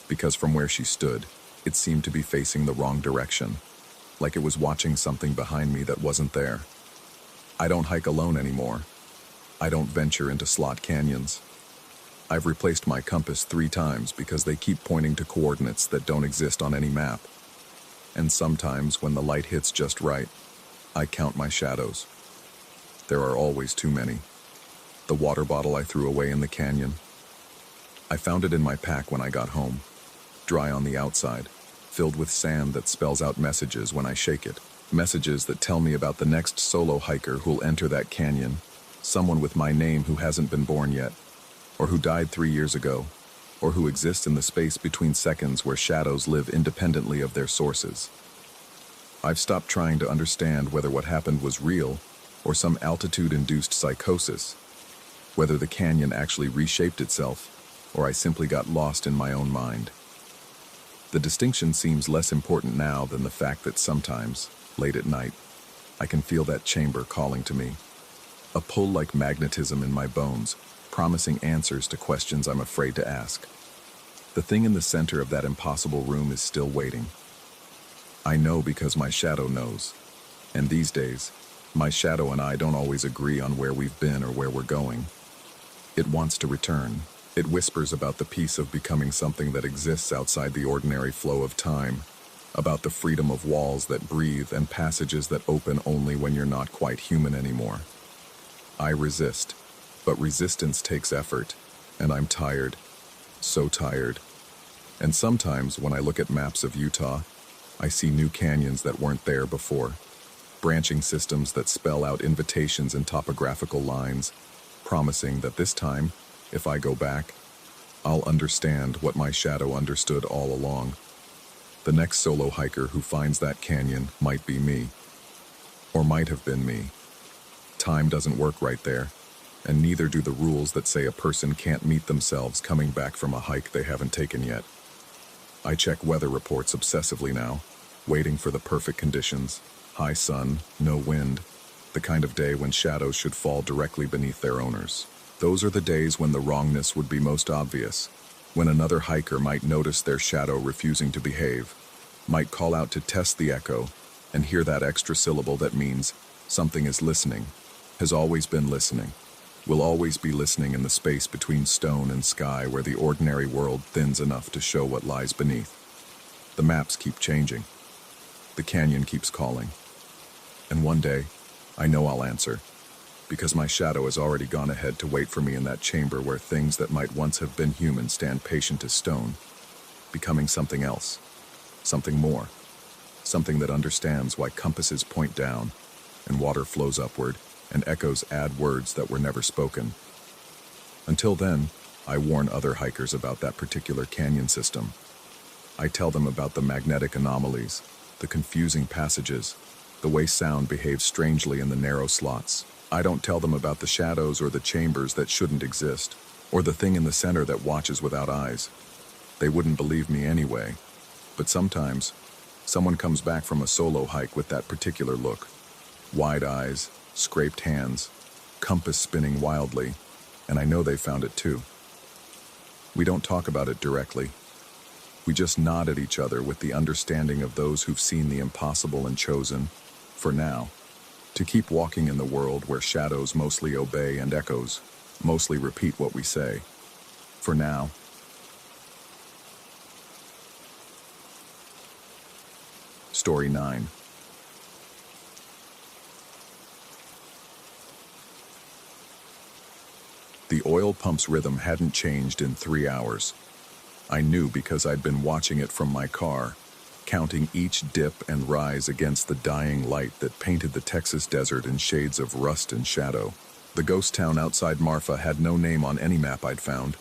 Because from where she stood, it seemed to be facing the wrong direction, like it was watching something behind me that wasn't there. I don't hike alone anymore. I don't venture into slot canyons. I've replaced my compass 3 times because they keep pointing to coordinates that don't exist on any map. And sometimes when the light hits just right, I count my shadows. There are always too many. The water bottle I threw away in the canyon. I found it in my pack when I got home, dry on the outside, filled with sand that spells out messages when I shake it. Messages that tell me about the next solo hiker who'll enter that canyon, someone with my name who hasn't been born yet, or who died 3 years ago, or who exists in the space between seconds where shadows live independently of their sources. I've stopped trying to understand whether what happened was real or some altitude-induced psychosis, whether the canyon actually reshaped itself, or I simply got lost in my own mind. The distinction seems less important now than the fact that sometimes, late at night, I can feel that chamber calling to me. A pull like magnetism in my bones, promising answers to questions I'm afraid to ask. The thing in the center of that impossible room is still waiting. I know because my shadow knows. And these days, my shadow and I don't always agree on where we've been or where we're going. It wants to return. It whispers about the peace of becoming something that exists outside the ordinary flow of time, about the freedom of walls that breathe and passages that open only when you're not quite human anymore. I resist, but resistance takes effort, and I'm tired, so tired. And sometimes when I look at maps of Utah, I see new canyons that weren't there before, branching systems that spell out invitations in topographical lines, promising that this time, if I go back, I'll understand what my shadow understood all along. The next solo hiker who finds that canyon might be me, or might have been me. Time doesn't work right there, and neither do the rules that say a person can't meet themselves coming back from a hike they haven't taken yet. I check weather reports obsessively now, waiting for the perfect conditions, high sun, no wind, the kind of day when shadows should fall directly beneath their owners. Those are the days when the wrongness would be most obvious, when another hiker might notice their shadow refusing to behave, might call out to test the echo, and hear that extra syllable that means something is listening, has always been listening, will always be listening in the space between stone and sky where the ordinary world thins enough to show what lies beneath. The maps keep changing. The canyon keeps calling. And one day, I know I'll answer, because my shadow has already gone ahead to wait for me in that chamber where things that might once have been human stand patient as stone, becoming something else, something more, something that understands why compasses point down and water flows upward and echoes add words that were never spoken. Until then, I warn other hikers about that particular canyon system. I tell them about the magnetic anomalies, the confusing passages, the way sound behaves strangely in the narrow slots. I don't tell them about the shadows or the chambers that shouldn't exist, or the thing in the center that watches without eyes. They wouldn't believe me anyway. But sometimes, someone comes back from a solo hike with that particular look. Wide eyes, scraped hands, compass spinning wildly, and I know they found it too. We don't talk about it directly. We just nod at each other with the understanding of those who've seen the impossible and chosen, for now, to keep walking in the world where shadows mostly obey and echoes mostly repeat what we say. For now. Story 9. The oil pump's rhythm hadn't changed in 3 hours. I knew because I'd been watching it from my car, counting each dip and rise against the dying light that painted the Texas desert in shades of rust and shadow. The ghost town outside Marfa had no name on any map I'd found,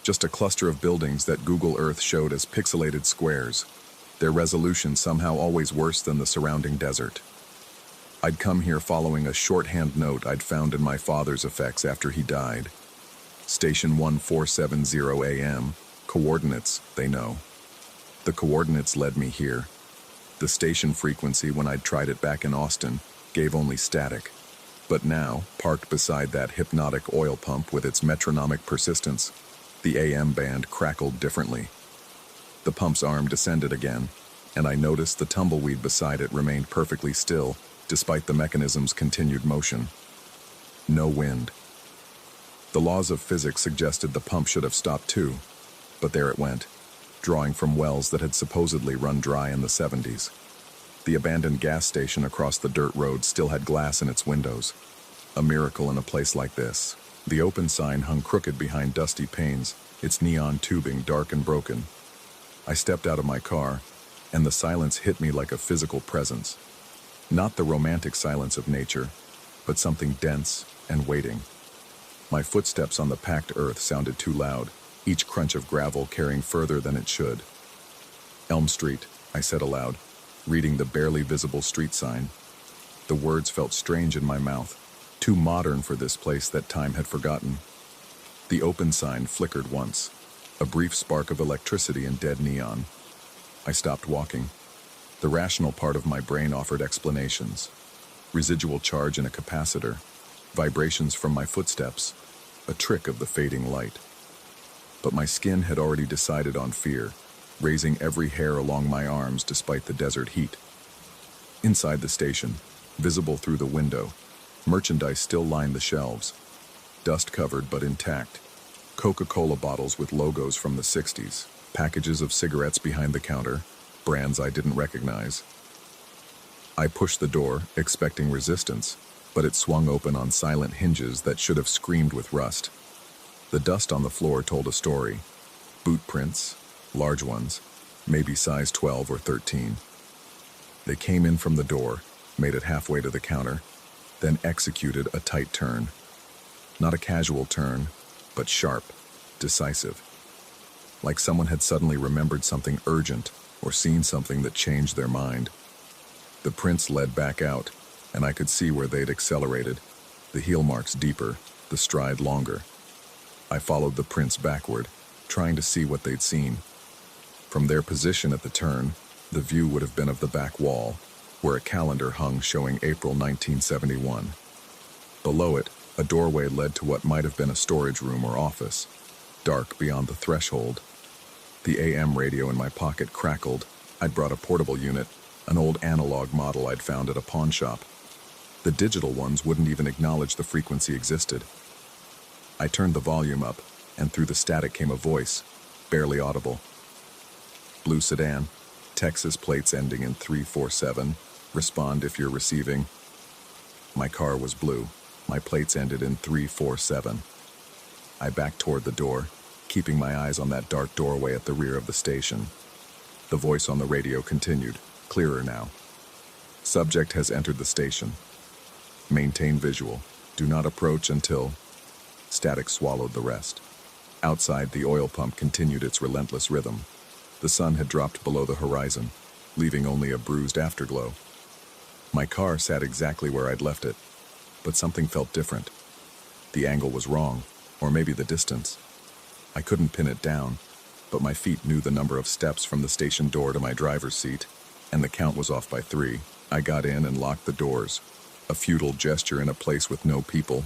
just a cluster of buildings that Google Earth showed as pixelated squares, their resolution somehow always worse than the surrounding desert. I'd come here following a shorthand note I'd found in my father's effects after he died. Station 1470 AM, coordinates, they know. The coordinates led me here. The station frequency when I'd tried it back in Austin gave only static. But now, parked beside that hypnotic oil pump with its metronomic persistence, the AM band crackled differently. The pump's arm descended again, and I noticed the tumbleweed beside it remained perfectly still, despite the mechanism's continued motion. No wind. The laws of physics suggested the pump should have stopped too, but there it went, drawing from wells that had supposedly run dry in the 70s. The abandoned gas station across the dirt road still had glass in its windows. A miracle in a place like this. The open sign hung crooked behind dusty panes, its neon tubing dark and broken. I stepped out of my car, and the silence hit me like a physical presence. Not the romantic silence of nature, but something dense and waiting. My footsteps on the packed earth sounded too loud, each crunch of gravel carrying further than it should. Elm Street, I said aloud, reading the barely visible street sign. The words felt strange in my mouth, too modern for this place that time had forgotten. The open sign flickered once, a brief spark of electricity in dead neon. I stopped walking. The rational part of my brain offered explanations. Residual charge in a capacitor, vibrations from my footsteps, a trick of the fading light. But my skin had already decided on fear, raising every hair along my arms despite the desert heat. Inside the station, visible through the window, merchandise still lined the shelves, dust-covered but intact. Coca-Cola bottles with logos from the 60s, packages of cigarettes behind the counter, brands I didn't recognize. I pushed the door, expecting resistance, but it swung open on silent hinges that should have screamed with rust. The dust on the floor told a story. Boot prints, large ones, maybe size 12 or 13. They came in from the door, made it halfway to the counter, then executed a tight turn. Not a casual turn, but sharp, decisive. Like someone had suddenly remembered something urgent or seen something that changed their mind. The prints led back out, and I could see where they'd accelerated, the heel marks deeper, the stride longer. I followed the prints backward, trying to see what they'd seen. From their position at the turn, the view would have been of the back wall, where a calendar hung showing April 1971. Below it, a doorway led to what might have been a storage room or office, dark beyond the threshold. The AM radio in my pocket crackled. I'd brought a portable unit, an old analog model I'd found at a pawn shop. The digital ones wouldn't even acknowledge the frequency existed. I turned the volume up, and through the static came a voice, barely audible. Blue sedan, Texas plates ending in 347. Respond if you're receiving. My car was blue. My plates ended in 347. I backed toward the door, keeping my eyes on that dark doorway at the rear of the station. The voice on the radio continued, clearer now. Subject has entered the station. Maintain visual. Do not approach until... Static swallowed the rest. Outside, the oil pump continued its relentless rhythm. The sun had dropped below the horizon, leaving only a bruised afterglow. My car sat exactly where I'd left it, but something felt different. The angle was wrong, or maybe the distance. I couldn't pin it down, but my feet knew the number of steps from the station door to my driver's seat, and the count was off by 3. I got in and locked the doors, a futile gesture in a place with no people,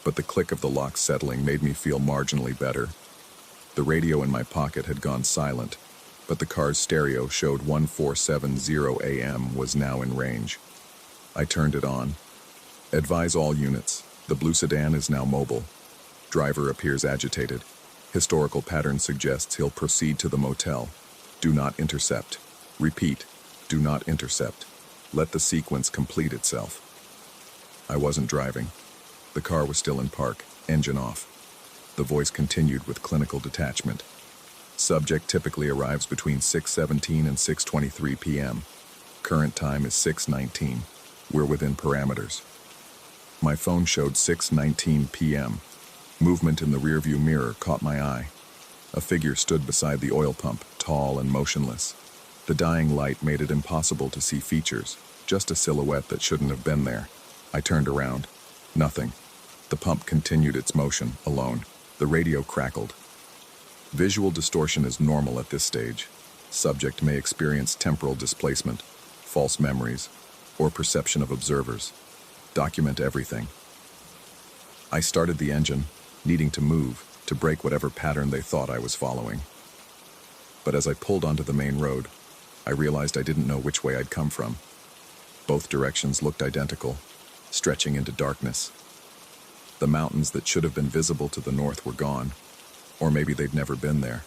but the click of the lock settling made me feel marginally better. The radio in my pocket had gone silent, but the car's stereo showed 1470 AM was now in range. I turned it on. Advise all units. The blue sedan is now mobile. Driver appears agitated. Historical pattern suggests he'll proceed to the motel. Do not intercept. Repeat, do not intercept. Let the sequence complete itself. I wasn't driving. The car was still in park, engine off. The voice continued with clinical detachment. Subject typically arrives between 6:17 and 6:23 p.m. Current time is 6:19. We're within parameters. My phone showed 6:19 p.m. Movement in the rearview mirror caught my eye. A figure stood beside the oil pump, tall and motionless. The dying light made it impossible to see features, just a silhouette that shouldn't have been there. I turned around. Nothing. The pump continued its motion, alone. The radio crackled. Visual distortion is normal at this stage. Subject may experience temporal displacement. false memories, or perception of observers. Document everything. I started the engine, needing to move, to break whatever pattern they thought I was following. But as I pulled onto the main road, I realized I didn't know which way I'd come from. Both directions looked identical, stretching into darkness. The mountains that should have been visible to the north were gone, or maybe they'd never been there.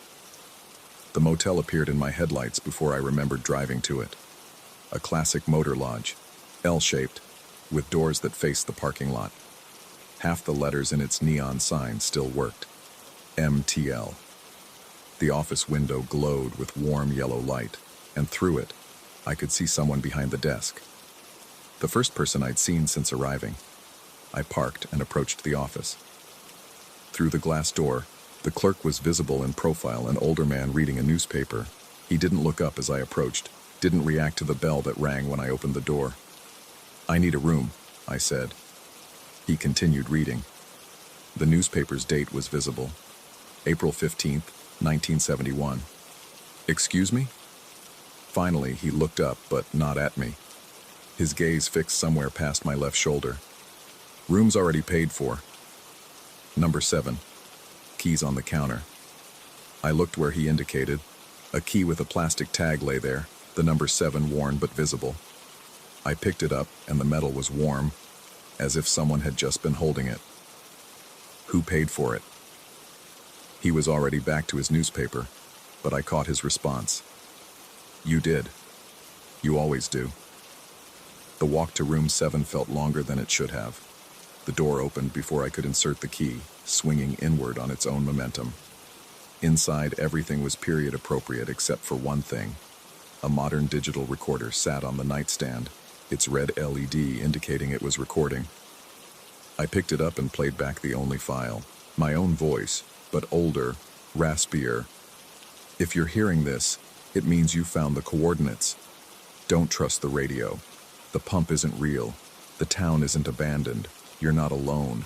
The motel appeared in my headlights before I remembered driving to it. A classic motor lodge, L-shaped, with doors that faced the parking lot. Half the letters in its neon sign still worked. MTL. The office window glowed with warm yellow light, and through it, I could see someone behind the desk. The first person I'd seen since arriving. I parked and approached the office. Through the glass door, the clerk was visible in profile, an older man reading a newspaper. He didn't look up as I approached, didn't react to the bell that rang when I opened the door. "I need a room," I said. He continued reading. The newspaper's date was visible. April 15th, 1971. "Excuse me?" Finally, he looked up, but not at me. His gaze fixed somewhere past my left shoulder. "Room's already paid for. Number 7. Keys on the counter." I looked where he indicated. A key with a plastic tag lay there, the number 7 worn but visible. I picked it up, and the metal was warm, as if someone had just been holding it. "Who paid for it?" He was already back to his newspaper, but I caught his response. "You did. You always do." The walk to room 7 felt longer than it should have. The door opened before I could insert the key, swinging inward on its own momentum. Inside, everything was period appropriate except for one thing. A modern digital recorder sat on the nightstand, its red LED indicating it was recording. I picked it up and played back the only file. My own voice, but older, raspier. "If you're hearing this, it means you found the coordinates. Don't trust the radio. The pump isn't real. The town isn't abandoned. You're not alone.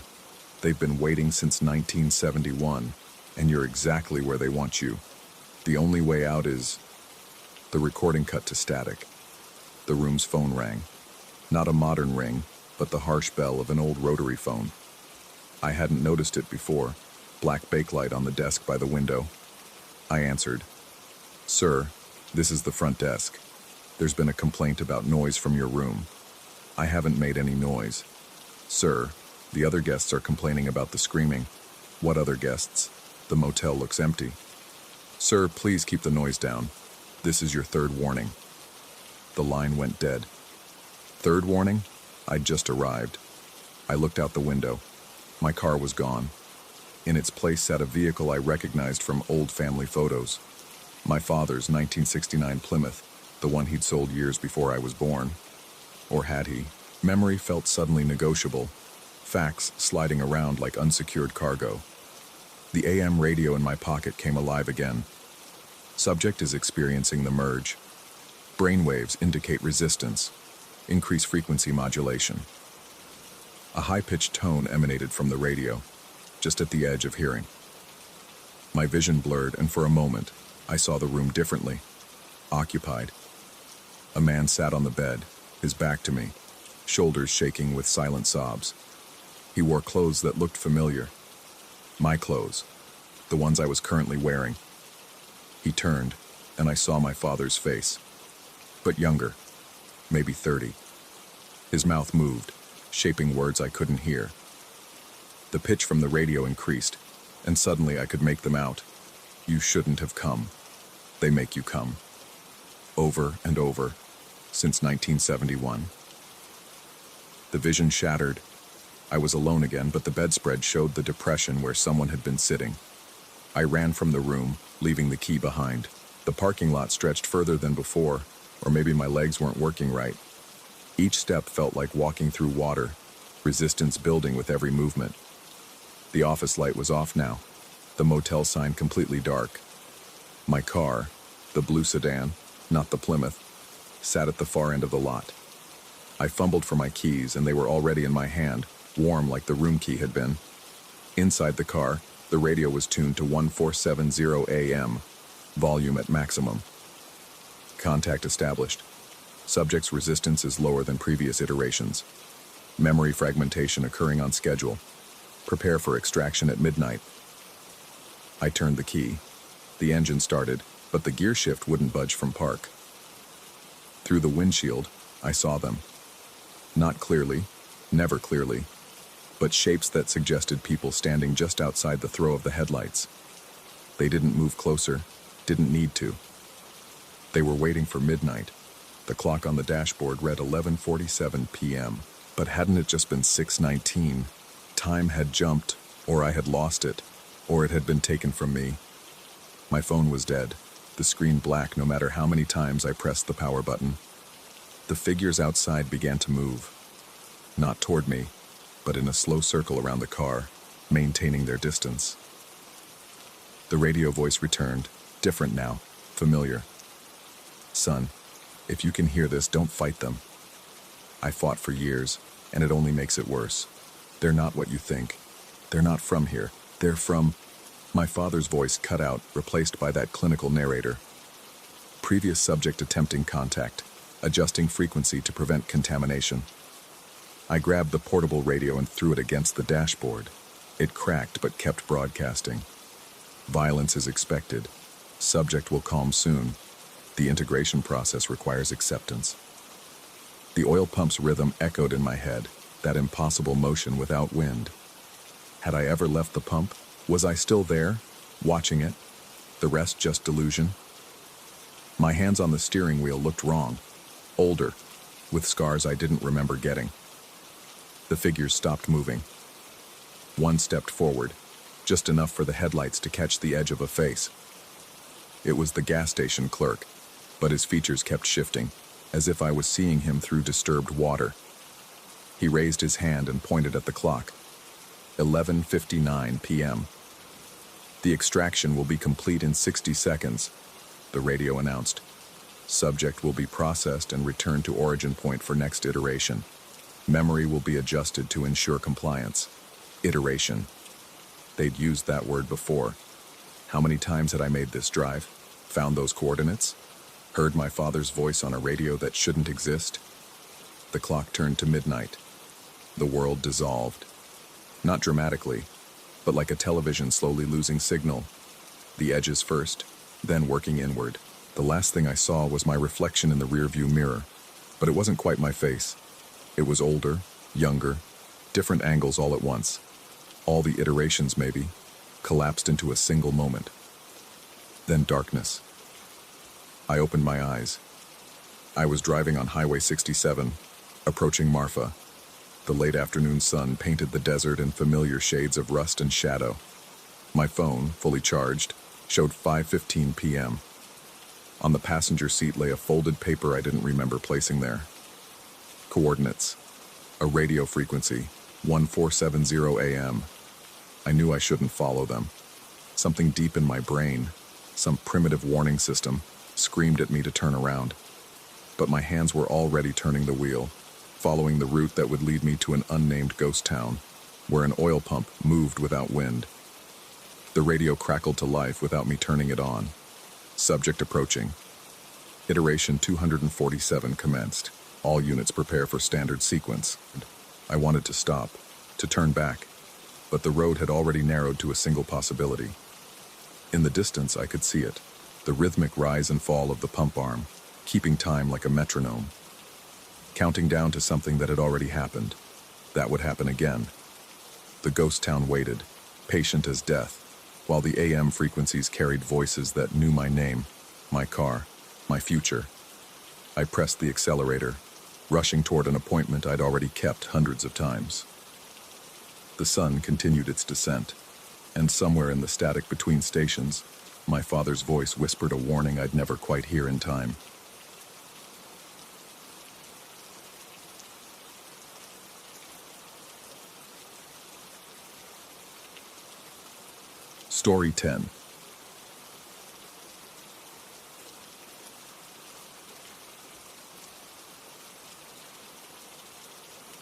They've been waiting since 1971, and you're exactly where they want you. The only way out is..." The recording cut to static. The room's phone rang. Not a modern ring, but the harsh bell of an old rotary phone. I hadn't noticed it before. Black bakelite on the desk by the window. I answered. "Sir, this is the front desk. There's been a complaint about noise from your room." "I haven't made any noise." "Sir, the other guests are complaining about the screaming." "What other guests? The motel looks empty." "Sir, please keep the noise down. This is your third warning." The line went dead. Third warning? I'd just arrived. I looked out the window. My car was gone. In its place sat a vehicle I recognized from old family photos. My father's 1969 Plymouth, the one he'd sold years before I was born. Or had he? Memory felt suddenly negotiable, facts sliding around like unsecured cargo. The AM radio in my pocket came alive again. Subject is experiencing the merge. Brainwaves indicate resistance. Increase frequency modulation. A high-pitched tone emanated from the radio, just at the edge of hearing. My vision blurred, and for a moment, I saw the room differently. Occupied. A man sat on the bed, his back to me, shoulders shaking with silent sobs. He wore clothes that looked familiar. My clothes, the ones I was currently wearing. He turned, and I saw my father's face, but younger, maybe 30. His mouth moved, shaping words I couldn't hear. The pitch from the radio increased, and suddenly I could make them out. "You shouldn't have come. They make you come." Over and over, since 1971. The vision shattered. I was alone again, but the bedspread showed the depression where someone had been sitting. I ran from the room, leaving the key behind. The parking lot stretched further than before, or maybe my legs weren't working right. Each step felt like walking through water, resistance building with every movement. The office light was off now, the motel sign completely dark. My car, the blue sedan, not the Plymouth, sat at the far end of the lot. I fumbled for my keys, and they were already in my hand, warm like the room key had been. Inside the car, the radio was tuned to 1470 AM, volume at maximum. Contact established. Subject's resistance is lower than previous iterations. Memory fragmentation occurring on schedule. Prepare for extraction at midnight. I turned the key. The engine started, but the gear shift wouldn't budge from park. Through the windshield, I saw them. Not clearly, never clearly, but shapes that suggested people standing just outside the throw of the headlights. They didn't move closer, didn't need to. They were waiting for midnight. The clock on the dashboard read 11:47 p.m., but hadn't it just been 6:19? Time had jumped, or I had lost it, or it had been taken from me. My phone was dead, the screen black no matter how many times I pressed the power button. The figures outside began to move. Not toward me, but in a slow circle around the car, maintaining their distance. The radio voice returned, different now, familiar. "Son, if you can hear this, don't fight them. I fought for years, and it only makes it worse. They're not what you think. They're not from here. They're from..." My father's voice cut out, replaced by that clinical narrator. Previous subject attempting contact, adjusting frequency to prevent contamination. I grabbed the portable radio and threw it against the dashboard. It cracked but kept broadcasting. Violence is expected. Subject will calm soon. The integration process requires acceptance. The oil pump's rhythm echoed in my head, that impossible motion without wind. Had I ever left the pump? Was I still there, watching it? The rest just delusion? My hands on the steering wheel looked wrong, older, with scars I didn't remember getting. The figures stopped moving. One stepped forward, just enough for the headlights to catch the edge of a face. It was the gas station clerk, but his features kept shifting, as if I was seeing him through disturbed water. He raised his hand and pointed at the clock. 11:59 p.m. "The extraction will be complete in 60 seconds, the radio announced. Subject will be processed and returned to origin point for next iteration. Memory will be adjusted to ensure compliance. Iteration. They'd used that word before. How many times had I made this drive? Found those coordinates? Heard my father's voice on a radio that shouldn't exist? The clock turned to midnight. The world dissolved. Not dramatically, but like a television slowly losing signal. The edges first, then working inward. The last thing I saw was my reflection in the rearview mirror, but it wasn't quite my face. It was older, younger, different angles all at once. All the iterations, maybe, collapsed into a single moment. Then darkness. I opened my eyes. I was driving on Highway 67, approaching Marfa. The late afternoon sun painted the desert in familiar shades of rust and shadow. My phone, fully charged, showed 5:15 p.m. On the passenger seat lay a folded paper I didn't remember placing there. Coordinates. A radio frequency, 1470 a.m. I knew I shouldn't follow them. Something deep in my brain, some primitive warning system, screamed at me to turn around. But my hands were already turning the wheel, following the route that would lead me to an unnamed ghost town, where an oil pump moved without wind. The radio crackled to life without me turning it on. Subject approaching. Iteration 247 commenced. All units prepare for standard sequence. I wanted to stop, to turn back, but the road had already narrowed to a single possibility. In the distance, I could see it, the rhythmic rise and fall of the pump arm, keeping time like a metronome. Counting down to something that had already happened. That would happen again. The ghost town waited, patient as death, while the AM frequencies carried voices that knew my name, my car, my future. I pressed the accelerator, rushing toward an appointment I'd already kept hundreds of times. The sun continued its descent, and somewhere in the static between stations, my father's voice whispered a warning I'd never quite hear in time. Story 10.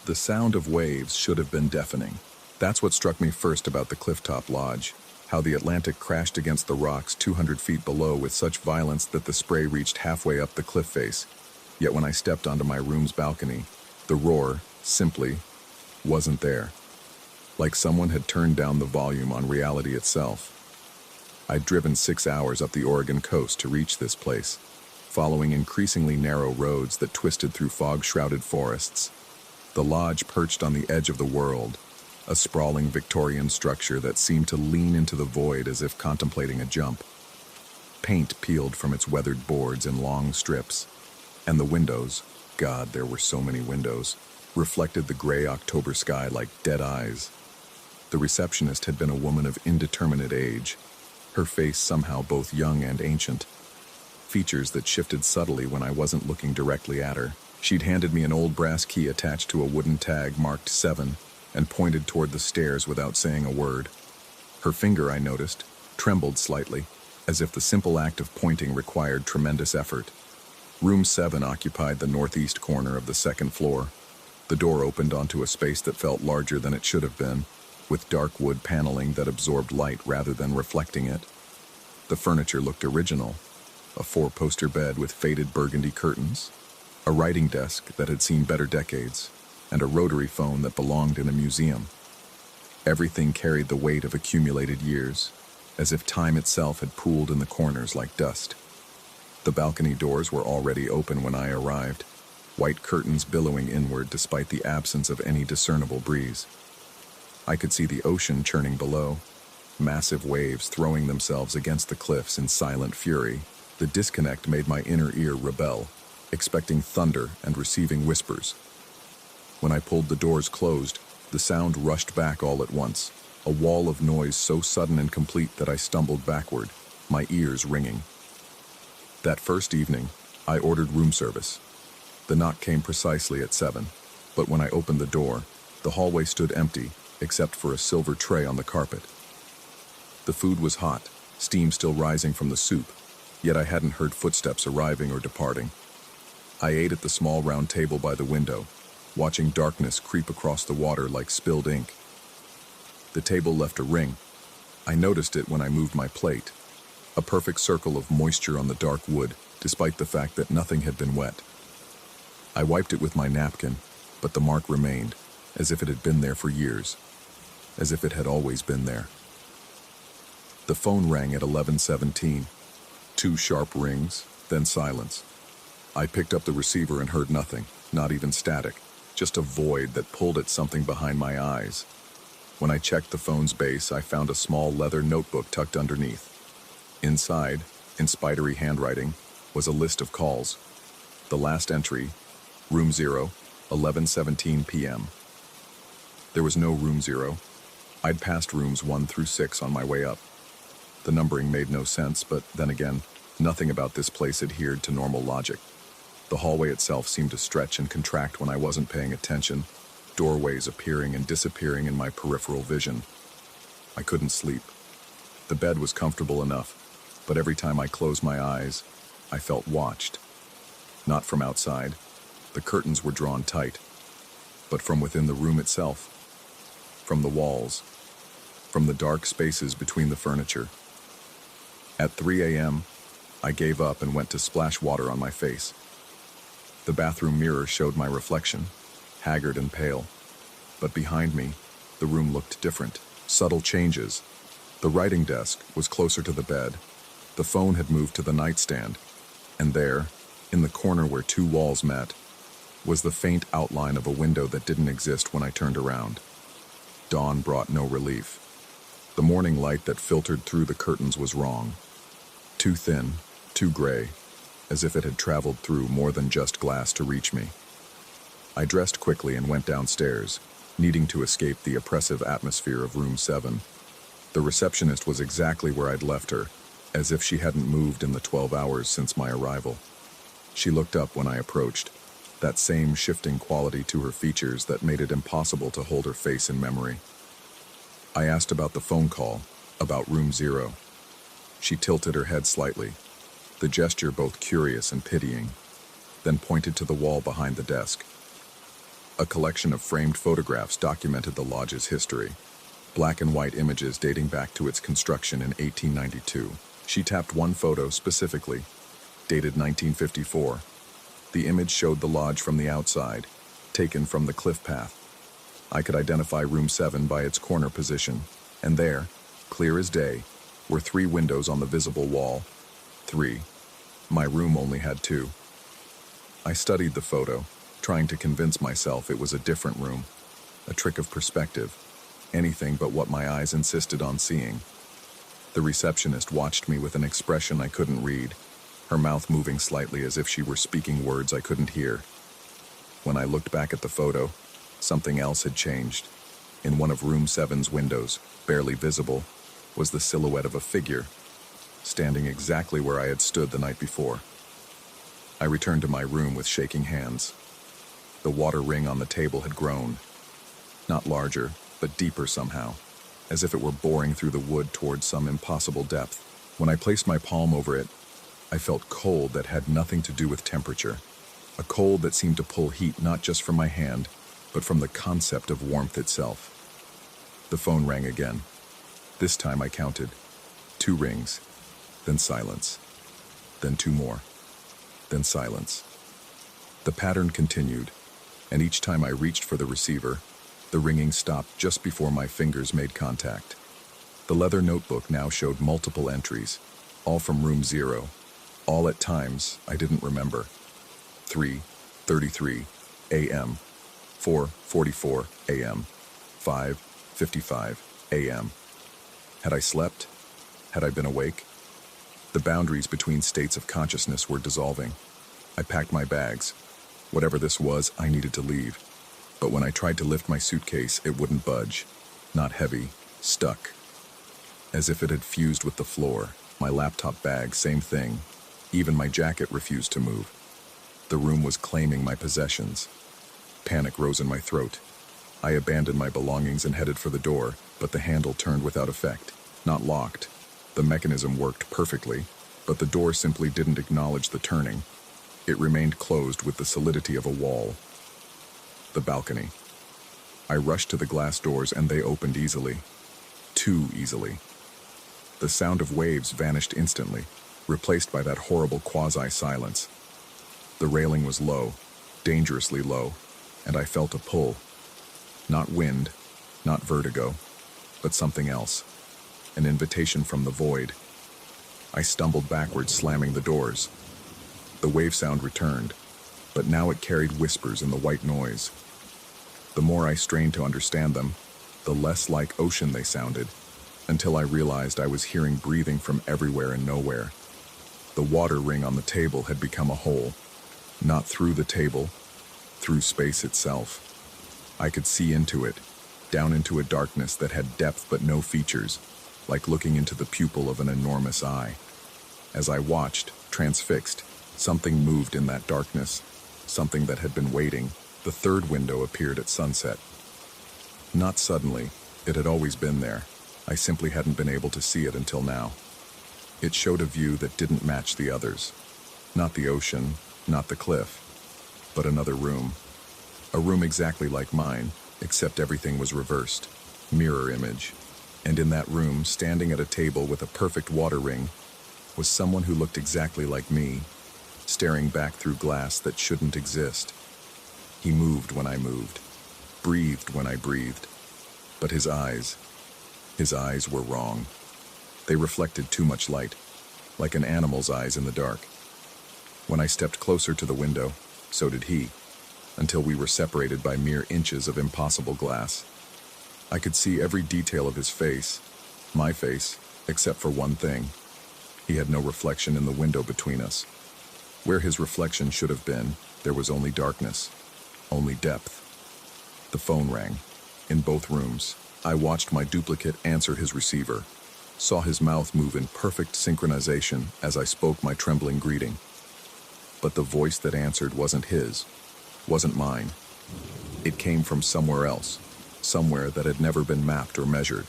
The sound of waves should have been deafening. That's what struck me first about the Clifftop Lodge, how the Atlantic crashed against the rocks 200 feet below with such violence that the spray reached halfway up the cliff face. Yet when I stepped onto my room's balcony, the roar, simply, wasn't there. Like someone had turned down the volume on reality itself. I'd driven 6 hours up the Oregon coast to reach this place, following increasingly narrow roads that twisted through fog-shrouded forests. The lodge perched on the edge of the world, a sprawling Victorian structure that seemed to lean into the void as if contemplating a jump. Paint peeled from its weathered boards in long strips, and the windows, God, there were so many windows, reflected the gray October sky like dead eyes. The receptionist had been a woman of indeterminate age, her face somehow both young and ancient, features that shifted subtly when I wasn't looking directly at her. She'd handed me an old brass key attached to a wooden tag marked 7 and pointed toward the stairs without saying a word. Her finger, I noticed, trembled slightly, as if the simple act of pointing required tremendous effort. Room 7 occupied the northeast corner of the second floor. The door opened onto a space that felt larger than it should have been, with dark wood paneling that absorbed light rather than reflecting it. The furniture looked original, a 4-poster bed with faded burgundy curtains, a writing desk that had seen better decades, and a rotary phone that belonged in a museum. Everything carried the weight of accumulated years, as if time itself had pooled in the corners like dust. The balcony doors were already open when I arrived, white curtains billowing inward despite the absence of any discernible breeze. I could see the ocean churning below, massive waves throwing themselves against the cliffs in silent fury. The disconnect made my inner ear rebel, expecting thunder and receiving whispers. When I pulled the doors closed, the sound rushed back all at once, a wall of noise so sudden and complete that I stumbled backward, my ears ringing. That first evening, I ordered room service. The knock came precisely at 7, but when I opened the door, the hallway stood empty, except for a silver tray on the carpet. The food was hot, steam still rising from the soup, yet I hadn't heard footsteps arriving or departing. I ate at the small round table by the window, watching darkness creep across the water like spilled ink. The table left a ring. I noticed it when I moved my plate, a perfect circle of moisture on the dark wood, despite the fact that nothing had been wet. I wiped it with my napkin, but the mark remained, as if it had been there for years, as if it had always been there. The phone rang at 11:17. 2 sharp rings, then silence. I picked up the receiver and heard nothing, not even static, just a void that pulled at something behind my eyes. When I checked the phone's base, I found a small leather notebook tucked underneath. Inside, in spidery handwriting, was a list of calls. The last entry, Room 0, 11:17 p.m. There was no Room 0. I'd passed rooms 1 through 6 on my way up. The numbering made no sense, but then again, nothing about this place adhered to normal logic. The hallway itself seemed to stretch and contract when I wasn't paying attention, doorways appearing and disappearing in my peripheral vision. I couldn't sleep. The bed was comfortable enough, but every time I closed my eyes, I felt watched. Not from outside. The curtains were drawn tight, but from within the room itself, from the walls, from the dark spaces between the furniture. At 3 a.m., I gave up and went to splash water on my face. The bathroom mirror showed my reflection, haggard and pale, but behind me, the room looked different. Subtle changes. The writing desk was closer to the bed. The phone had moved to the nightstand, and there, in the corner where 2 walls met, was the faint outline of a window that didn't exist when I turned around. Dawn brought no relief. The morning light that filtered through the curtains was wrong. Too thin, too gray, as if it had traveled through more than just glass to reach me. I dressed quickly and went downstairs, needing to escape the oppressive atmosphere of room 7. The receptionist was exactly where I'd left her, as if she hadn't moved in the 12 hours since my arrival. She looked up when I approached, that same shifting quality to her features that made it impossible to hold her face in memory. I asked about the phone call, about room 0. She tilted her head slightly, the gesture both curious and pitying, then pointed to the wall behind the desk. A collection of framed photographs documented the lodge's history, black and white images dating back to its construction in 1892. She tapped one photo specifically, dated 1954. The image showed the lodge from the outside, taken from the cliff path. I could identify room 7 by its corner position, and there, clear as day, were 3 windows on the visible wall. 3. My room only had 2. I studied the photo, trying to convince myself it was a different room, a trick of perspective, anything but what my eyes insisted on seeing. The receptionist watched me with an expression I couldn't read, her mouth moving slightly as if she were speaking words I couldn't hear. When I looked back at the photo, something else had changed. In one of room 7's windows, barely visible, was the silhouette of a figure, standing exactly where I had stood the night before. I returned to my room with shaking hands. The water ring on the table had grown. Not larger, but deeper somehow, as if it were boring through the wood towards some impossible depth. When I placed my palm over it, I felt cold that had nothing to do with temperature. A cold that seemed to pull heat not just from my hand, but from the concept of warmth itself. The phone rang again. This time I counted. 2 rings, then silence, then 2 more, then silence. The pattern continued, and each time I reached for the receiver, the ringing stopped just before my fingers made contact. The leather notebook now showed multiple entries, all from room 0, all at times I didn't remember. 3:33 a.m., 4:44 a.m., 5:55 a.m. Had I slept? Had I been awake? The boundaries between states of consciousness were dissolving. I packed my bags. Whatever this was, I needed to leave. But when I tried to lift my suitcase, it wouldn't budge. Not heavy, stuck. As if it had fused with the floor. My laptop bag, same thing. Even my jacket refused to move. The room was claiming my possessions. Panic rose in my throat. I abandoned my belongings and headed for the door, but the handle turned without effect. Not locked. The mechanism worked perfectly, but the door simply didn't acknowledge the turning. It remained closed with the solidity of a wall. The balcony. I rushed to the glass doors and they opened easily. Too easily. The sound of waves vanished instantly, replaced by that horrible quasi-silence. The railing was low, dangerously low, and I felt a pull. Not wind, not vertigo, but something else. An invitation from the void. I stumbled backwards, slamming the doors. The wave sound returned, but now it carried whispers in the white noise. The more I strained to understand them, the less like ocean they sounded, until I realized I was hearing breathing from everywhere and nowhere. The water ring on the table had become a hole, not through the table, through space itself. I could see into it, down into a darkness that had depth but no features, like looking into the pupil of an enormous eye. As I watched, transfixed, something moved in that darkness, something that had been waiting. The third window appeared at sunset. Not suddenly, it had always been there. I simply hadn't been able to see it until now. It showed a view that didn't match the others. Not the ocean, not the cliff, but another room. A room exactly like mine, except everything was reversed. Mirror image. And in that room, standing at a table with a perfect water ring, was someone who looked exactly like me, staring back through glass that shouldn't exist. He moved when I moved, breathed when I breathed. But his eyes were wrong. They reflected too much light, like an animal's eyes in the dark. When I stepped closer to the window, so did he, until we were separated by mere inches of impossible glass. I could see every detail of his face, my face, except for one thing. He had no reflection in the window between us. Where his reflection should have been, there was only darkness, only depth. The phone rang. In both rooms, I watched my duplicate answer his receiver, saw his mouth move in perfect synchronization as I spoke my trembling greeting. But the voice that answered wasn't his, wasn't mine. It came from somewhere else, somewhere that had never been mapped or measured.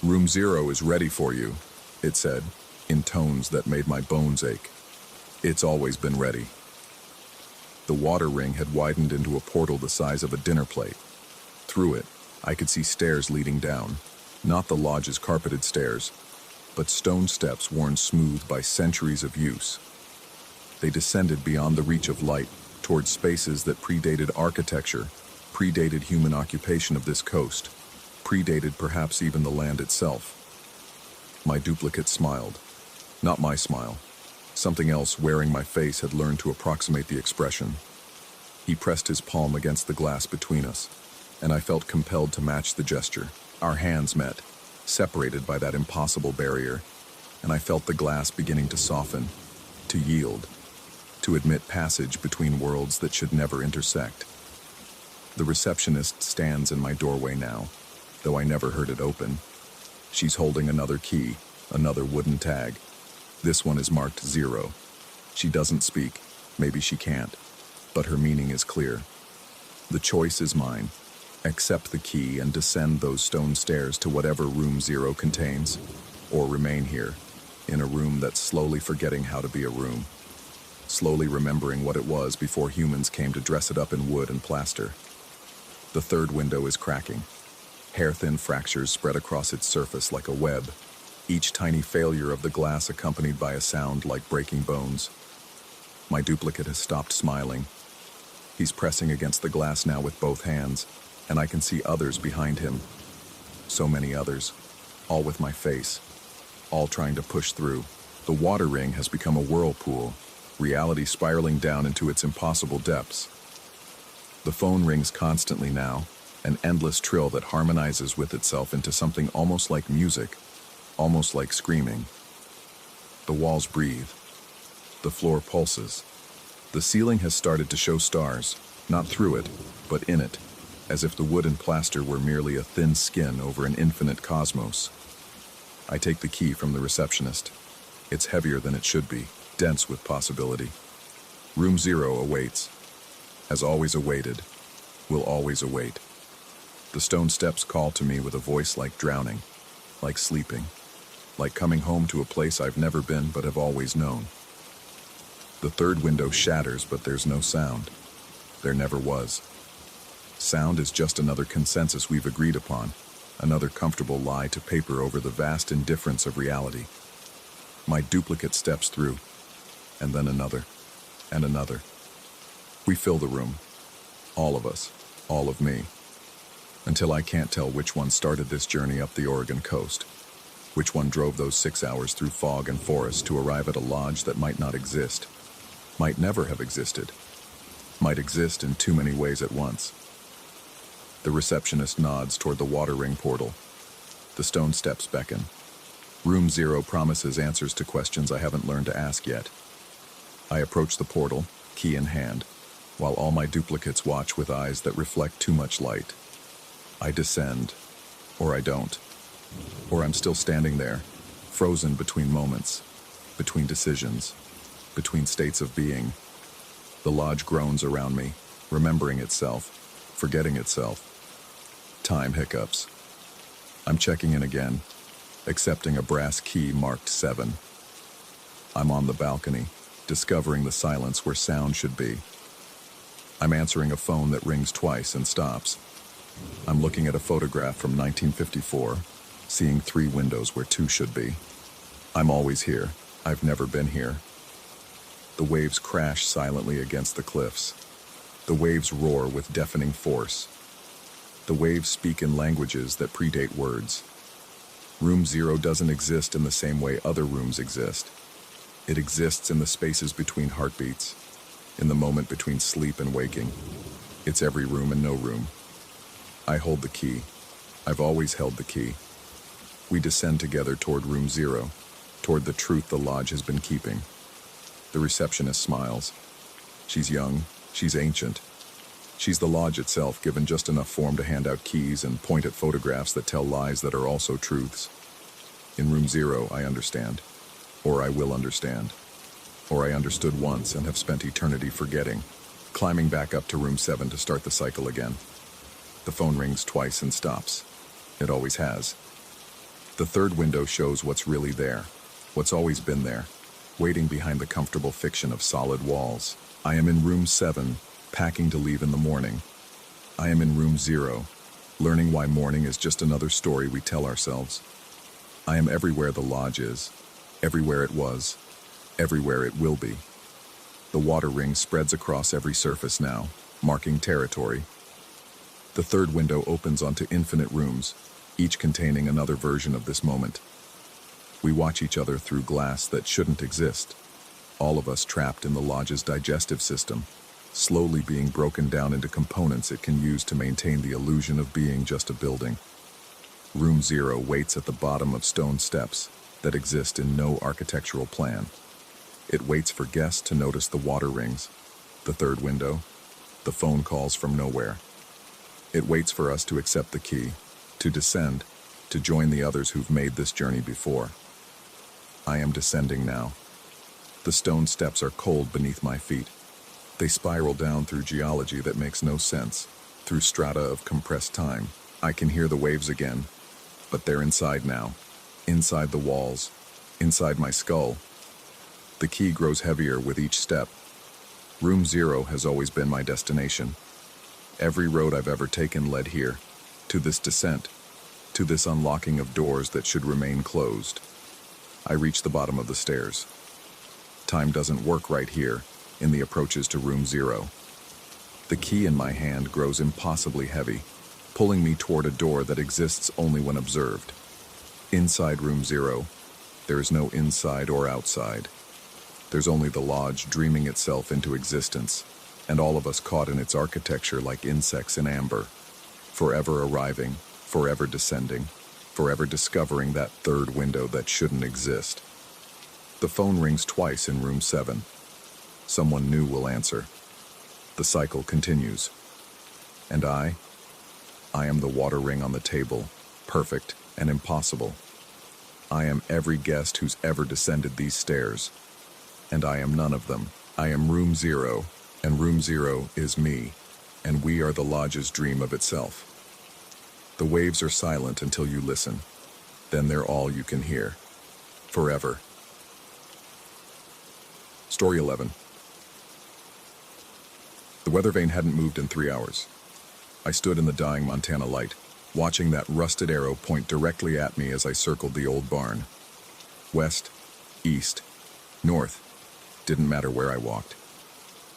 "Room 0 is ready for you," it said, in tones that made my bones ache. It's always been ready. The water ring had widened into a portal the size of a dinner plate. Through it, I could see stairs leading down, not the lodge's carpeted stairs, but stone steps worn smooth by centuries of use. They descended beyond the reach of light, towards spaces that predated architecture, predated human occupation of this coast, predated perhaps even the land itself. My duplicate smiled. Not my smile. Something else wearing my face had learned to approximate the expression. He pressed his palm against the glass between us, and I felt compelled to match the gesture. Our hands met, separated by that impossible barrier, and I felt the glass beginning to soften, to yield, to admit passage between worlds that should never intersect. The receptionist stands in my doorway now, though I never heard it open. She's holding another key, another wooden tag. This one is marked 0. She doesn't speak, maybe she can't, but her meaning is clear. The choice is mine. Accept the key and descend those stone stairs to whatever room 0 contains, or remain here, in a room that's slowly forgetting how to be a room, slowly remembering what it was before humans came to dress it up in wood and plaster. The third window is cracking. Hair-thin fractures spread across its surface like a web, each tiny failure of the glass accompanied by a sound like breaking bones. My duplicate has stopped smiling. He's pressing against the glass now with both hands, and I can see others behind him. So many others, all with my face, all trying to push through. The water ring has become a whirlpool, reality spiraling down into its impossible depths. The phone rings constantly now, an endless trill that harmonizes with itself into something almost like music, almost like screaming. The walls breathe. The floor pulses. The ceiling has started to show stars, not through it, but in it, as if the wood and plaster were merely a thin skin over an infinite cosmos. I take the key from the receptionist. It's heavier than it should be, dense with possibility. Room 0 awaits. Has always awaited. Will always await. The stone steps call to me with a voice like drowning, like sleeping, like coming home to a place I've never been but have always known. The third window shatters, but there's no sound. There never was. Sound is just another consensus we've agreed upon, another comfortable lie to paper over the vast indifference of reality. My duplicate steps through, and then another, and another. We fill the room. All of us, all of me. Until I can't tell which one started this journey up the Oregon coast, which one drove those 6 hours through fog and forest to arrive at a lodge that might not exist, might never have existed, might exist in too many ways at once. The receptionist nods toward the water ring portal. The stone steps beckon. Room 0 promises answers to questions I haven't learned to ask yet. I approach the portal, key in hand, while all my duplicates watch with eyes that reflect too much light. I descend, or I don't. Or I'm still standing there, frozen between moments, between decisions, between states of being. The lodge groans around me, remembering itself, forgetting itself. Time hiccups. I'm checking in again, accepting a brass key marked 7. I'm on the balcony, discovering the silence where sound should be. I'm answering a phone that rings twice and stops. I'm looking at a photograph from 1954, seeing 3 windows where 2 should be. I'm always here. I've never been here. The waves crash silently against the cliffs. The waves roar with deafening force. The waves speak in languages that predate words. Room 0 doesn't exist in the same way other rooms exist. It exists in the spaces between heartbeats, in the moment between sleep and waking. It's every room and no room. I hold the key. I've always held the key. We descend together toward room 0, toward the truth the lodge has been keeping. The receptionist smiles. She's young, she's ancient. She's the lodge itself, given just enough form to hand out keys and point at photographs that tell lies that are also truths. In room 0, I understand. Or I will understand. Or I understood once and have spent eternity forgetting, climbing back up to room 7 to start the cycle again. The phone rings twice and stops. It always has. The third window shows what's really there, what's always been there, waiting behind the comfortable fiction of solid walls. I am in room 7, packing to leave in the morning. I am in room 0, learning why morning is just another story we tell ourselves. I am everywhere the lodge is, everywhere it was, everywhere it will be. The water ring spreads across every surface now, marking territory. The third window opens onto infinite rooms, each containing another version of this moment. We watch each other through glass that shouldn't exist, all of us trapped in the lodge's digestive system, slowly being broken down into components it can use to maintain the illusion of being just a building. Room 0 waits at the bottom of stone steps that exist in no architectural plan. It waits for guests to notice the water rings, the third window, the phone calls from nowhere. It waits for us to accept the key, to descend, to join the others who've made this journey before. I am descending now. The stone steps are cold beneath my feet. They spiral down through geology that makes no sense, through strata of compressed time. I can hear the waves again, but they're inside now, inside the walls, inside my skull. The key grows heavier with each step. Room 0 has always been my destination. Every road I've ever taken led here, to this descent, to this unlocking of doors that should remain closed. I reach the bottom of the stairs. Time doesn't work right here, in the approaches to Room 0. The key in my hand grows impossibly heavy, pulling me toward a door that exists only when observed. Inside Room 0, there is no inside or outside. There's only the lodge dreaming itself into existence, and all of us caught in its architecture like insects in amber, forever arriving, forever descending, forever discovering that third window that shouldn't exist. The phone rings twice in Room 7. Someone new will answer. The cycle continues. And I am the water ring on the table, perfect and impossible. I am every guest who's ever descended these stairs. And I am none of them. I am Room 0, and Room 0 is me, and we are the lodge's dream of itself. The waves are silent until you listen. Then they're all you can hear. Forever. Story 11. The weather vane hadn't moved in 3 hours. I stood in the dying Montana light, watching that rusted arrow point directly at me as I circled the old barn. West, east, north, didn't matter where I walked.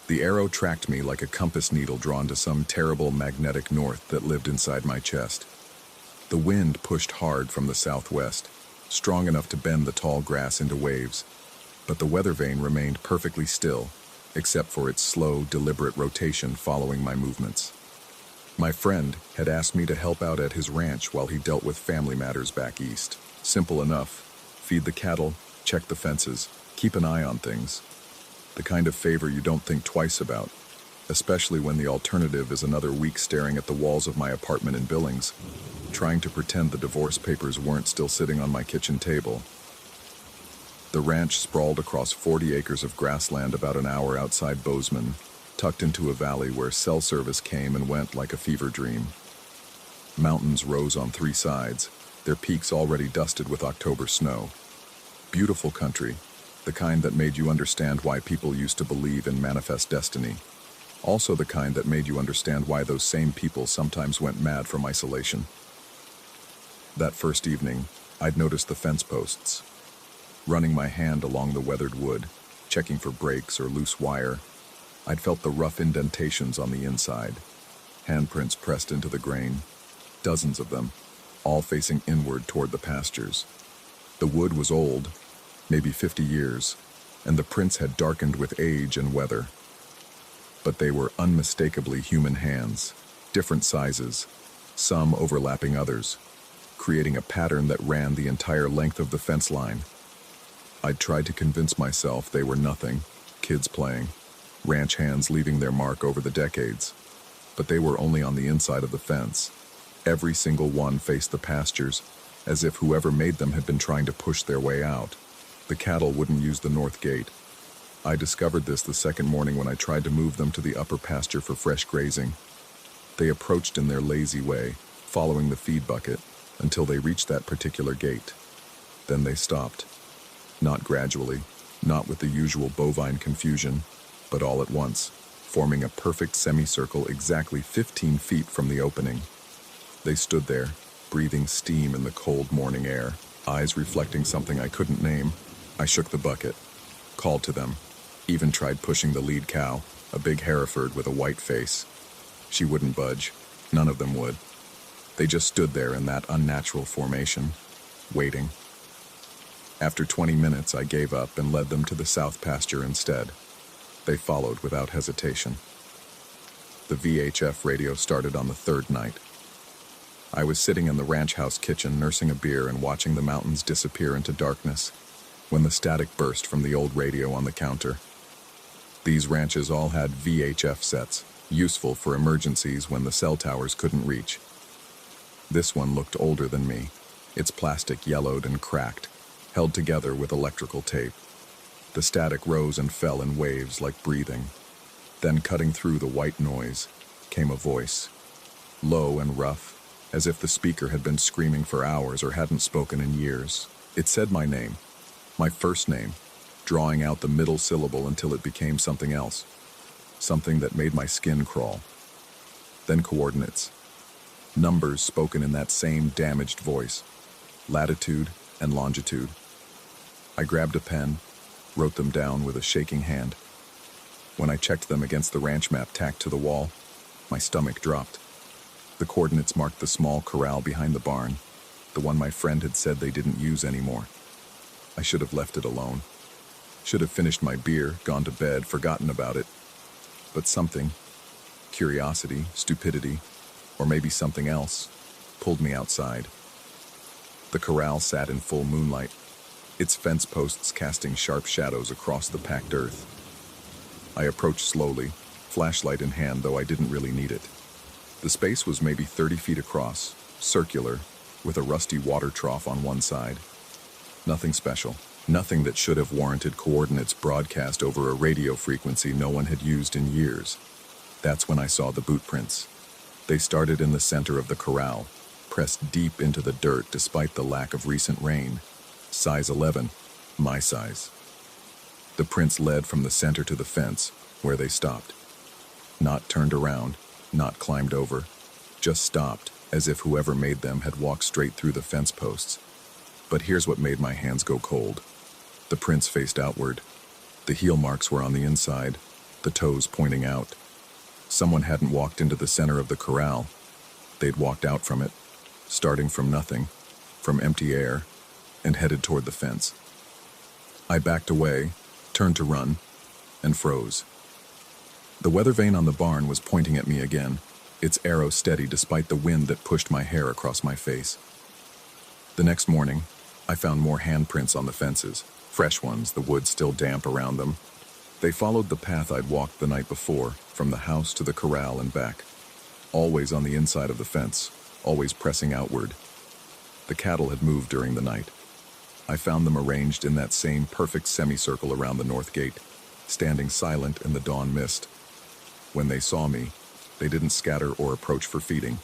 The arrow tracked me like a compass needle drawn to some terrible magnetic north that lived inside my chest. The wind pushed hard from the southwest, strong enough to bend the tall grass into waves, but the weather vane remained perfectly still, except for its slow, deliberate rotation following my movements. My friend had asked me to help out at his ranch while he dealt with family matters back east. Simple enough. Feed the cattle, check the fences, keep an eye on things. The kind of favor you don't think twice about, especially when the alternative is another week staring at the walls of my apartment in Billings, trying to pretend the divorce papers weren't still sitting on my kitchen table. The ranch sprawled across 40 acres of grassland about an hour outside Bozeman, tucked into a valley where cell service came and went like a fever dream. Mountains rose on 3 sides, their peaks already dusted with October snow. Beautiful country, the kind that made you understand why people used to believe in manifest destiny. Also the kind that made you understand why those same people sometimes went mad from isolation. That first evening, I'd noticed the fence posts. Running my hand along the weathered wood, checking for breaks or loose wire, I'd felt the rough indentations on the inside, handprints pressed into the grain, dozens of them, all facing inward toward the pastures. The wood was old, maybe 50 years, and the prints had darkened with age and weather. But they were unmistakably human hands, different sizes, some overlapping others, creating a pattern that ran the entire length of the fence line. I'd tried to convince myself they were nothing, kids playing, ranch hands leaving their mark over the decades. But they were only on the inside of the fence. Every single one faced the pastures, as if whoever made them had been trying to push their way out. The cattle wouldn't use the north gate. I discovered this the second morning when I tried to move them to the upper pasture for fresh grazing. They approached in their lazy way, following the feed bucket, until they reached that particular gate. Then they stopped. Not gradually, not with the usual bovine confusion, but all at once, forming a perfect semicircle exactly 15 feet from the opening. They stood there, breathing steam in the cold morning air, eyes reflecting something I couldn't name. I shook the bucket, called to them. Even tried pushing the lead cow, a big Hereford with a white face. She wouldn't budge. None of them would. They just stood there in that unnatural formation, waiting. After 20 minutes, I gave up and led them to the south pasture instead. They followed without hesitation. The VHF radio started on the third night. I was sitting in the ranch house kitchen nursing a beer and watching the mountains disappear into darkness when the static burst from the old radio on the counter. These ranches all had VHF sets, useful for emergencies when the cell towers couldn't reach. This one looked older than me, its plastic yellowed and cracked, held together with electrical tape. The static rose and fell in waves like breathing. Then cutting through the white noise came a voice, low and rough, as if the speaker had been screaming for hours or hadn't spoken in years. It said my name, my first name, drawing out the middle syllable until it became something else, something that made my skin crawl. Then coordinates, numbers spoken in that same damaged voice, latitude and longitude. I grabbed a pen, wrote them down with a shaking hand. When I checked them against the ranch map tacked to the wall, my stomach dropped. The coordinates marked the small corral behind the barn, the one my friend had said they didn't use anymore. I should have left it alone. Should have finished my beer, gone to bed, forgotten about it. But something, curiosity, stupidity, or maybe something else, pulled me outside. The corral sat in full moonlight, its fence posts casting sharp shadows across the packed earth. I approached slowly, flashlight in hand, though I didn't really need it. The space was maybe 30 feet across, circular, with a rusty water trough on one side. Nothing special, nothing that should have warranted coordinates broadcast over a radio frequency no one had used in years. That's when I saw the boot prints. They started in the center of the corral, pressed deep into the dirt despite the lack of recent rain. Size 11, my size. The prints led from the center to the fence, where they stopped. Not turned around, not climbed over, just stopped, as if whoever made them had walked straight through the fence posts. But here's what made my hands go cold. The prints faced outward. The heel marks were on the inside, the toes pointing out. Someone hadn't walked into the center of the corral. They'd walked out from it, starting from nothing, from empty air, and headed toward the fence. I backed away, turned to run, and froze. The weather vane on the barn was pointing at me again, its arrow steady despite the wind that pushed my hair across my face. The next morning, I found more handprints on the fences, fresh ones, the wood still damp around them. They followed the path I'd walked the night before, from the house to the corral and back. Always on the inside of the fence, always pressing outward. The cattle had moved during the night. I found them arranged in that same perfect semicircle around the north gate, standing silent in the dawn mist. When they saw me, they didn't scatter or approach for feeding.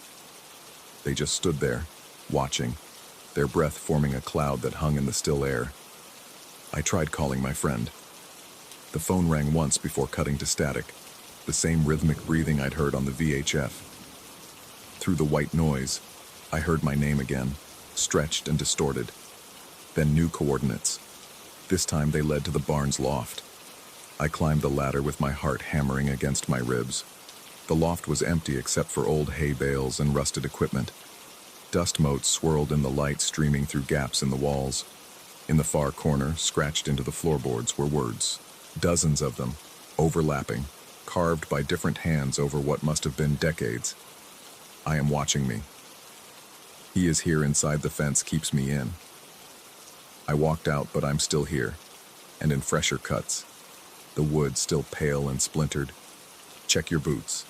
They just stood there, watching, their breath forming a cloud that hung in the still air. I tried calling my friend. The phone rang once before cutting to static, the same rhythmic breathing I'd heard on the VHF. Through the white noise, I heard my name again, stretched and distorted. Then new coordinates. This time they led to the barn's loft. I climbed the ladder with my heart hammering against my ribs. The loft was empty except for old hay bales and rusted equipment. Dust motes swirled in the light streaming through gaps in the walls. In the far corner, scratched into the floorboards, were words. Dozens of them, overlapping, carved by different hands over what must have been decades. I am watching me. He is here inside the fence, keeps me in. I walked out, but I'm still here, and in fresher cuts. The wood still pale and splintered. Check your boots.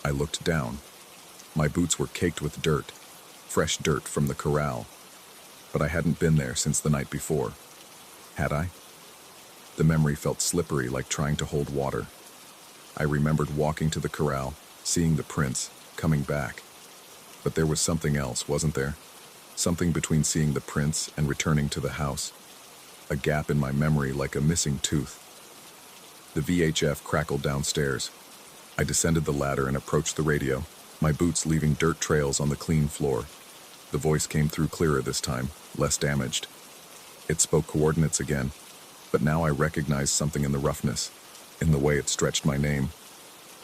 I looked down. My boots were caked with dirt, fresh dirt from the corral. But I hadn't been there since the night before. Had I? The memory felt slippery, like trying to hold water. I remembered walking to the corral, seeing the prints, coming back. But there was something else, wasn't there? Something between seeing the prints and returning to the house. A gap in my memory like a missing tooth. The VHF crackled downstairs. I descended the ladder and approached the radio, my boots leaving dirt trails on the clean floor. The voice came through clearer this time, less damaged. It spoke coordinates again. But now I recognized something in the roughness, in the way it stretched my name.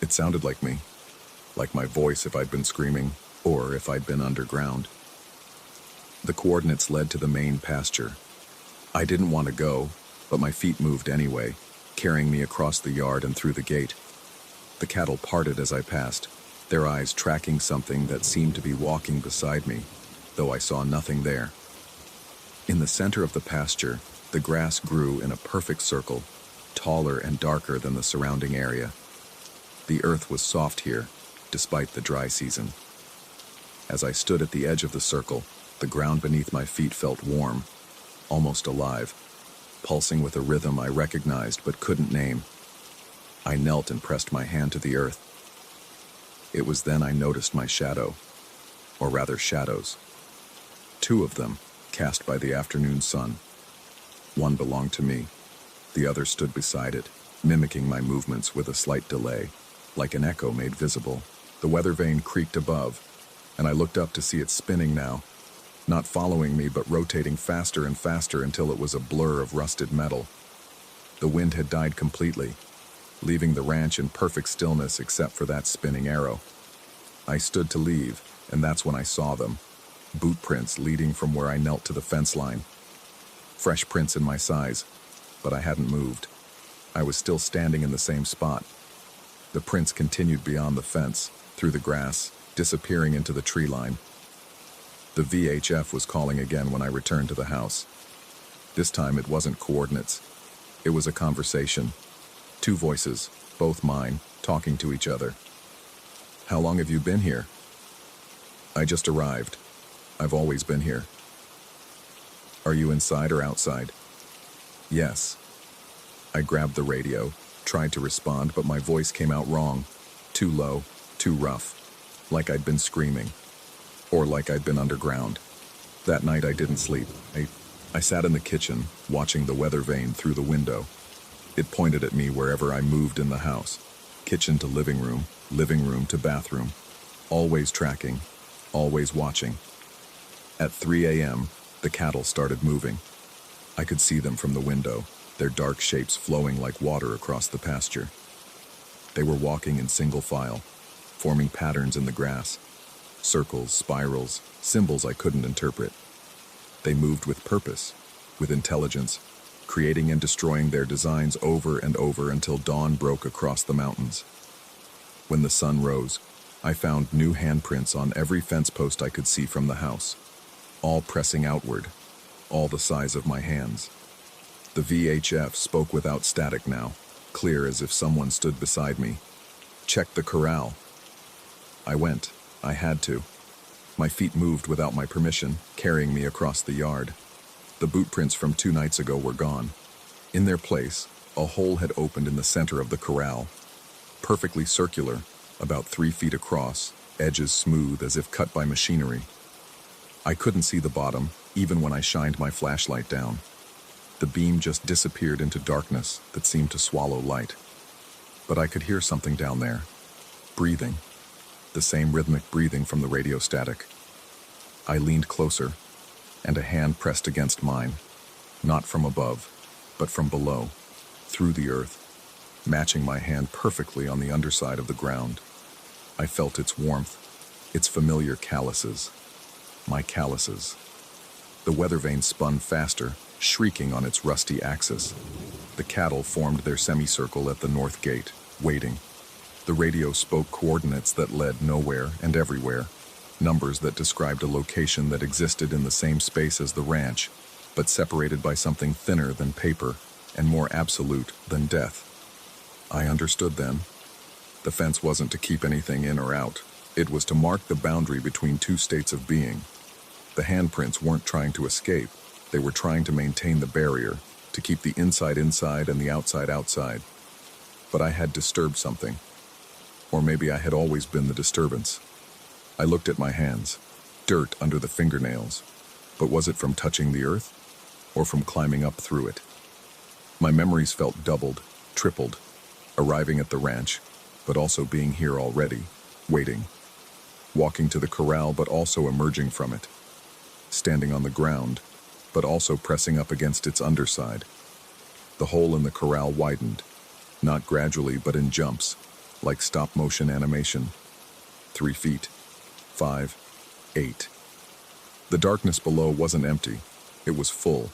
It sounded like me, like my voice if I'd been screaming, or if I'd been underground. The coordinates led to the main pasture. I didn't want to go, but my feet moved anyway, carrying me across the yard and through the gate. The cattle parted as I passed, their eyes tracking something that seemed to be walking beside me, though I saw nothing there. In the center of the pasture, the grass grew in a perfect circle, taller and darker than the surrounding area. The earth was soft here, despite the dry season. As I stood at the edge of the circle, the ground beneath my feet felt warm, almost alive, pulsing with a rhythm I recognized but couldn't name. I knelt and pressed my hand to the earth. It was then I noticed my shadow, or rather shadows. Two of them, cast by the afternoon sun. One belonged to me. The other stood beside it, mimicking my movements with a slight delay, like an echo made visible. The weather vane creaked above, and I looked up to see it spinning now, not following me but rotating faster and faster until it was a blur of rusted metal. The wind had died completely, leaving the ranch in perfect stillness except for that spinning arrow. I stood to leave, and that's when I saw them. Boot prints leading from where I knelt to the fence line. Fresh prints in my size, but I hadn't moved. I was still standing in the same spot. The prints continued beyond the fence, through the grass, disappearing into the tree line. The VHF was calling again when I returned to the house. This time it wasn't coordinates. It was a conversation. Two voices, both mine, talking to each other. "How long have you been here?" "I just arrived. I've always been here." "Are you inside or outside?" "Yes." I grabbed the radio, tried to respond, but my voice came out wrong. Too low, too rough. Like I'd been screaming. Or like I'd been underground. That night I didn't sleep. I sat in the kitchen, watching the weather vane through the window. It pointed at me wherever I moved in the house. Kitchen to living room to bathroom. Always tracking, always watching. At 3 a.m., the cattle started moving. I could see them from the window, their dark shapes flowing like water across the pasture. They were walking in single file, forming patterns in the grass. Circles, spirals, symbols I couldn't interpret. They moved with purpose, with intelligence, creating and destroying their designs over and over until dawn broke across the mountains. When the sun rose, I found new handprints on every fence post I could see from the house, all pressing outward, all the size of my hands. The VHF spoke without static now, clear as if someone stood beside me. "Check the corral." I went. I had to. My feet moved without my permission, carrying me across the yard. The boot prints from 2 nights ago were gone. In their place, a hole had opened in the center of the corral, perfectly circular, about 3 feet across, edges smooth as if cut by machinery. I couldn't see the bottom, even when I shined my flashlight down. The beam just disappeared into darkness that seemed to swallow light. But I could hear something down there, breathing, the same rhythmic breathing from the radio static. I leaned closer, and a hand pressed against mine, not from above, but from below, through the earth, matching my hand perfectly on the underside of the ground. I felt its warmth, its familiar calluses, my calluses. The weather vane spun faster, shrieking on its rusty axis. The cattle formed their semicircle at the north gate, waiting. The radio spoke coordinates that led nowhere and everywhere, numbers that described a location that existed in the same space as the ranch, but separated by something thinner than paper and more absolute than death. I understood then. The fence wasn't to keep anything in or out. It was to mark the boundary between 2 states of being. The handprints weren't trying to escape. They were trying to maintain the barrier, to keep the inside inside and the outside outside. But I had disturbed something. Or maybe I had always been the disturbance. I looked at my hands, dirt under the fingernails. But was it from touching the earth, or from climbing up through it? My memories felt doubled, tripled, arriving at the ranch, but also being here already, waiting. Walking to the corral, but also emerging from it. Standing on the ground, but also pressing up against its underside. The hole in the corral widened, not gradually but in jumps, like stop-motion animation. 3 feet, 5, 8. The darkness below wasn't empty, it was full,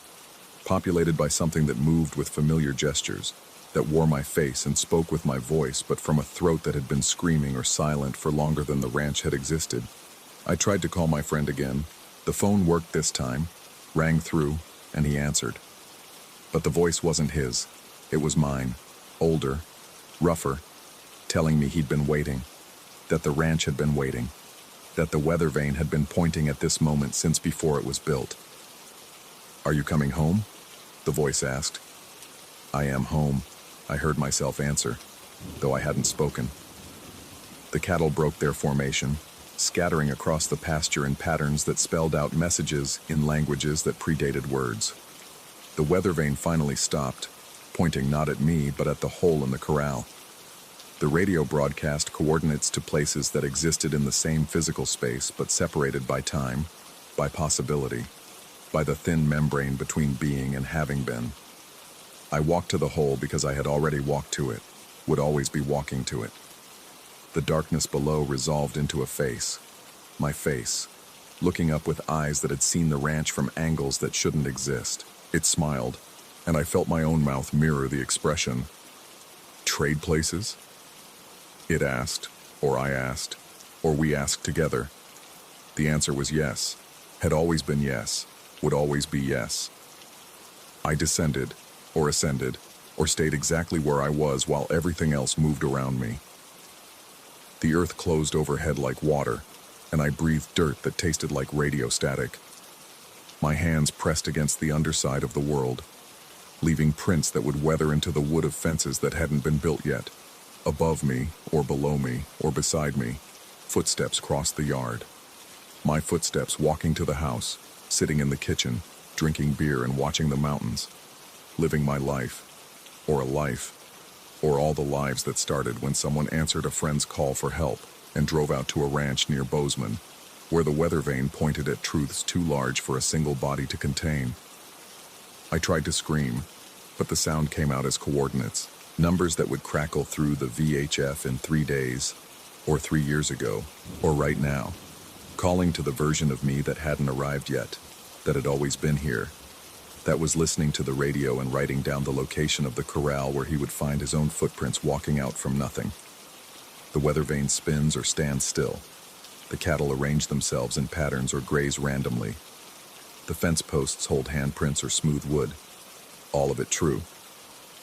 populated by something that moved with familiar gestures, that wore my face and spoke with my voice, but from a throat that had been screaming or silent for longer than the ranch had existed. I tried to call my friend again. The phone worked this time, rang through, and he answered. But the voice wasn't his. It was mine, older, rougher, telling me he'd been waiting, that the ranch had been waiting, that the weather vane had been pointing at this moment since before it was built. "Are you coming home?" the voice asked. "I am home," I heard myself answer, though I hadn't spoken. The cattle broke their formation, scattering across the pasture in patterns that spelled out messages in languages that predated words. The weather vane finally stopped, pointing not at me but at the hole in the corral. The radio broadcast coordinates to places that existed in the same physical space but separated by time, by possibility, by the thin membrane between being and having been. I walked to the hole because I had already walked to it, would always be walking to it. The darkness below resolved into a face, my face, looking up with eyes that had seen the ranch from angles that shouldn't exist. It smiled, and I felt my own mouth mirror the expression. "Trade places?" It asked, or I asked, or we asked together. The answer was yes, had always been yes, would always be yes. I descended, or ascended, or stayed exactly where I was while everything else moved around me. The earth closed overhead like water, and I breathed dirt that tasted like radio static. My hands pressed against the underside of the world, leaving prints that would weather into the wood of fences that hadn't been built yet. Above me, or below me, or beside me, footsteps crossed the yard. My footsteps walking to the house, sitting in the kitchen, drinking beer and watching the mountains, living my life, or all the lives that started when someone answered a friend's call for help and drove out to a ranch near Bozeman, where the weather vane pointed at truths too large for a single body to contain. I tried to scream, but the sound came out as coordinates, numbers that would crackle through the VHF in 3 days, or 3 years ago, or right now, calling to the version of me that hadn't arrived yet, that had always been here, that was listening to the radio and writing down the location of the corral where he would find his own footprints walking out from nothing. The weather vane spins or stands still. The cattle arrange themselves in patterns or graze randomly. The fence posts hold handprints or smooth wood. All of it true.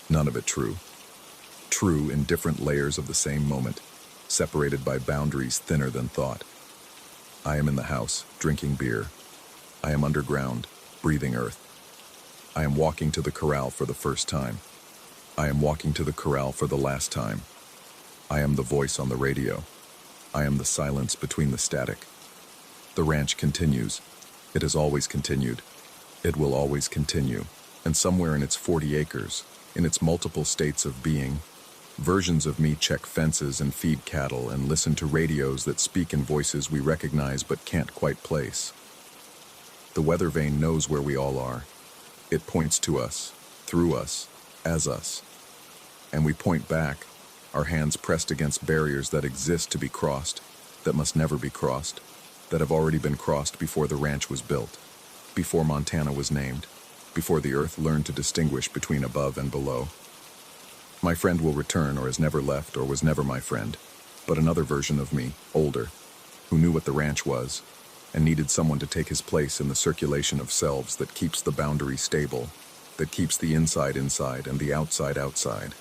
None of it true. True in different layers of the same moment, separated by boundaries thinner than thought. I am in the house, drinking beer. I am underground, breathing earth. I am walking to the corral for the first time. I am walking to the corral for the last time. I am the voice on the radio. I am the silence between the static. The ranch continues. It has always continued. It will always continue. And somewhere in its 40 acres, in its multiple states of being, versions of me check fences and feed cattle and listen to radios that speak in voices we recognize but can't quite place. The weather vane knows where we all are. It points to us, through us, as us. And we point back, our hands pressed against barriers that exist to be crossed, that must never be crossed, that have already been crossed before the ranch was built, before Montana was named, before the earth learned to distinguish between above and below. My friend will return or has never left or was never my friend, but another version of me, older, who knew what the ranch was and needed someone to take his place in the circulation of selves that keeps the boundary stable, that keeps the inside inside and the outside outside.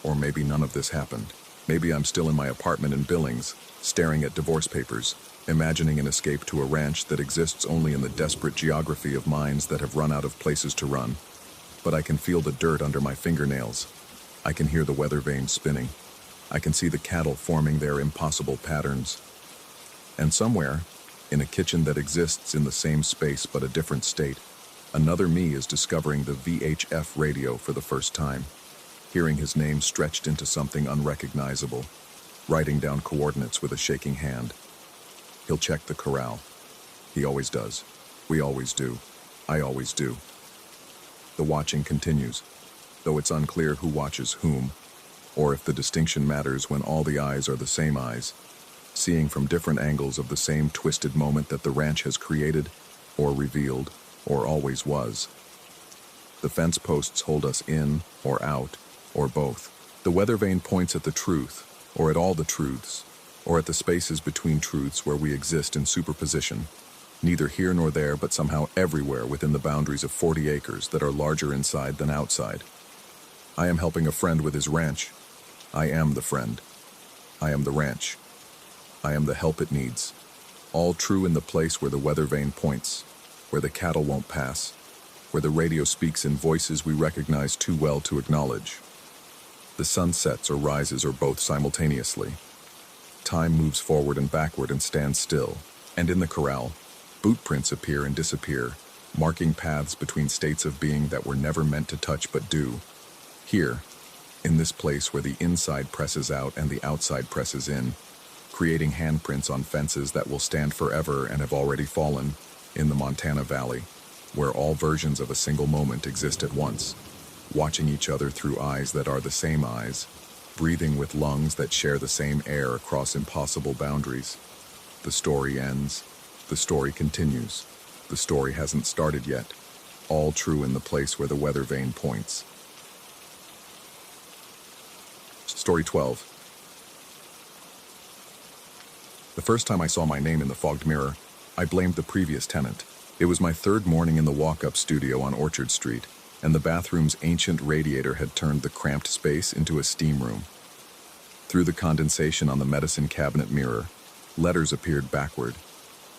Or maybe none of this happened. Maybe I'm still in my apartment in Billings, staring at divorce papers, imagining an escape to a ranch that exists only in the desperate geography of minds that have run out of places to run. But I can feel the dirt under my fingernails. I can hear the weather vane spinning. I can see the cattle forming their impossible patterns. And somewhere, in a kitchen that exists in the same space but a different state, another me is discovering the VHF radio for the first time, hearing his name stretched into something unrecognizable, writing down coordinates with a shaking hand. He'll check the corral. He always does. We always do. I always do. The watching continues. though it's unclear who watches whom, or if the distinction matters when all the eyes are the same eyes, seeing from different angles of the same twisted moment that the ranch has created, or revealed, or always was. The fence posts hold us in, or out, or both. The weather vane points at the truth, or at all the truths, or at the spaces between truths where we exist in superposition, neither here nor there, but somehow everywhere within the boundaries of 40 acres that are larger inside than outside. I am helping a friend with his ranch. I am the friend. I am the ranch. I am the help it needs. All true in the place where the weather vane points, where the cattle won't pass, where the radio speaks in voices we recognize too well to acknowledge. The sun sets or rises or both simultaneously. Time moves forward and backward and stands still, and in the corral, boot prints appear and disappear, marking paths between states of being that were never meant to touch but do. Here, in this place where the inside presses out and the outside presses in, creating handprints on fences that will stand forever and have already fallen, in the Montana Valley, where all versions of a single moment exist at once, watching each other through eyes that are the same eyes, breathing with lungs that share the same air across impossible boundaries. The story ends. The story continues. The story hasn't started yet. All true in the place where the weather vane points. Story 12. The first time I saw my name in the fogged mirror, I blamed the previous tenant. It was my third morning in the walk-up studio on Orchard Street, and the bathroom's ancient radiator had turned the cramped space into a steam room. Through the condensation on the medicine cabinet mirror, letters appeared backward.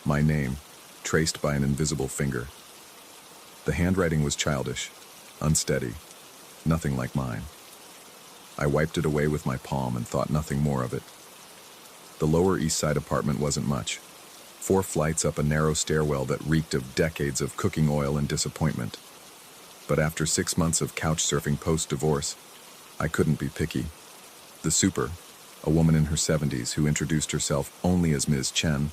My name, traced by an invisible finger. The handwriting was childish, unsteady, nothing like mine. I wiped it away with my palm and thought nothing more of it. The Lower East Side apartment wasn't much. 4 flights up a narrow stairwell that reeked of decades of cooking oil and disappointment. But after 6 months of couch surfing post-divorce, I couldn't be picky. The super, a woman in her 70s who introduced herself only as Ms. Chen,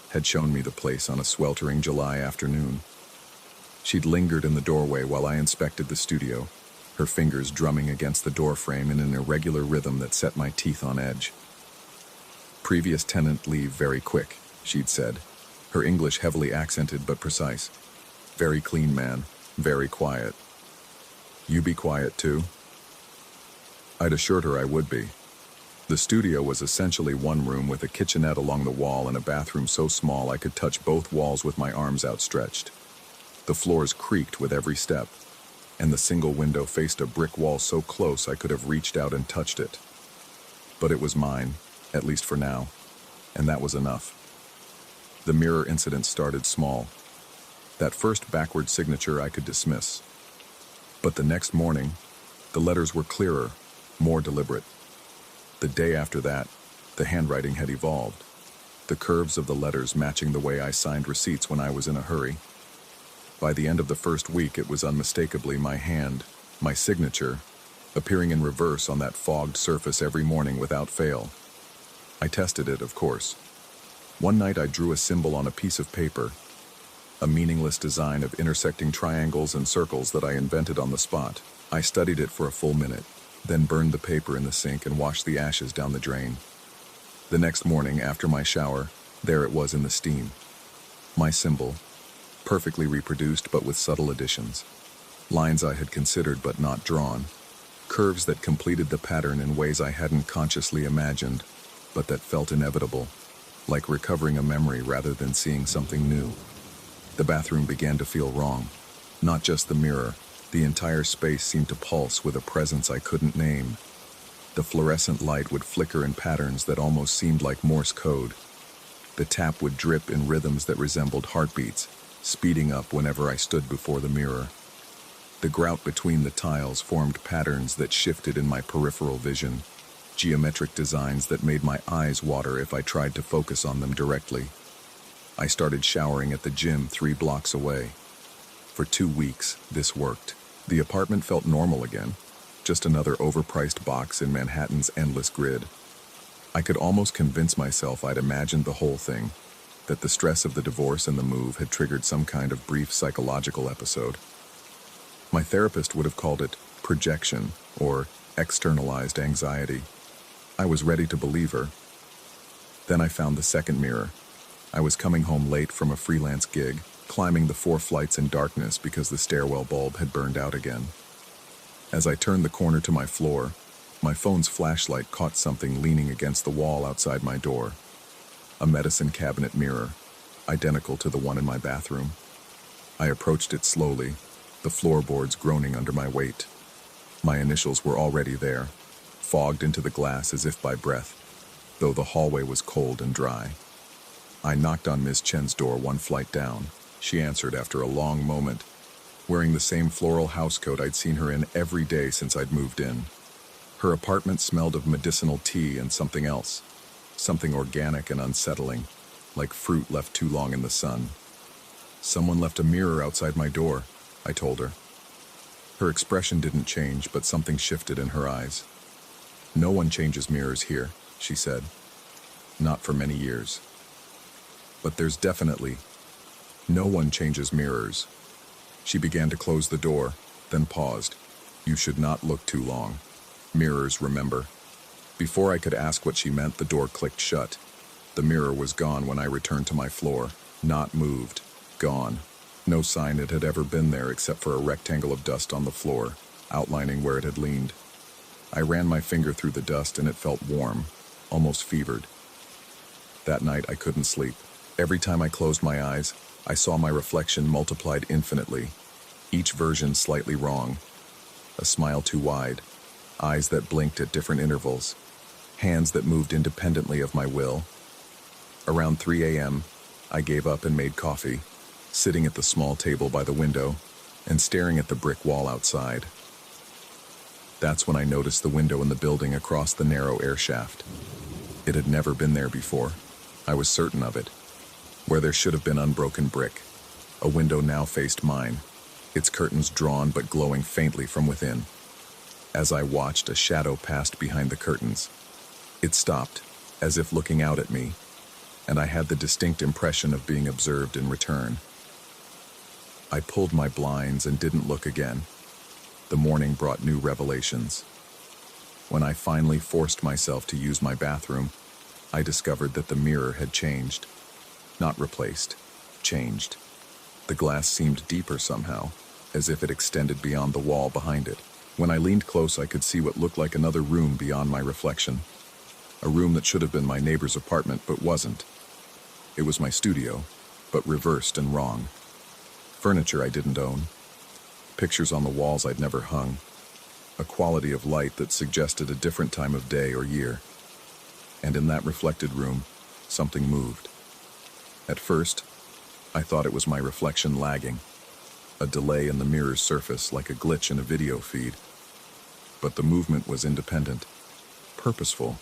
had shown me the place on a sweltering July afternoon. She'd lingered in the doorway while I inspected the studio, her fingers drumming against the doorframe in an irregular rhythm that set my teeth on edge. "Previous tenant leave very quick," she'd said, her English heavily accented but precise. "Very clean man, very quiet. You be quiet too?" I'd assured her I would be. The studio was essentially one room with a kitchenette along the wall and a bathroom so small I could touch both walls with my arms outstretched. The floors creaked with every step, and the single window faced a brick wall so close I could have reached out and touched it. But it was mine, at least for now, and that was enough. The mirror incident started small. That first backward signature I could dismiss. But the next morning, the letters were clearer, more deliberate. The day after that, the handwriting had evolved, the curves of the letters matching the way I signed receipts when I was in a hurry. By the end of the first week, it was unmistakably my hand, my signature, appearing in reverse on that fogged surface every morning without fail. I tested it, of course. One night I drew a symbol on a piece of paper, a meaningless design of intersecting triangles and circles that I invented on the spot. I studied it for a full minute, then burned the paper in the sink and washed the ashes down the drain. The next morning, after my shower, there it was in the steam. My symbol, perfectly reproduced but with subtle additions. Lines I had considered but not drawn. Curves that completed the pattern in ways I hadn't consciously imagined, but that felt inevitable, like recovering a memory rather than seeing something new. The bathroom began to feel wrong. Not just the mirror. The entire space seemed to pulse with a presence I couldn't name. The fluorescent light would flicker in patterns that almost seemed like Morse code. The tap would drip in rhythms that resembled heartbeats, speeding up whenever I stood before the mirror. The grout between the tiles formed patterns that shifted in my peripheral vision, geometric designs that made my eyes water if I tried to focus on them directly. I started showering at the gym 3 blocks away. For 2 weeks, this worked. The apartment felt normal again, just another overpriced box in Manhattan's endless grid. I could almost convince myself I'd imagined the whole thing, that the stress of the divorce and the move had triggered some kind of brief psychological episode. My therapist would have called it projection, or externalized anxiety. I was ready to believe her. Then I found the second mirror. I was coming home late from a freelance gig, climbing the 4 flights in darkness because the stairwell bulb had burned out again. As I turned the corner to my floor, my phone's flashlight caught something leaning against the wall outside my door. A medicine cabinet mirror, identical to the one in my bathroom. I approached it slowly, the floorboards groaning under my weight. My initials were already there, fogged into the glass as if by breath, though the hallway was cold and dry. I knocked on Ms. Chen's door 1 flight down. She answered after a long moment, wearing the same floral housecoat I'd seen her in every day since I'd moved in. Her apartment smelled of medicinal tea and something else, something organic and unsettling, like fruit left too long in the sun. "Someone left a mirror outside my door," I told her. Her expression didn't change, but something shifted in her eyes. "No one changes mirrors here," she said. "Not for many years. But there's definitely no one changes mirrors." She began to close the door, then paused. "You should not look too long. Mirrors remember." Before I could ask what she meant, the door clicked shut. The mirror was gone when I returned to my floor. Not moved. Gone. No sign it had ever been there except for a rectangle of dust on the floor, outlining where it had leaned. I ran my finger through the dust and it felt warm, almost fevered. That night I couldn't sleep. Every time I closed my eyes, I saw my reflection multiplied infinitely, each version slightly wrong. A smile too wide, eyes that blinked at different intervals, hands that moved independently of my will. Around 3 a.m., I gave up and made coffee, sitting at the small table by the window and staring at the brick wall outside. That's when I noticed the window in the building across the narrow air shaft. It had never been there before. I was certain of it. Where there should have been unbroken brick, a window now faced mine, its curtains drawn but glowing faintly from within. As I watched, a shadow passed behind the curtains. It stopped, as if looking out at me, and I had the distinct impression of being observed in return. I pulled my blinds and didn't look again. The morning brought new revelations. When I finally forced myself to use my bathroom, I discovered that the mirror had changed. Not replaced, changed. The glass seemed deeper somehow, as if it extended beyond the wall behind it. When I leaned close, I could see what looked like another room beyond my reflection. A room that should have been my neighbor's apartment, but wasn't. It was my studio, but reversed and wrong. Furniture I didn't own. Pictures on the walls I'd never hung. A quality of light that suggested a different time of day or year. And in that reflected room, something moved. At first, I thought it was my reflection lagging, a delay in the mirror's surface like a glitch in a video feed. But the movement was independent, purposeful,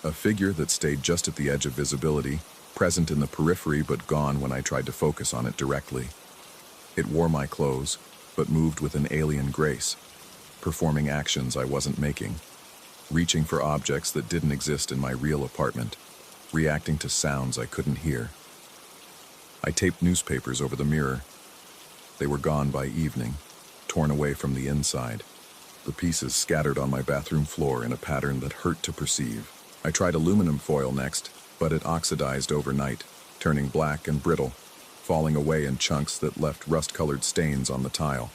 a figure that stayed just at the edge of visibility, present in the periphery but gone when I tried to focus on it directly. It wore my clothes, but moved with an alien grace, performing actions I wasn't making, reaching for objects that didn't exist in my real apartment, reacting to sounds I couldn't hear. I taped newspapers over the mirror. They were gone by evening, torn away from the inside, the pieces scattered on my bathroom floor in a pattern that hurt to perceive. I tried aluminum foil next, but it oxidized overnight, turning black and brittle, falling away in chunks that left rust-colored stains on the tile.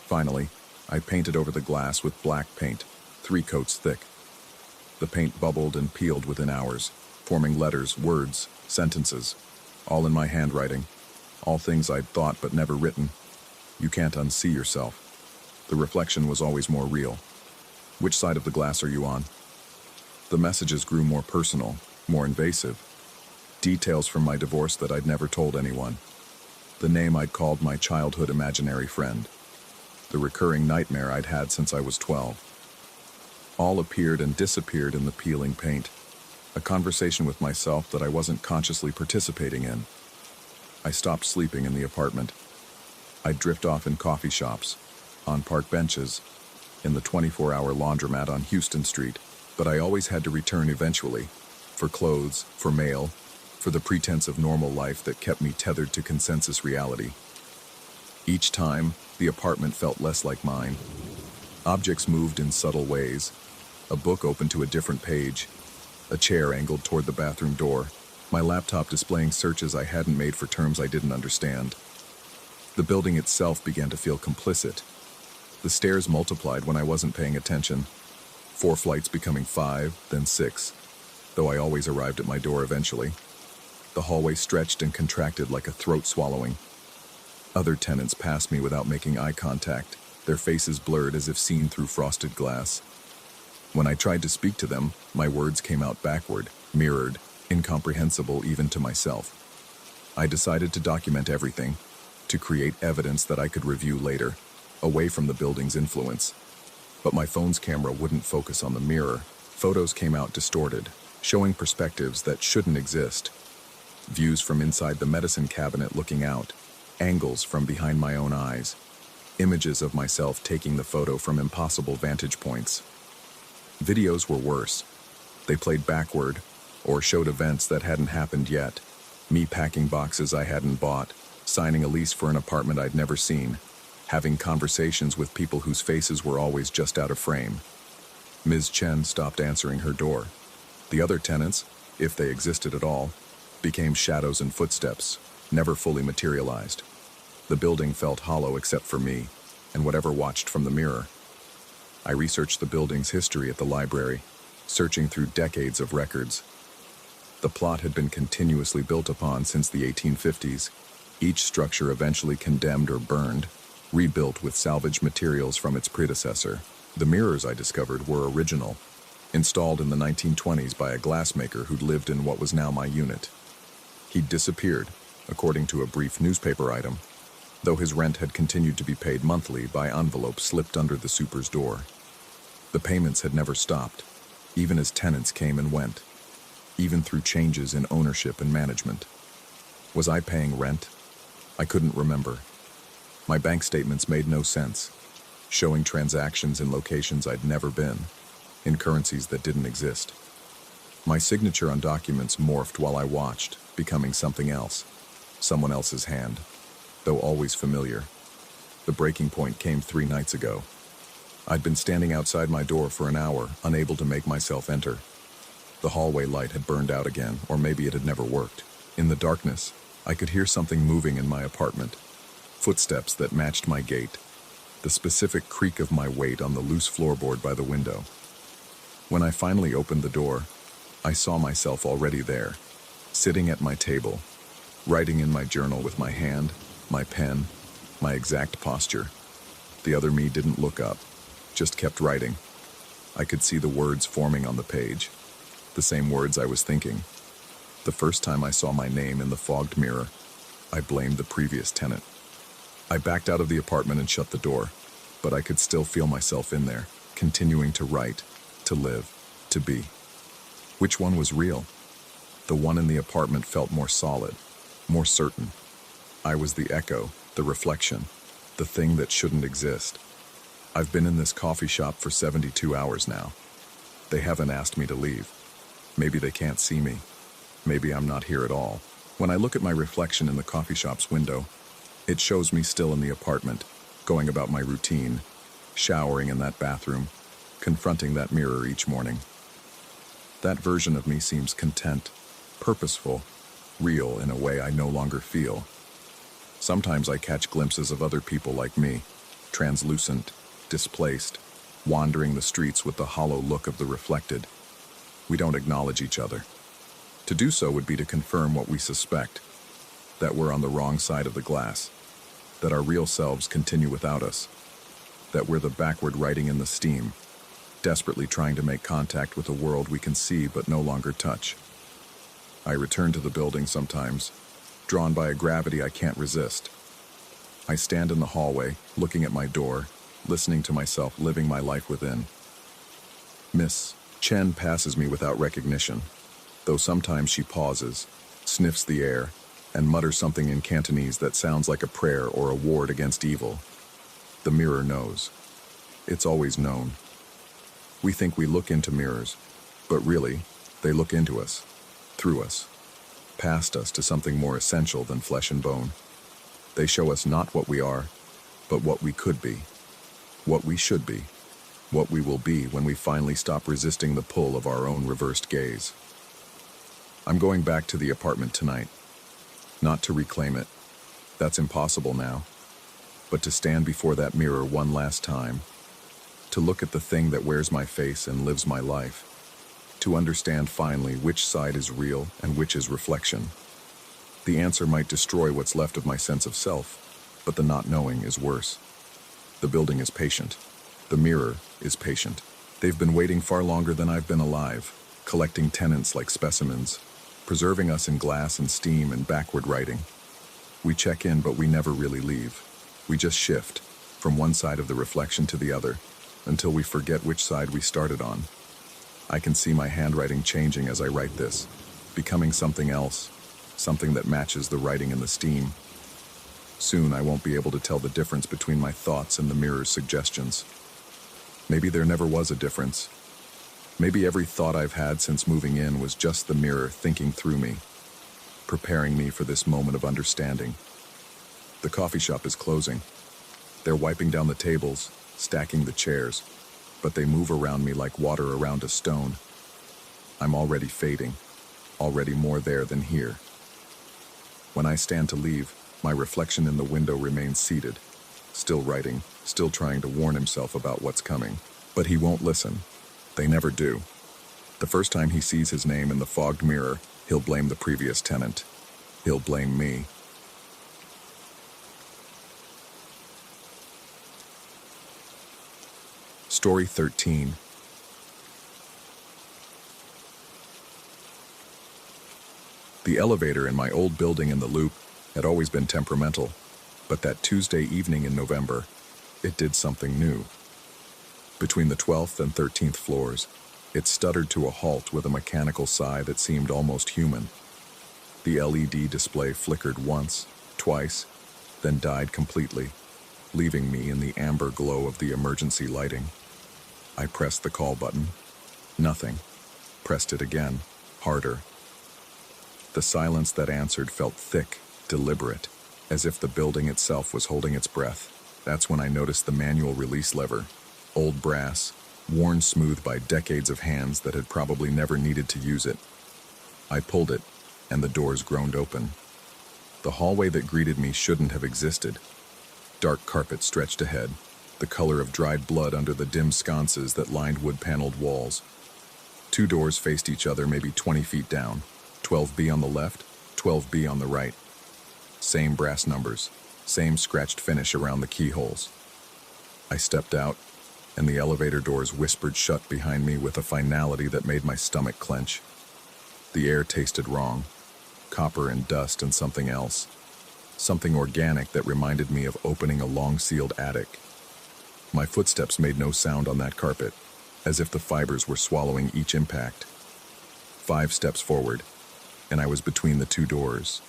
Finally, I painted over the glass with black paint, 3 coats thick. The paint bubbled and peeled within hours, forming letters, words, sentences, all in my handwriting, all things I'd thought but never written. You can't unsee yourself. The reflection was always more real. Which side of the glass are you on? The messages grew more personal, more invasive. Details from my divorce that I'd never told anyone. The name I'd called my childhood imaginary friend. The recurring nightmare I'd had since I was 12. All appeared and disappeared in the peeling paint. A conversation with myself that I wasn't consciously participating in. I stopped sleeping in the apartment. I'd drift off in coffee shops, on park benches, in the 24-hour laundromat on Houston Street, but I always had to return eventually, for clothes, for mail, for the pretense of normal life that kept me tethered to consensus reality. Each time, the apartment felt less like mine, Objects moved in subtle ways. A book opened to a different page. A chair angled toward the bathroom door. My laptop displaying searches I hadn't made for terms I didn't understand. The building itself began to feel complicit. The stairs multiplied when I wasn't paying attention. 4 flights becoming 5, then 6, though I always arrived at my door eventually. The hallway stretched and contracted like a throat swallowing. Other tenants passed me without making eye contact, their faces blurred as if seen through frosted glass. When I tried to speak to them, my words came out backward, mirrored, incomprehensible even to myself. I decided to document everything, to create evidence that I could review later, away from the building's influence. But my phone's camera wouldn't focus on the mirror. Photos came out distorted, showing perspectives that shouldn't exist. Views from inside the medicine cabinet looking out, angles from behind my own eyes, images of myself taking the photo from impossible vantage points. Videos were worse. They played backward, or showed events that hadn't happened yet. Me packing boxes I hadn't bought, signing a lease for an apartment I'd never seen, having conversations with people whose faces were always just out of frame. Ms. Chen stopped answering her door. The other tenants, if they existed at all, became shadows and footsteps, never fully materialized. The building felt hollow except for me, and whatever watched from the mirror. I researched the building's history at the library, searching through decades of records. The plot had been continuously built upon since the 1850s, each structure eventually condemned or burned, rebuilt with salvaged materials from its predecessor. The mirrors I discovered were original, installed in the 1920s by a glassmaker who'd lived in what was now my unit. He'd disappeared, according to a brief newspaper item, though his rent had continued to be paid monthly by envelopes slipped under the super's door. The payments had never stopped, even as tenants came and went, even through changes in ownership and management. Was I paying rent? I couldn't remember. My bank statements made no sense, showing transactions in locations I'd never been, in currencies that didn't exist. My signature on documents morphed while I watched, becoming something else, someone else's hand, though always familiar. The breaking point came 3 nights ago. I'd been standing outside my door for an hour, unable to make myself enter. The hallway light had burned out again, or maybe it had never worked. In the darkness, I could hear something moving in my apartment, footsteps that matched my gait, the specific creak of my weight on the loose floorboard by the window. When I finally opened the door, I saw myself already there, sitting at my table, writing in my journal with my hand, my pen, my exact posture. The other me didn't look up, just kept writing. I could see the words forming on the page, the same words I was thinking. The first time I saw my name in the fogged mirror, I blamed the previous tenant. I backed out of the apartment and shut the door, but I could still feel myself in there, continuing to write, to live, to be. Which one was real? The one in the apartment felt more solid, more certain. I was the echo, the reflection, the thing that shouldn't exist. I've been in this coffee shop for 72 hours now. They haven't asked me to leave. Maybe they can't see me. Maybe I'm not here at all. When I look at my reflection in the coffee shop's window, it shows me still in the apartment, going about my routine, showering in that bathroom, confronting that mirror each morning. That version of me seems content, purposeful, real in a way I no longer feel. Sometimes I catch glimpses of other people like me, translucent, displaced, wandering the streets with the hollow look of the reflected. We don't acknowledge each other. To do so would be to confirm what we suspect, that we're on the wrong side of the glass, that our real selves continue without us, that we're the backward writing in the steam, desperately trying to make contact with a world we can see but no longer touch. I return to the building sometimes, drawn by a gravity I can't resist. I stand in the hallway, looking at my door, listening to myself living my life within. Miss Chen passes me without recognition, though sometimes she pauses, sniffs the air, and mutters something in Cantonese that sounds like a prayer or a ward against evil. The mirror knows. It's always known. We think we look into mirrors, but really, they look into us, through us, past us to something more essential than flesh and bone. They show us not what we are, but what we could be, what we should be. what we will be when we finally stop resisting the pull of our own reversed gaze. I'm going back to the apartment tonight, not to reclaim it. That's impossible now. But to stand before that mirror one last time, to look at the thing that wears my face and lives my life, to understand finally which side is real and which is reflection. The answer might destroy what's left of my sense of self, but the not knowing is worse. The building is patient. The mirror is patient. They've been waiting far longer than I've been alive, collecting tenants like specimens, preserving us in glass and steam and backward writing. We check in, but we never really leave. We just shift from one side of the reflection to the other until we forget which side we started on. I can see my handwriting changing as I write this, becoming something else, something that matches the writing in the steam. Soon I won't be able to tell the difference between my thoughts and the mirror's suggestions. Maybe there never was a difference. Maybe every thought I've had since moving in was just the mirror thinking through me, preparing me for this moment of understanding. The coffee shop is closing. They're wiping down the tables, stacking the chairs, but they move around me like water around a stone. I'm already fading, already more there than here. When I stand to leave, my reflection in the window remains seated, still writing, still trying to warn himself about what's coming. But he won't listen. They never do. The first time he sees his name in the fogged mirror, he'll blame the previous tenant. He'll blame me. Story 13. The elevator in my old building in the Loop had always been temperamental, but that Tuesday evening in November, it did something new. Between the 12th and 13th floors, it stuttered to a halt with a mechanical sigh that seemed almost human. The LED display flickered once, twice, then died completely, leaving me in the amber glow of the emergency lighting. I pressed the call button. Nothing. Pressed it again, harder. The silence that answered felt thick, deliberate, as if the building itself was holding its breath. That's when I noticed the manual release lever, old brass, worn smooth by decades of hands that had probably never needed to use it. I pulled it, and the doors groaned open. The hallway that greeted me shouldn't have existed. Dark carpet stretched ahead, the color of dried blood under the dim sconces that lined wood-paneled walls. Two doors faced each other maybe 20 feet down, 12B on the left, 12B on the right. Same brass numbers, same scratched finish around the keyholes. I stepped out, and the elevator doors whispered shut behind me with a finality that made my stomach clench. The air tasted wrong, copper and dust and something else. Something organic that reminded me of opening a long-sealed attic. My footsteps made no sound on that carpet, as if the fibers were swallowing each impact. 5 steps forward, and I was between the two doors.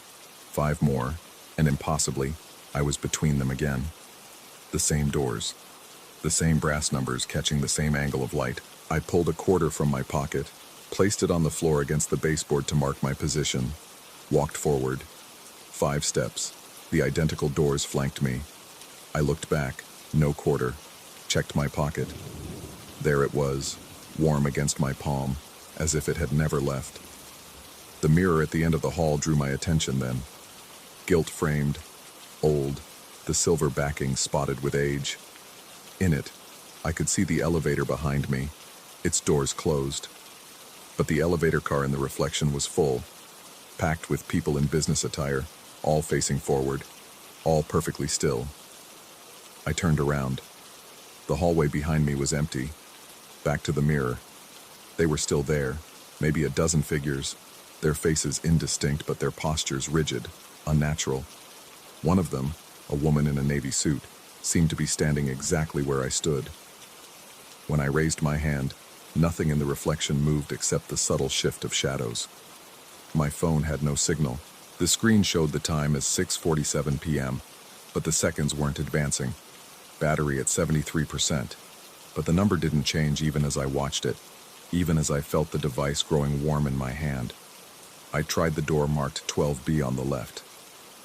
5 more, and impossibly, I was between them again. The same doors. The same brass numbers catching the same angle of light. I pulled a quarter from my pocket, placed it on the floor against the baseboard to mark my position, walked forward. 5 steps. The identical doors flanked me. I looked back, no quarter, checked my pocket. There it was, warm against my palm, as if it had never left. The mirror at the end of the hall drew my attention then. Gilt-framed, old, the silver backing spotted with age. In it, I could see the elevator behind me, its doors closed. But the elevator car in the reflection was full, packed with people in business attire, all facing forward, all perfectly still. I turned around. The hallway behind me was empty. Back to the mirror. They were still there, maybe a dozen figures, their faces indistinct but their postures rigid, unnatural. One of them, a woman in a navy suit, seemed to be standing exactly where I stood. When I raised my hand, nothing in the reflection moved except the subtle shift of shadows. My phone had no signal. The screen showed the time as 6:47 p.m., but the seconds weren't advancing. Battery at 73%, but the number didn't change even as I watched it, even as I felt the device growing warm in my hand. I tried the door marked 12B on the left.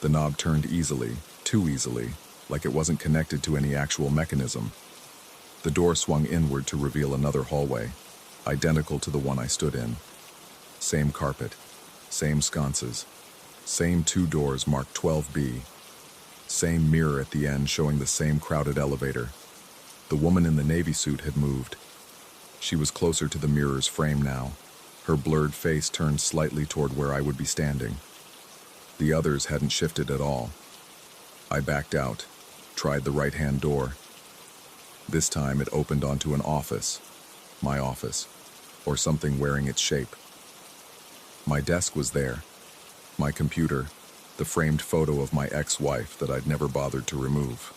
The knob turned easily, too easily, like it wasn't connected to any actual mechanism. The door swung inward to reveal another hallway, identical to the one I stood in. Same carpet, same sconces, same 2 doors marked 12B, same mirror at the end showing the same crowded elevator. The woman in the navy suit had moved. She was closer to the mirror's frame now, her blurred face turned slightly toward where I would be standing. The others hadn't shifted at all. I backed out, tried the right-hand door. This time it opened onto an office, my office, or something wearing its shape. My desk was there, my computer, the framed photo of my ex-wife that I'd never bothered to remove.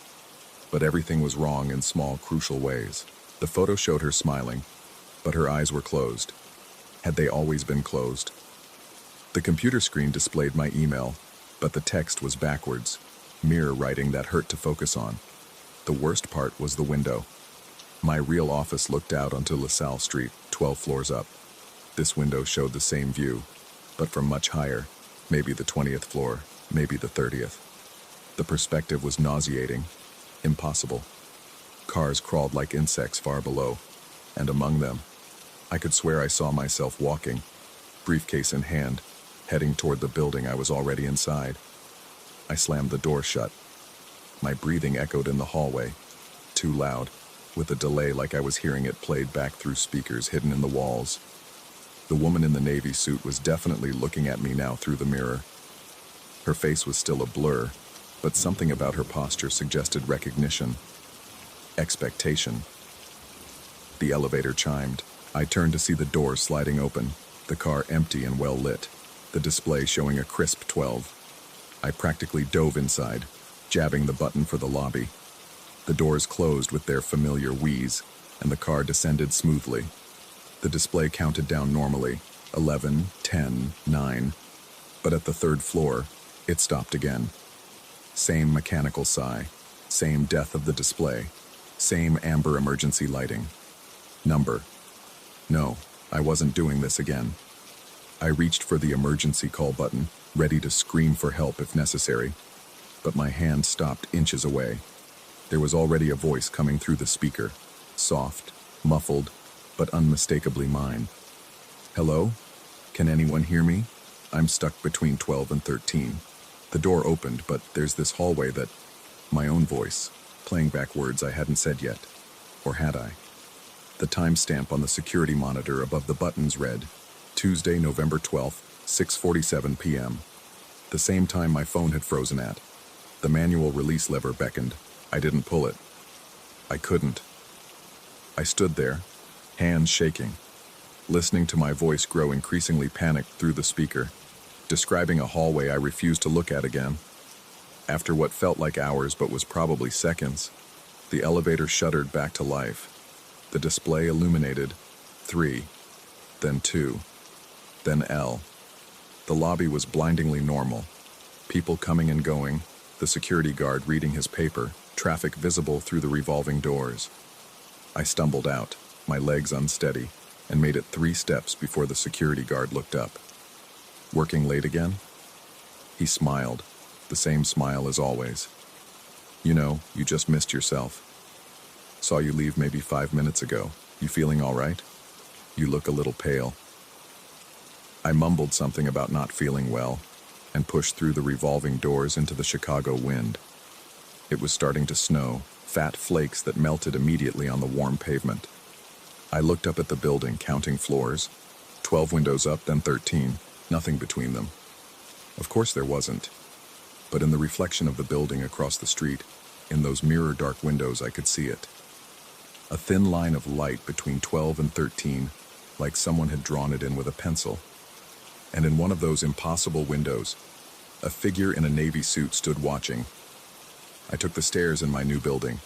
But everything was wrong in small, crucial ways. The photo showed her smiling, but her eyes were closed. Had they always been closed? The computer screen displayed my email, but the text was backwards, mirror writing that hurt to focus on. The worst part was the window. My real office looked out onto LaSalle Street, 12 floors up. This window showed the same view, but from much higher, maybe the 20th floor, maybe the 30th. The perspective was nauseating, impossible. Cars crawled like insects far below, and among them, I could swear I saw myself walking, briefcase in hand, heading toward the building I was already inside. I slammed the door shut. My breathing echoed in the hallway, too loud, with a delay like I was hearing it played back through speakers hidden in the walls. The woman in the navy suit was definitely looking at me now through the mirror. Her face was still a blur, but something about her posture suggested recognition, expectation. The elevator chimed. I turned to see the doors sliding open, the car empty and well lit, the display showing a crisp 12. I practically dove inside, jabbing the button for the lobby. The doors closed with their familiar wheeze, and the car descended smoothly. The display counted down normally, 11, 10, 9, but at the 3rd floor, it stopped again. Same mechanical sigh, same death of the display, same amber emergency lighting. Number. No, I wasn't doing this again. I reached for the emergency call button, ready to scream for help if necessary, but my hand stopped inches away. There was already a voice coming through the speaker, soft, muffled, but unmistakably mine. Hello? Can anyone hear me? I'm stuck between 12 and 13. The door opened, but there's this hallway that... My own voice, playing back words I hadn't said yet. Or had I? The timestamp on the security monitor above the buttons read, Tuesday, November 12th, 6:47 p.m. The same time my phone had frozen at. The manual release lever beckoned. I didn't pull it. I couldn't. I stood there, hands shaking, listening to my voice grow increasingly panicked through the speaker, describing a hallway I refused to look at again. After what felt like hours but was probably seconds, the elevator shuddered back to life. The display illuminated 3, then 2, then L. The lobby was blindingly normal. People coming and going, the security guard reading his paper, traffic visible through the revolving doors. I stumbled out, my legs unsteady, and made it 3 steps before the security guard looked up. Working late again? He smiled, the same smile as always. You know, you just missed yourself. Saw you leave maybe 5 minutes ago. You feeling all right? You look a little pale. I mumbled something about not feeling well and pushed through the revolving doors into the Chicago wind. It was starting to snow, fat flakes that melted immediately on the warm pavement. I looked up at the building, counting floors. 12 windows up, then 13, nothing between them. Of course there wasn't. But in the reflection of the building across the street, in those mirror-dark windows I could see it. A thin line of light between 12 and 13, like someone had drawn it in with a pencil. And in one of those impossible windows, a figure in a navy suit stood watching. I took the stairs in my new building.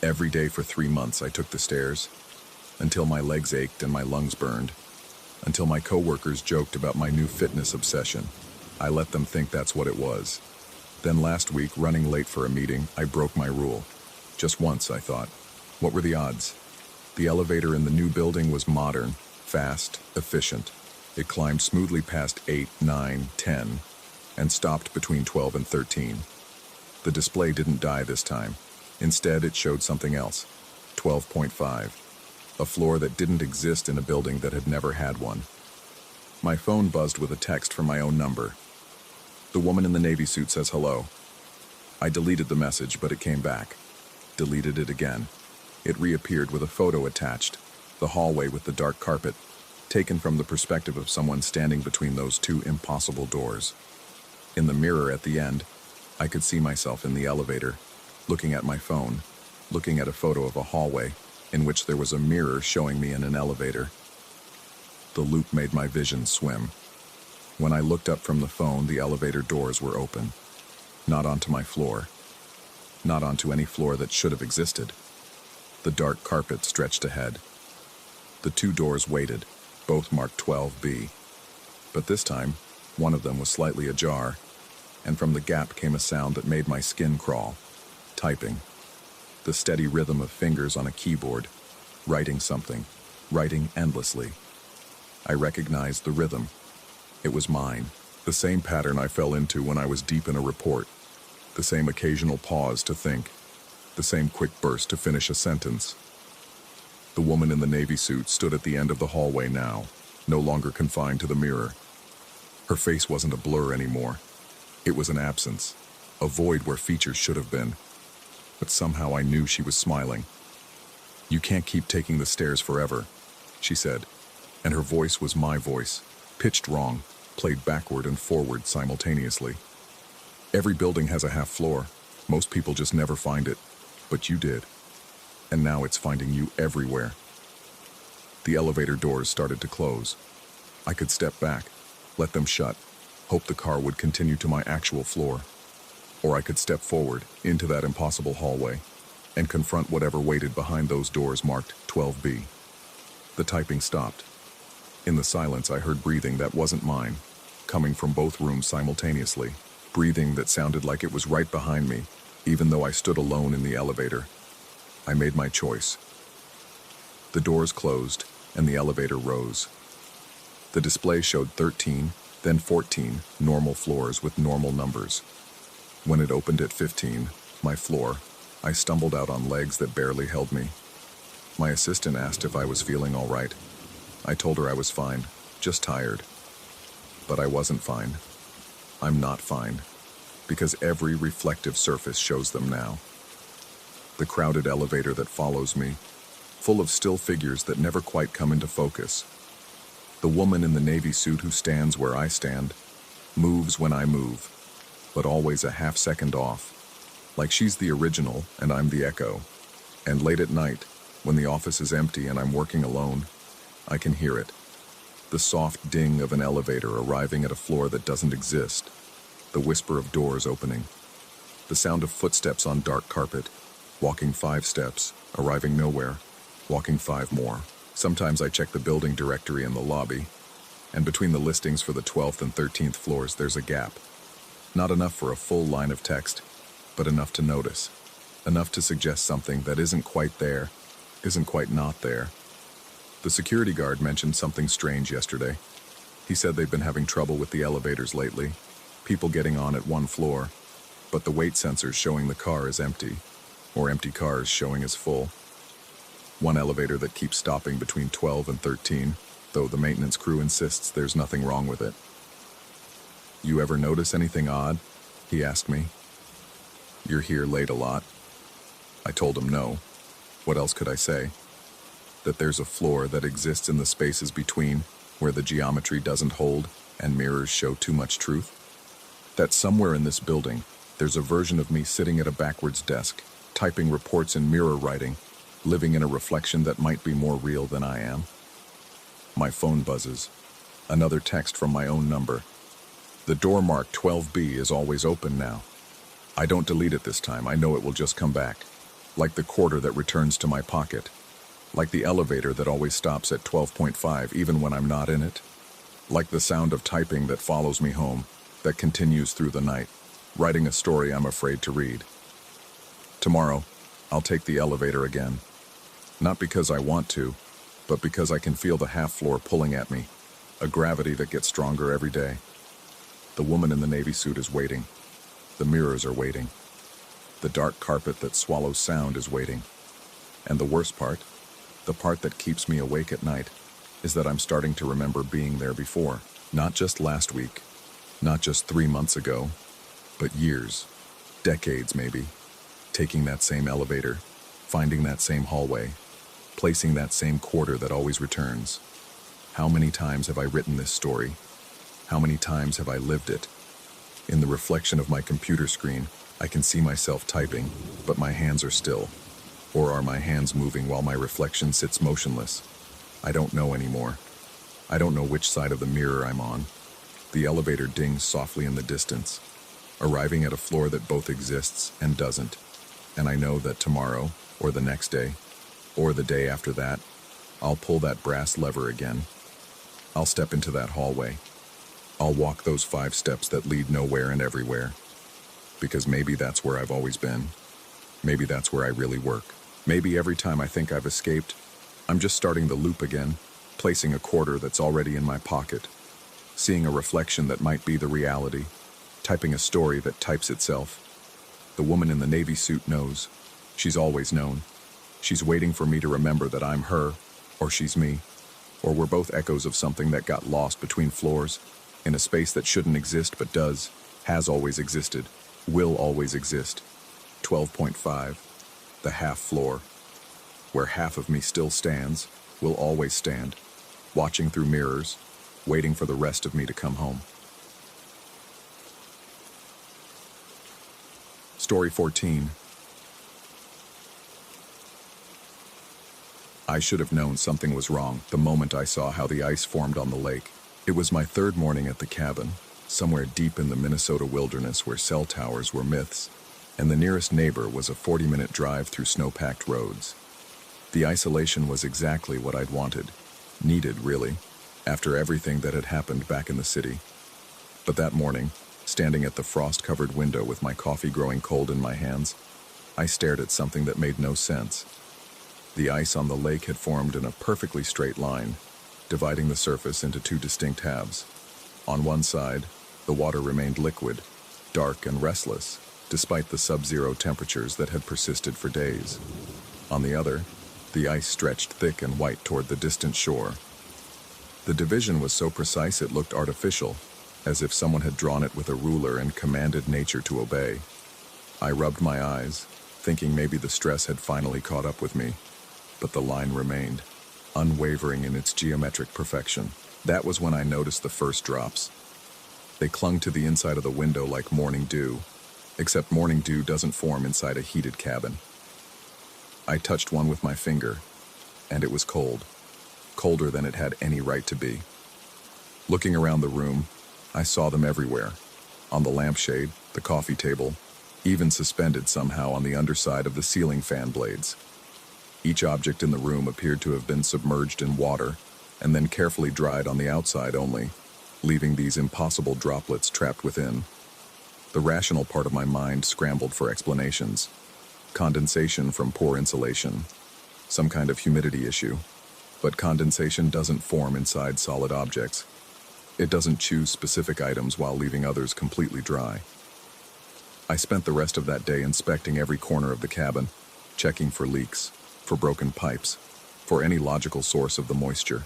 Every day for 3 months I took the stairs, until my legs ached and my lungs burned, until my coworkers joked about my new fitness obsession. I let them think that's what it was. Then last week, running late for a meeting, I broke my rule. Just once, I thought. What were the odds? The elevator in the new building was modern, fast, efficient. It climbed smoothly past 8, 9, 10, and stopped between 12 and 13. The display didn't die this time. Instead, it showed something else. 12.5. A floor that didn't exist in a building that had never had one. My phone buzzed with a text from my own number. The woman in the navy suit says hello. I deleted the message, but it came back. Deleted it again. It reappeared with a photo attached. The hallway with the dark carpet, taken from the perspective of someone standing between those two impossible doors. In the mirror at the end, I could see myself in the elevator, looking at my phone, looking at a photo of a hallway in which there was a mirror showing me in an elevator. The loop made my vision swim. When I looked up from the phone, the elevator doors were open. Not onto my floor. Not onto any floor that should have existed. The dark carpet stretched ahead. The two doors waited, both marked 12B. But this time, one of them was slightly ajar, and from the gap came a sound that made my skin crawl. Typing. The steady rhythm of fingers on a keyboard, writing something, writing endlessly. I recognized the rhythm. It was mine. The same pattern I fell into when I was deep in a report. The same occasional pause to think. The same quick burst to finish a sentence. The woman in the navy suit stood at the end of the hallway now, no longer confined to the mirror. Her face wasn't a blur anymore. It was an absence, a void where features should have been. But somehow I knew she was smiling. "You can't keep taking the stairs forever," she said, and her voice was my voice, pitched wrong, played backward and forward simultaneously. "Every building has a half floor. Most people just never find it. But you did. And now it's finding you everywhere." The elevator doors started to close. I could step back, let them shut, hope the car would continue to my actual floor. Or I could step forward into that impossible hallway and confront whatever waited behind those doors marked 12B. The typing stopped. In the silence, I heard breathing that wasn't mine, coming from both rooms simultaneously, breathing that sounded like it was right behind me, even though I stood alone in the elevator. I made my choice. The doors closed, and the elevator rose. The display showed 13, then 14 normal floors with normal numbers. When it opened at 15, my floor, I stumbled out on legs that barely held me. My assistant asked if I was feeling all right. I told her I was fine, just tired. But I wasn't fine. I'm not fine, because every reflective surface shows them now. The crowded elevator that follows me, full of still figures that never quite come into focus. The woman in the navy suit who stands where I stand, moves when I move, but always a half second off, like she's the original and I'm the echo. And late at night, when the office is empty and I'm working alone, I can hear it. The soft ding of an elevator arriving at a floor that doesn't exist. The whisper of doors opening. The sound of footsteps on dark carpet. Walking 5 steps, arriving nowhere. Walking 5 more. Sometimes I check the building directory in the lobby, and between the listings for the 12th and 13th floors there's a gap. Not enough for a full line of text, but enough to notice. Enough to suggest something that isn't quite there, isn't quite not there. The security guard mentioned something strange yesterday. He said they've been having trouble with the elevators lately, people getting on at one floor, but the weight sensors showing the car is empty, or empty cars showing as full. One elevator that keeps stopping between 12 and 13, though the maintenance crew insists there's nothing wrong with it. "You ever notice anything odd?" he asked me. "You're here late a lot." I told him no. What else could I say? That there's a floor that exists in the spaces between, where the geometry doesn't hold and mirrors show too much truth? That somewhere in this building, there's a version of me sitting at a backwards desk, typing reports in mirror writing, living in a reflection that might be more real than I am? My phone buzzes. Another text from my own number. The door marked 12B is always open now. I don't delete it this time. I know it will just come back. Like the quarter that returns to my pocket. Like the elevator that always stops at 12.5 even when I'm not in it. Like the sound of typing that follows me home, that continues through the night, writing a story I'm afraid to read. Tomorrow, I'll take the elevator again. Not because I want to, but because I can feel the half floor pulling at me, a gravity that gets stronger every day. The woman in the navy suit is waiting. The mirrors are waiting. The dark carpet that swallows sound is waiting. And the worst part, the part that keeps me awake at night, is that I'm starting to remember being there before. Not just last week, not just 3 months ago, but years, decades maybe. Taking that same elevator, finding that same hallway, placing that same quarter that always returns. How many times have I written this story? How many times have I lived it? In the reflection of my computer screen, I can see myself typing, but my hands are still. Or are my hands moving while my reflection sits motionless? I don't know anymore. I don't know which side of the mirror I'm on. The elevator dings softly in the distance, arriving at a floor that both exists and doesn't. And I know that tomorrow, or the next day, or the day after that, I'll pull that brass lever again. I'll step into that hallway. I'll walk those 5 steps that lead nowhere and everywhere. Because maybe that's where I've always been. Maybe that's where I really work. Maybe every time I think I've escaped, I'm just starting the loop again, placing a quarter that's already in my pocket, seeing a reflection that might be the reality, typing a story that types itself. The woman in the navy suit knows. She's always known. She's waiting for me to remember that I'm her, or she's me, or we're both echoes of something that got lost between floors, in a space that shouldn't exist but does, has always existed, will always exist. 12.5, the half floor, where half of me still stands, will always stand, watching through mirrors, waiting for the rest of me to come home. Story 14. I should have known something was wrong the moment I saw how the ice formed on the lake. It was my 3rd morning at the cabin, somewhere deep in the Minnesota wilderness where cell towers were myths, and the nearest neighbor was a 40-minute drive through snow-packed roads. The isolation was exactly what I'd wanted, needed really, after everything that had happened back in the city. But that morning, standing at the frost-covered window with my coffee growing cold in my hands, I stared at something that made no sense. The ice on the lake had formed in a perfectly straight line, dividing the surface into 2 distinct halves. On one side, the water remained liquid, dark and restless, despite the sub-zero temperatures that had persisted for days. On the other, the ice stretched thick and white toward the distant shore. The division was so precise it looked artificial, as if someone had drawn it with a ruler and commanded nature to obey. I rubbed my eyes, thinking maybe the stress had finally caught up with me, but the line remained, unwavering in its geometric perfection. That was when I noticed the first drops. They clung to the inside of the window like morning dew, except morning dew doesn't form inside a heated cabin. I touched one with my finger, and it was cold, colder than it had any right to be. Looking around the room, I saw them everywhere, on the lampshade, the coffee table, even suspended somehow on the underside of the ceiling fan blades. Each object in the room appeared to have been submerged in water, and then carefully dried on the outside only, leaving these impossible droplets trapped within. The rational part of my mind scrambled for explanations. Condensation from poor insulation, some kind of humidity issue. But condensation doesn't form inside solid objects. It doesn't choose specific items while leaving others completely dry. I spent the rest of that day inspecting every corner of the cabin, checking for leaks, for broken pipes, for any logical source of the moisture.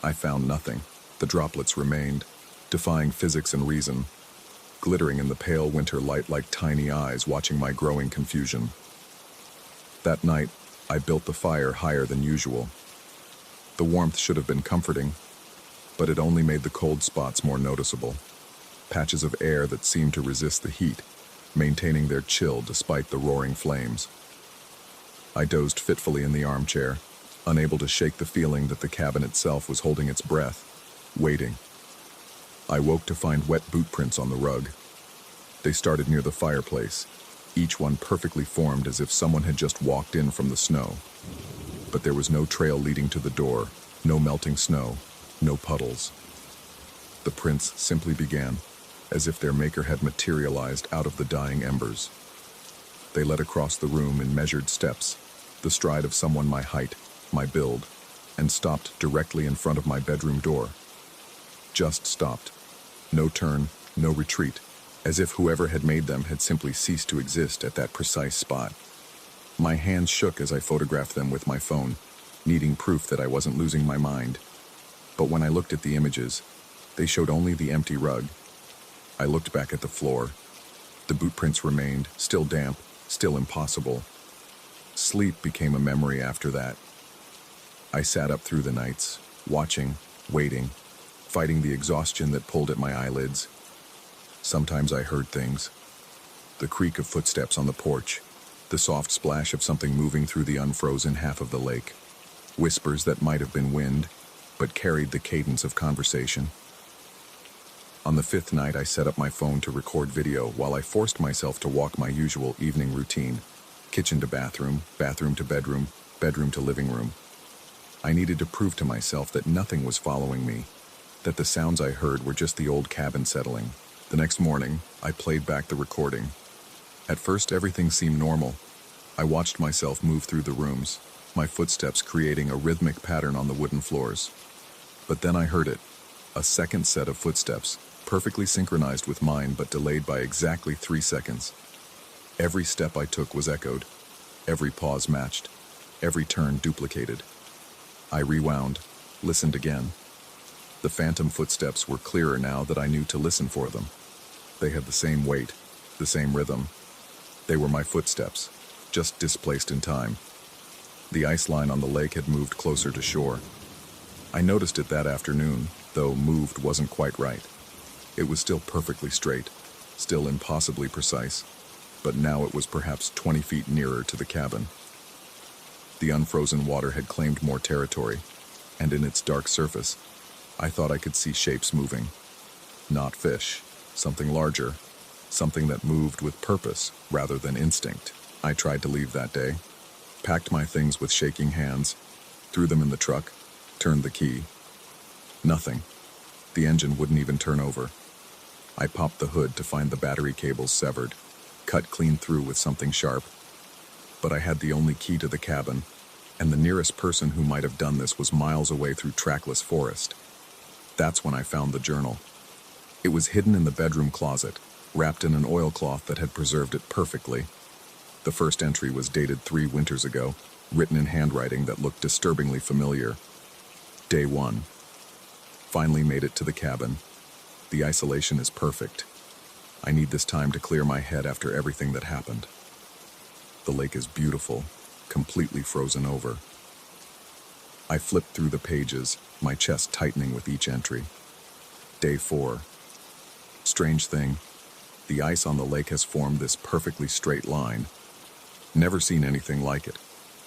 I found nothing. The droplets remained, defying physics and reason, glittering in the pale winter light like tiny eyes watching my growing confusion. That night, I built the fire higher than usual. The warmth should have been comforting, but it only made the cold spots more noticeable. Patches of air that seemed to resist the heat, maintaining their chill despite the roaring flames. I dozed fitfully in the armchair, unable to shake the feeling that the cabin itself was holding its breath, waiting. I woke to find wet boot prints on the rug. They started near the fireplace, each one perfectly formed as if someone had just walked in from the snow. But there was no trail leading to the door, no melting snow, no puddles. The prints simply began, as if their maker had materialized out of the dying embers. They led across the room in measured steps, the stride of someone my height, my build, and stopped directly in front of my bedroom door. Just stopped. No turn, no retreat, as if whoever had made them had simply ceased to exist at that precise spot. My hands shook as I photographed them with my phone, needing proof that I wasn't losing my mind. But when I looked at the images, they showed only the empty rug. I looked back at the floor. The boot prints remained, still damp, still impossible. Sleep became a memory after that. I sat up through the nights, watching, waiting, fighting the exhaustion that pulled at my eyelids. Sometimes I heard things. The creak of footsteps on the porch, the soft splash of something moving through the unfrozen half of the lake. Whispers that might have been wind, but carried the cadence of conversation. On the fifth night, I set up my phone to record video while I forced myself to walk my usual evening routine. Kitchen to bathroom, bathroom to bedroom, bedroom to living room. I needed to prove to myself that nothing was following me, that the sounds I heard were just the old cabin settling. The next morning, I played back the recording. At first, everything seemed normal. I watched myself move through the rooms, my footsteps creating a rhythmic pattern on the wooden floors. But then I heard it, a second set of footsteps, perfectly synchronized with mine but delayed by exactly 3 seconds. Every step I took was echoed, every pause matched, every turn duplicated. I rewound, listened again. The phantom footsteps were clearer now that I knew to listen for them. They had the same weight, the same rhythm. They were my footsteps, just displaced in time. The ice line on the lake had moved closer to shore. I noticed it that afternoon, though moved wasn't quite right. It was still perfectly straight, still impossibly precise, but now it was perhaps 20 feet nearer to the cabin. The unfrozen water had claimed more territory, and in its dark surface, I thought I could see shapes moving. Not fish, something larger, something that moved with purpose rather than instinct. I tried to leave that day, packed my things with shaking hands, threw them in the truck, turned the key. Nothing. The engine wouldn't even turn over. I popped the hood to find the battery cables severed, cut clean through with something sharp. But I had the only key to the cabin, and the nearest person who might have done this was miles away through trackless forest. That's when I found the journal. It was hidden in the bedroom closet, wrapped in an oilcloth that had preserved it perfectly. The first entry was dated 3 winters ago, written in handwriting that looked disturbingly familiar. Day 1. Finally made it to the cabin. The isolation is perfect. I need this time to clear my head after everything that happened. The lake is beautiful, completely frozen over. I flipped through the pages, my chest tightening with each entry. Day 4. Strange thing, the ice on the lake has formed this perfectly straight line. Never seen anything like it.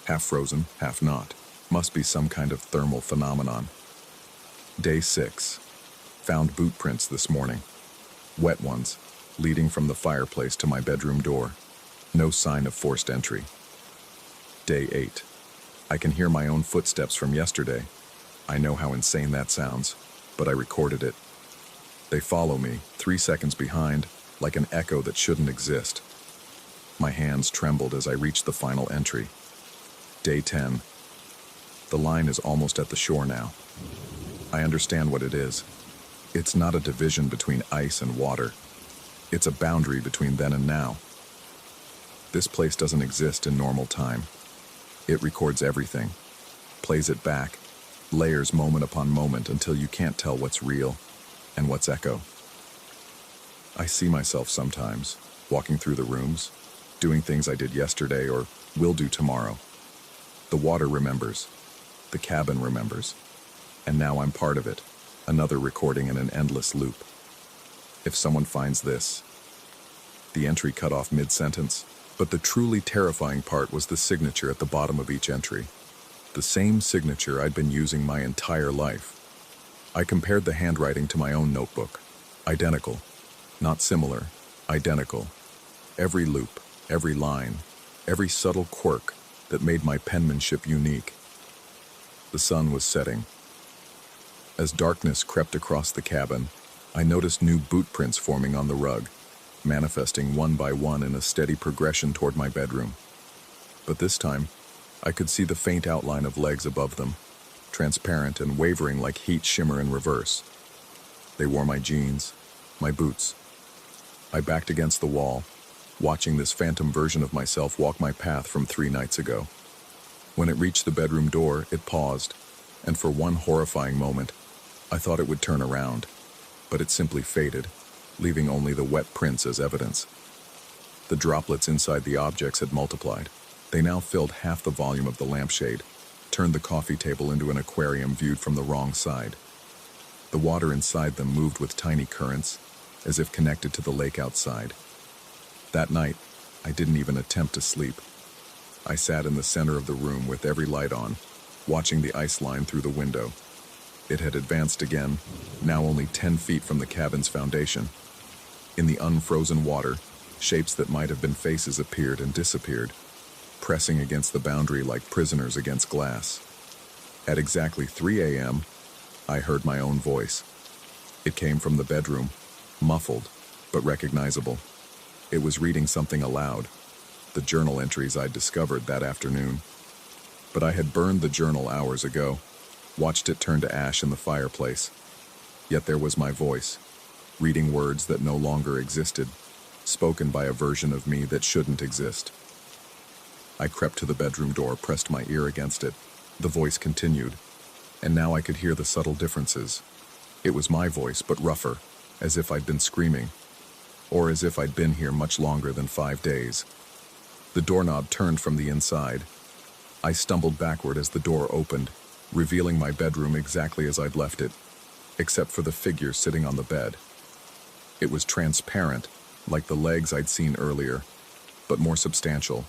Half frozen, half not. Must be some kind of thermal phenomenon. Day 6. Found boot prints this morning. Wet ones, leading from the fireplace to my bedroom door. No sign of forced entry. Day 8. I can hear my own footsteps from yesterday. I know how insane that sounds, but I recorded it. They follow me, 3 seconds behind, like an echo that shouldn't exist. My hands trembled as I reached the final entry. Day 10. The line is almost at the shore now. I understand what it is. It's not a division between ice and water. It's a boundary between then and now. This place doesn't exist in normal time. It records everything, plays it back, layers moment upon moment until you can't tell what's real and what's echo. I see myself sometimes, walking through the rooms, doing things I did yesterday or will do tomorrow. The water remembers, the cabin remembers, and now I'm part of it, another recording in an endless loop. If someone finds this, the entry cut off mid-sentence, but the truly terrifying part was the signature at the bottom of each entry. The same signature I'd been using my entire life. I compared the handwriting to my own notebook. Identical. Not similar. Identical. Every loop, every line, every subtle quirk that made my penmanship unique. The sun was setting. As darkness crept across the cabin, I noticed new boot prints forming on the rug, manifesting one by one in a steady progression toward my bedroom. But this time, I could see the faint outline of legs above them, transparent and wavering like heat shimmer in reverse. They wore my jeans, my boots. I backed against the wall, watching this phantom version of myself walk my path from 3 nights ago. When it reached the bedroom door, it paused, and for one horrifying moment, I thought it would turn around, but it simply faded, leaving only the wet prints as evidence. The droplets inside the objects had multiplied. They now filled half the volume of the lampshade, turned the coffee table into an aquarium viewed from the wrong side. The water inside them moved with tiny currents, as if connected to the lake outside. That night, I didn't even attempt to sleep. I sat in the center of the room with every light on, watching the ice line through the window. It had advanced again, now only 10 feet from the cabin's foundation. In the unfrozen water, shapes that might have been faces appeared and disappeared, pressing against the boundary like prisoners against glass. At exactly 3 a.m., I heard my own voice. It came from the bedroom, muffled, but recognizable. It was reading something aloud, the journal entries I'd discovered that afternoon. But I had burned the journal hours ago, watched it turn to ash in the fireplace. Yet there was my voice, reading words that no longer existed, spoken by a version of me that shouldn't exist. I crept to the bedroom door, pressed my ear against it. The voice continued, and now I could hear the subtle differences. It was my voice, but rougher, as if I'd been screaming, or as if I'd been here much longer than 5 days. The doorknob turned from the inside. I stumbled backward as the door opened, revealing my bedroom exactly as I'd left it, except for the figure sitting on the bed. It was transparent, like the legs I'd seen earlier, but more substantial.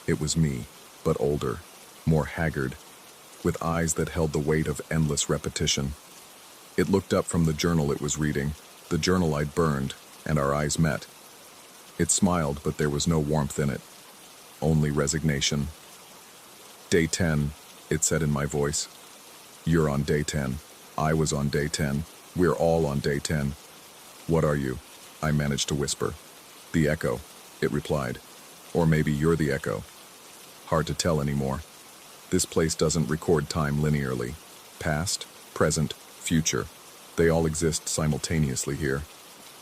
It was me, but older, more haggard, with eyes that held the weight of endless repetition. It looked up from the journal it was reading, the journal I'd burned, and our eyes met. It smiled, but there was no warmth in it, only resignation. "Day 10, it said in my voice. "You're on day 10. I was on day 10. We're all on day 10. "What are you?" I managed to whisper. "The echo," it replied. "Or maybe you're the echo. Hard to tell anymore. This place doesn't record time linearly. Past, present, future. They all exist simultaneously here,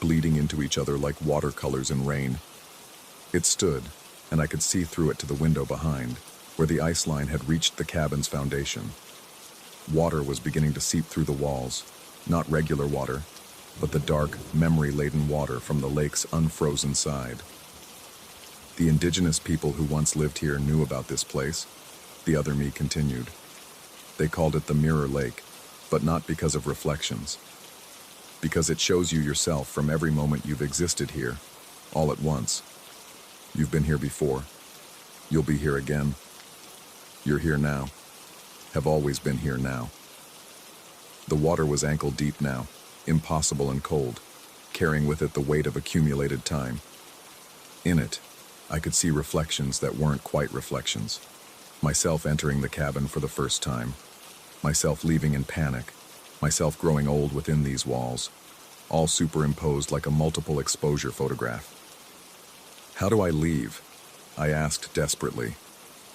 bleeding into each other like watercolors in rain." It stood, and I could see through it to the window behind, where the ice line had reached the cabin's foundation. Water was beginning to seep through the walls, not regular water, but the dark, memory-laden water from the lake's unfrozen side. The indigenous people who once lived here knew about this place, the other me continued. They called it the Mirror Lake, but not because of reflections. Because it shows you yourself from every moment you've existed here, all at once. You've been here before. You'll be here again. You're here now. Have always been here now. The water was ankle deep now, impossible and cold, carrying with it the weight of accumulated time. In it, I could see reflections that weren't quite reflections. Myself entering the cabin for the first time. Myself leaving in panic. Myself growing old within these walls, all superimposed like a multiple exposure photograph. "How do I leave?" I asked desperately.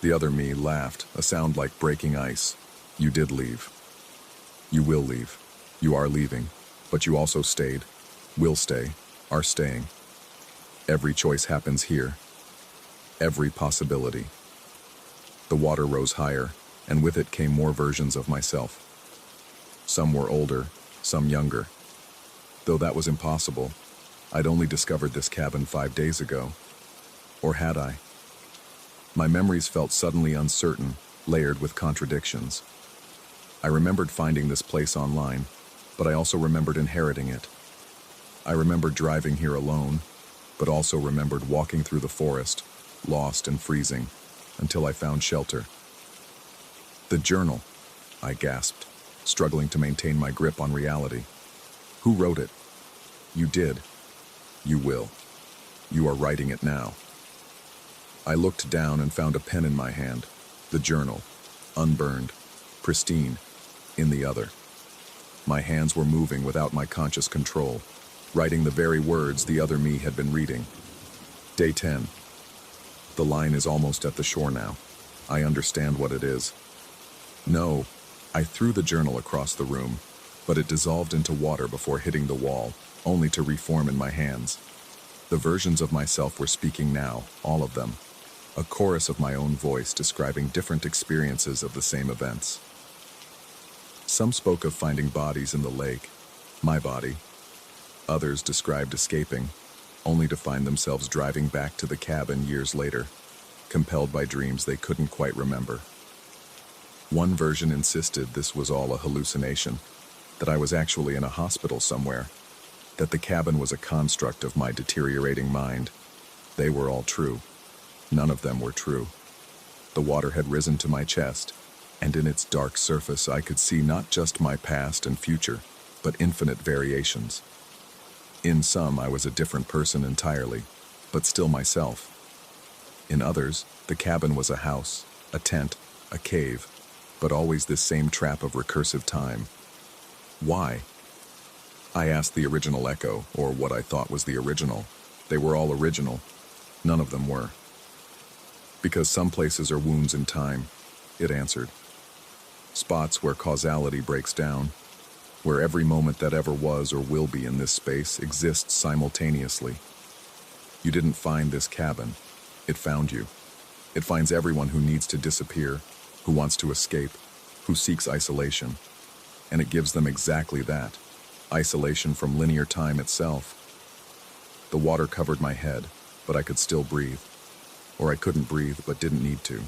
The other me laughed, a sound like breaking ice. "You did leave. You will leave. You are leaving. But you also stayed. Will stay. Are staying. Every choice happens here. Every possibility." The water rose higher, and with it came more versions of myself. Some were older, some younger. Though that was impossible, I'd only discovered this cabin 5 days ago. Or had I? My memories felt suddenly uncertain, layered with contradictions. I remembered finding this place online, but I also remembered inheriting it. I remembered driving here alone, but also remembered walking through the forest, lost and freezing, until I found shelter. "The journal," I gasped, struggling to maintain my grip on reality. "Who wrote it?" "You did. You will. You are writing it now." I looked down and found a pen in my hand, the journal, unburned, pristine, in the other. My hands were moving without my conscious control, writing the very words the other me had been reading. "Day 10. The line is almost at the shore now. I understand what it is." "No." I threw the journal across the room, but it dissolved into water before hitting the wall, only to reform in my hands. The versions of myself were speaking now, all of them. A chorus of my own voice describing different experiences of the same events. Some spoke of finding bodies in the lake, my body. Others described escaping, only to find themselves driving back to the cabin years later, compelled by dreams they couldn't quite remember. One version insisted this was all a hallucination, that I was actually in a hospital somewhere, that the cabin was a construct of my deteriorating mind. They were all true. None of them were true. The water had risen to my chest, and in its dark surface I could see not just my past and future, but infinite variations. In some, I was a different person entirely, but still myself. In others, the cabin was a house, a tent, a cave, but always this same trap of recursive time. Why? I asked the original echo, or what I thought was the original. They were all original. None of them were. Because some places are wounds in time, it answered. Spots where causality breaks down, where every moment that ever was or will be in this space exists simultaneously. You didn't find this cabin. It found you. It finds everyone who needs to disappear, who wants to escape, who seeks isolation. And it gives them exactly that, isolation from linear time itself. The water covered my head, but I could still breathe. Or I couldn't breathe but didn't need to.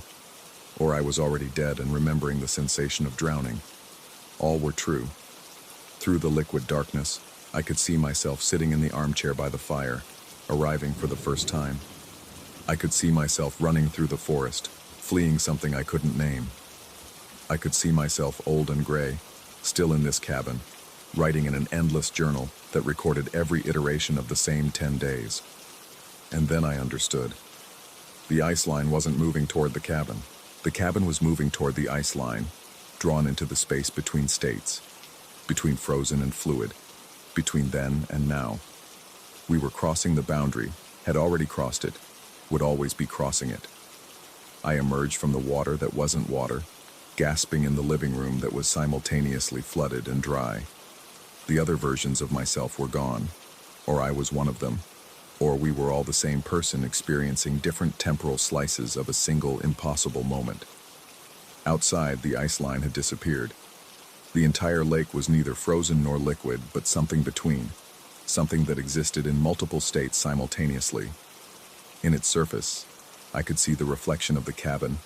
Or I was already dead and remembering the sensation of drowning. All were true. Through the liquid darkness, I could see myself sitting in the armchair by the fire, arriving for the first time. I could see myself running through the forest, fleeing something I couldn't name. I could see myself old and gray, still in this cabin, writing in an endless journal that recorded every iteration of the same 10 days. And then I understood. The ice line wasn't moving toward the cabin. The cabin was moving toward the ice line, drawn into the space between states, between frozen and fluid, between then and now. We were crossing the boundary, had already crossed it, would always be crossing it. I emerged from the water that wasn't water, gasping in the living room that was simultaneously flooded and dry. The other versions of myself were gone, or I was one of them, or we were all the same person experiencing different temporal slices of a single impossible moment. Outside, the ice line had disappeared. The entire lake was neither frozen nor liquid, but something between, something that existed in multiple states simultaneously. In its surface, I could see the reflection of the cabin,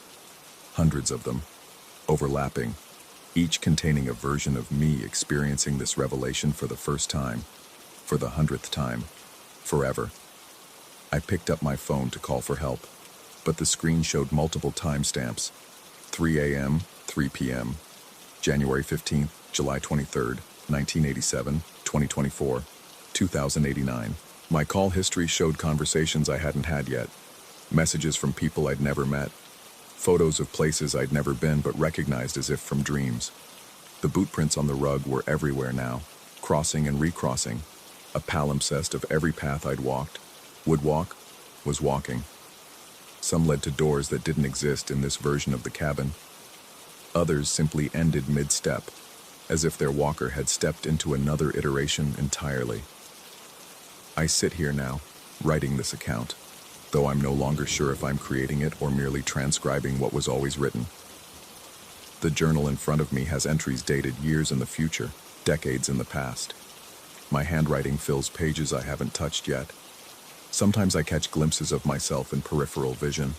hundreds of them, overlapping, each containing a version of me experiencing this revelation for the first time, for the 100th time, forever. I picked up my phone to call for help, but the screen showed multiple timestamps, 3 a.m., 3 p.m., January 15th, July 23rd, 1987, 2024, 2089. My call history showed conversations I hadn't had yet, messages from people I'd never met, photos of places I'd never been but recognized as if from dreams. The boot prints on the rug were everywhere now, crossing and recrossing, a palimpsest of every path I'd walked, would walk, was walking. Some led to doors that didn't exist in this version of the cabin. Others simply ended mid-step, as if their walker had stepped into another iteration entirely. I sit here now, writing this account, though I'm no longer sure if I'm creating it or merely transcribing what was always written. The journal in front of me has entries dated years in the future, decades in the past. My handwriting fills pages I haven't touched yet. Sometimes I catch glimpses of myself in peripheral vision,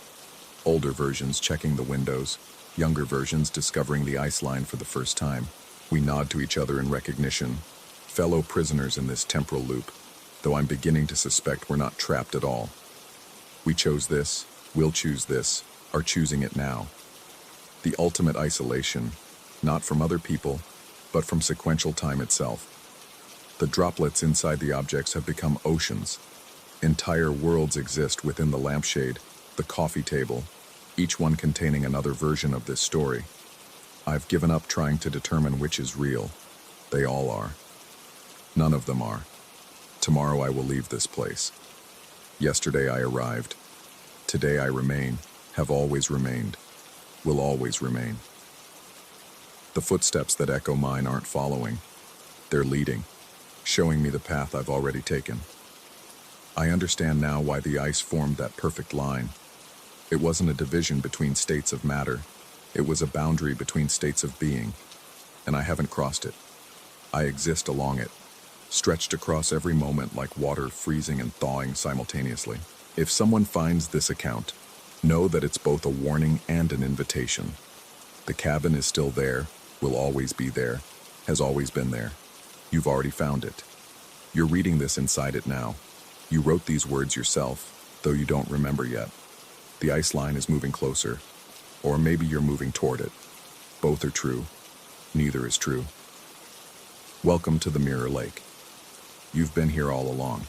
older versions checking the windows, younger versions discovering the ice line for the first time. We nod to each other in recognition, fellow prisoners in this temporal loop, though I'm beginning to suspect we're not trapped at all. We chose this, we'll choose this, are choosing it now. The ultimate isolation, not from other people, but from sequential time itself. The droplets inside the objects have become oceans. Entire worlds exist within the lampshade, the coffee table, each one containing another version of this story. I've given up trying to determine which is real. They all are. None of them are. Tomorrow I will leave this place. Yesterday I arrived. Today I remain, have always remained, will always remain. The footsteps that echo mine aren't following. They're leading, showing me the path I've already taken. I understand now why the ice formed that perfect line. It wasn't a division between states of matter. It was a boundary between states of being, and I haven't crossed it. I exist along it, stretched across every moment like water freezing and thawing simultaneously. If someone finds this account, know that it's both a warning and an invitation. The cabin is still there, will always be there, has always been there. You've already found it. You're reading this inside it now. You wrote these words yourself, though you don't remember yet. The ice line is moving closer, or maybe you're moving toward it. Both are true. Neither is true. Welcome to the Mirror Lake. You've been here all along.